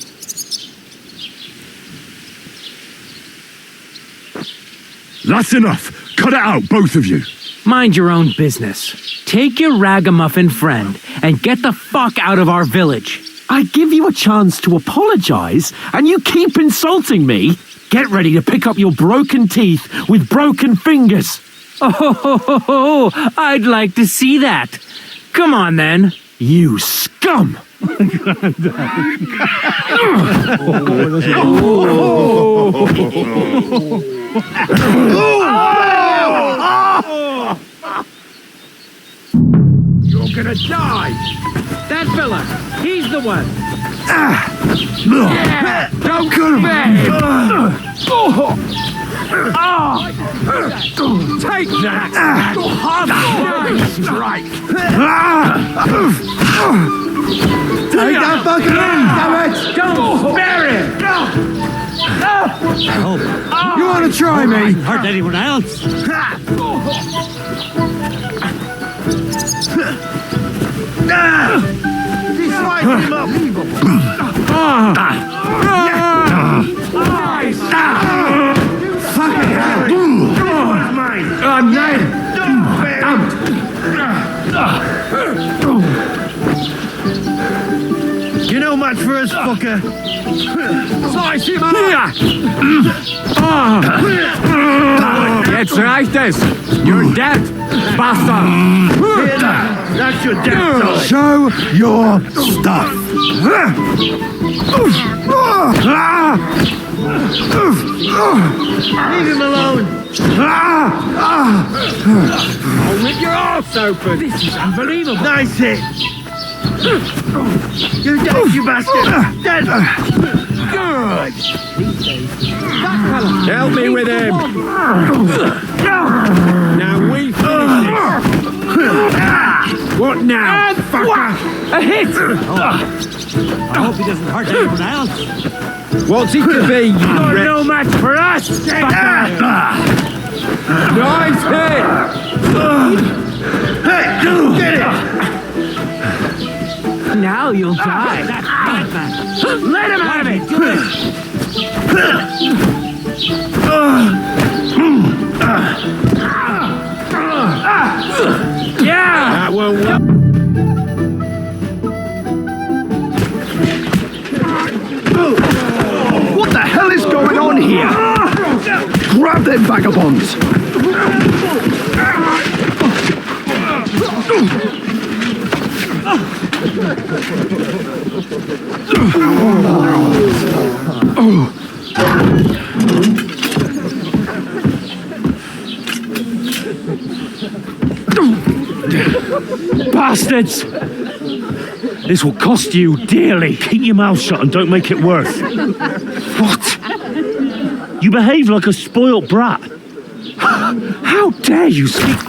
B: That's enough. Cut it out, both of you.
U: Mind your own business. Take your ragamuffin friend and get the fuck out of our village.
C: I give you a chance to apologize, and you keep insulting me. Get ready to pick up your broken teeth with broken fingers.
U: Oh, I'd like to see that. Come on, then.
C: You scum!
U: You're gonna die! That fella, he's the one!
C: Yeah. Don't cut him! Take that! Strike!
E: Take that fucking in, damn it!
U: Don't spare him!
E: You want to try me?
R: Hurt anyone else?
E: Slice him up! Fucking hell! I'm dead! You know much for us, fucker. Slice him up!
C: Jetzt reicht es! You're dead, bastard!
E: That's your death.
B: Show your stuff.
E: Leave him alone.
U: I'll rip your arse open! This is unbelievable!
E: Nice hit. You dead, you bastard. Dead.
U: Good!
C: Help me with him! Now we finish this! What now, fucker?
U: A hit!
R: I hope he doesn't hurt anyone else.
C: What's he to be, you
U: You're
C: wretch?
U: no match for us! Fucker!
C: Nice hit!
E: Hey, get it.
U: Now you'll die. Let him have it! Do it! Yeah!
C: That won't work.
F: What the hell is going on here? Grab them vagabonds!
C: Bastards! This will cost you dearly.
D: Keep your mouth shut and don't make it worse.
C: What?
D: You behave like a spoilt brat.
C: How dare you speak?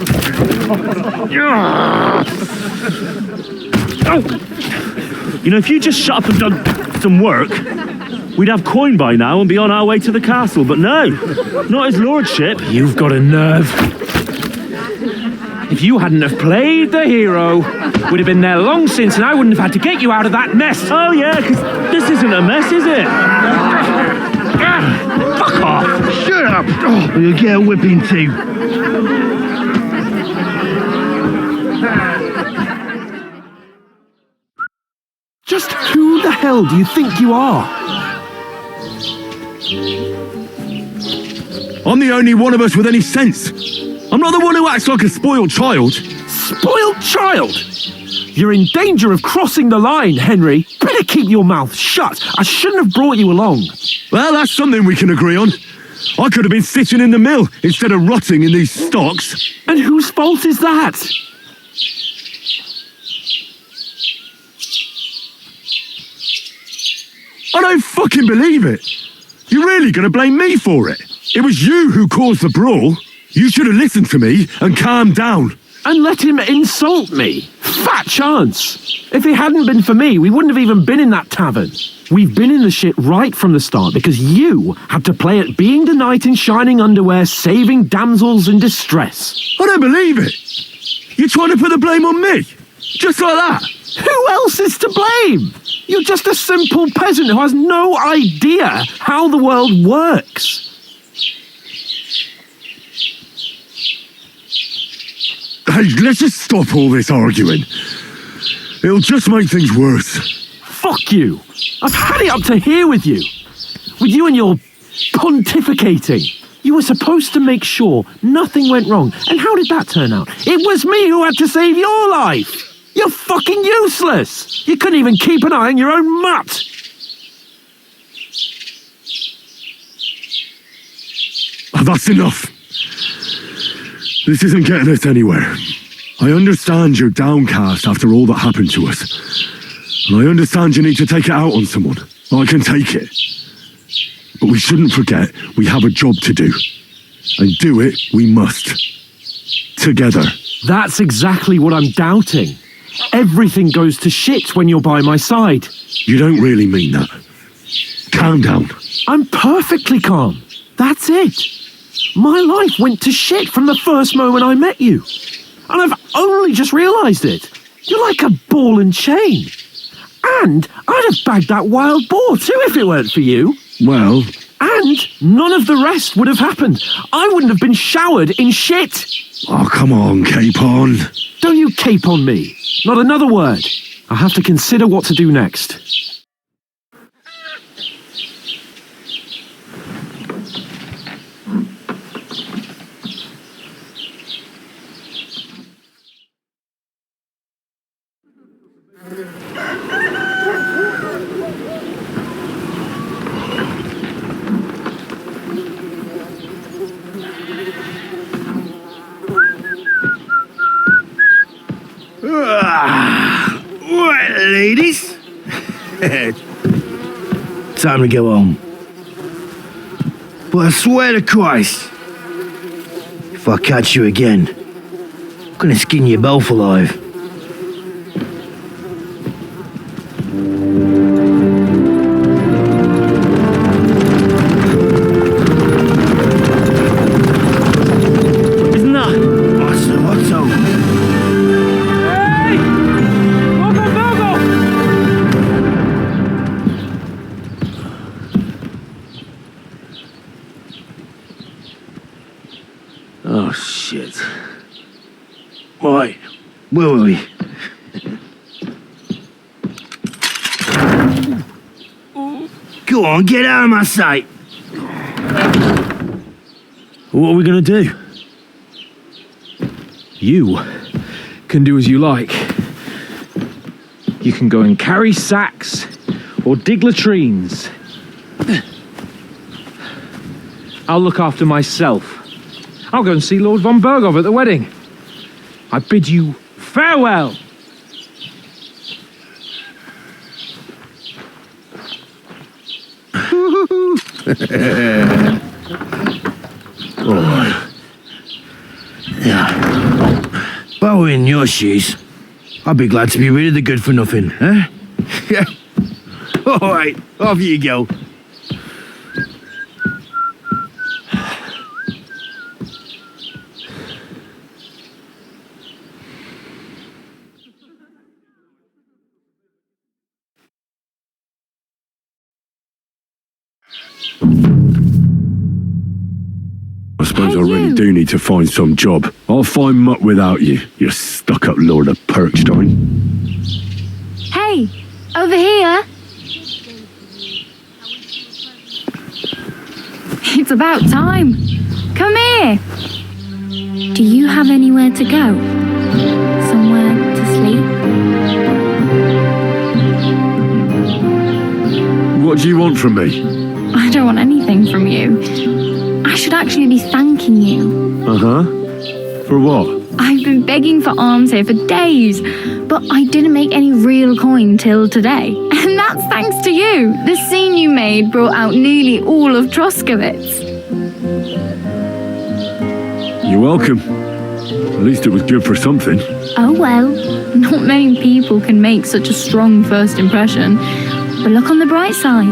D: You know, if you just shut up and done some work, we'd have coin by now and be on our way to the castle. But no, not his lordship.
C: You've got a nerve. If you hadn't have played the hero, we'd have been there long since, and I wouldn't have had to get you out of that mess.
D: Oh yeah, because this isn't a mess, is it?
C: Fuck off!
F: Shut up! Or you'll get a whipping too.
C: Just who the hell do you think you are?
B: I'm the only one of us with any sense. I'm not the one who acts like a spoiled child.
C: Spoiled child? You're in danger of crossing the line, Henry. Better keep your mouth shut. I shouldn't have brought you along.
B: Well, that's something we can agree on. I could have been sitting in the mill instead of rotting in these stocks.
C: And whose fault is that?
B: I don't fucking believe it. You're really going to blame me for it? It was you who caused the brawl. You should have listened to me and calmed down.
C: And let him insult me. Fat chance. If it hadn't been for me, we wouldn't have even been in that tavern. We've been in the shit right from the start because you had to play at being the knight in shining underwear, saving damsels in distress.
B: I don't believe it. You're trying to put the blame on me? Just like that?
C: Who else is to blame? You're just a simple peasant who has no idea how the world works.
B: Hey, let's just stop all this arguing. It'll just make things worse.
C: Fuck you. I've had it up to here with you. With you and your pontificating. You were supposed to make sure nothing went wrong. And how did that turn out? It was me who had to save your life. You're fucking useless. You couldn't even keep an eye on your own mutt.
B: Oh, that's enough. This isn't getting us anywhere. I understand you're downcast after all that happened to us. And I understand you need to take it out on someone. I can take it. But we shouldn't forget we have a job to do. And do it we must. Together.
C: That's exactly what I'm doubting. Everything goes to shit when you're by my side.
B: You don't really mean that. Calm down.
C: I'm perfectly calm. That's it. My life went to shit from the first moment I met you. And I've only just realised it. You're like a ball and chain. And I'd have bagged that wild boar too if it weren't for you.
B: Well...
C: And none of the rest would have happened. I wouldn't have been showered in shit.
B: Oh, come on, Capon.
C: Don't you cape on me. Not another word. I have to consider what to do next.
A: Right, ladies. Time to go home. But I swear to Christ, if I catch you again, I'm gonna skin you both alive. Oh, shit. Right, where were we? Go on, get out of my sight.
C: What are we gonna do? You can do as you like. You can go and carry sacks or dig latrines. I'll look after myself. I'll go and see Lord von Bergov at the wedding. I bid you farewell.
A: All right. Yeah. If I were in your shoes, I'd be glad to be rid of the good for nothing, huh? Yeah. All right, off you go.
B: I suppose I really do need to find some job. I'll find mutt without you, you stuck-up Lord of Perkstein.
L: Hey, over here. It's about time. Come here. Do you have anywhere to go? Somewhere to sleep?
B: What do you want from me?
L: I don't want anything from you. I should actually be thanking you.
B: Uh-huh. For what?
L: I've been begging for alms here for days, but I didn't make any real coin till today. And that's thanks to you. The scene you made brought out nearly all of Troskowitz.
B: You're welcome. At least it was good for something.
L: Oh well, not many people can make such a strong first impression. But look on the bright side.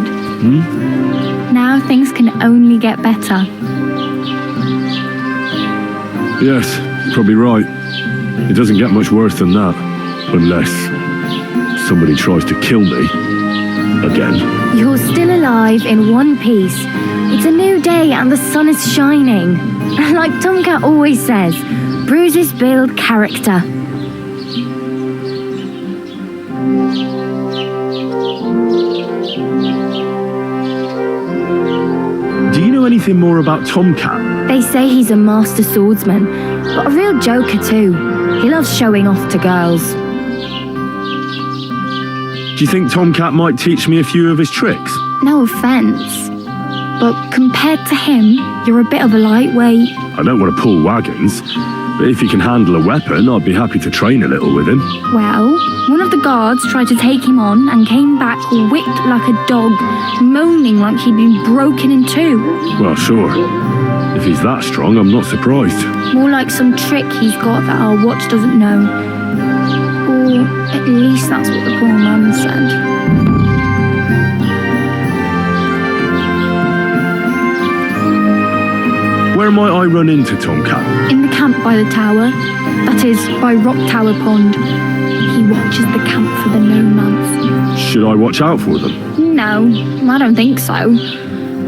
L: Now things can only get better.
B: Yes, probably right. It doesn't get much worse than that. Unless somebody tries to kill me. Again.
L: You're still alive in one piece. It's a new day and the sun is shining. Like Tomcat always says, bruises build character.
B: Do you know anything more about Tomcat?
L: They say he's a master swordsman, but a real joker too. He loves showing off to girls.
B: Do you think Tomcat might teach me a few of his tricks?
L: No offence, but compared to him, you're a bit of a lightweight.
B: I don't want to pull wagons, but if he can handle a weapon, I'd be happy to train a little with him.
L: Well, one of the guards tried to take him on and came back whipped like a dog, moaning like he'd been broken in two.
B: Well, sure. If he's that strong, I'm not surprised.
L: More like some trick he's got that our watch doesn't know. Or at least that's what the poor man said.
B: Where might I run into Tomcat?
L: In the camp by the tower. That is, by Rock Tower Pond. He watches the camp for the nomads.
B: Should I watch out for them?
L: No, I don't think so.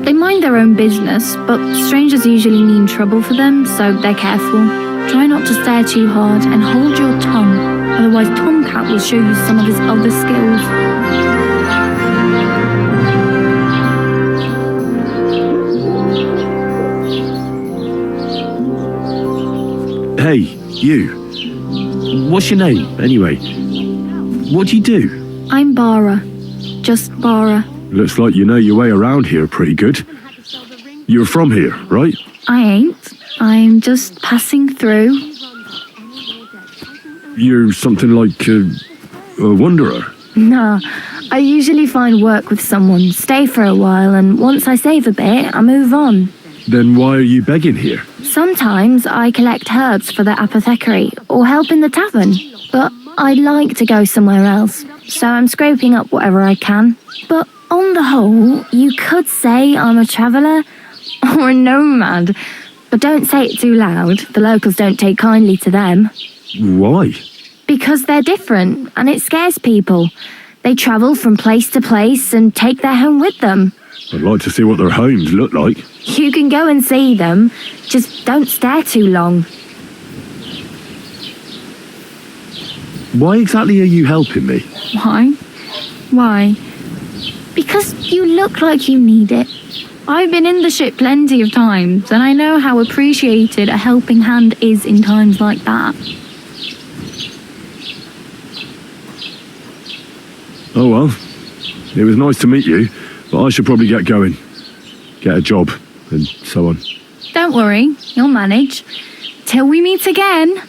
L: They mind their own business, but strangers usually mean trouble for them, so they're careful. Try not to stare too hard and hold your tongue, otherwise Tomcat will show you some of his other skills.
B: Hey, you. What's your name, anyway? What do you do?
L: I'm Bara. Just Bara.
B: Looks like you know your way around here pretty good. You're from here, right?
L: I ain't. I'm just passing through.
B: You're something like a wanderer.
L: Nah, I usually find work with someone, stay for a while, and once I save a bit, I move on.
B: Then why are you begging here?
L: Sometimes I collect herbs for the apothecary or help in the tavern, but I'd like to go somewhere else, so I'm scraping up whatever I can. But on the whole, you could say I'm a traveller or a nomad, but don't say it too loud. The locals don't take kindly to them.
B: Why?
L: Because they're different, and it scares people. They travel from place to place and take their home with them.
B: I'd like to see what their homes look like.
L: You can go and see them, just don't stare too long.
B: Why exactly are you helping me?
L: Why? Why? Because you look like you need it. I've been in the ship plenty of times, and I know how appreciated a helping hand is in times like that.
B: Oh well, it was nice to meet you, but I should probably get going. Get a job, and so on.
L: Don't worry, you'll manage. Till we meet again.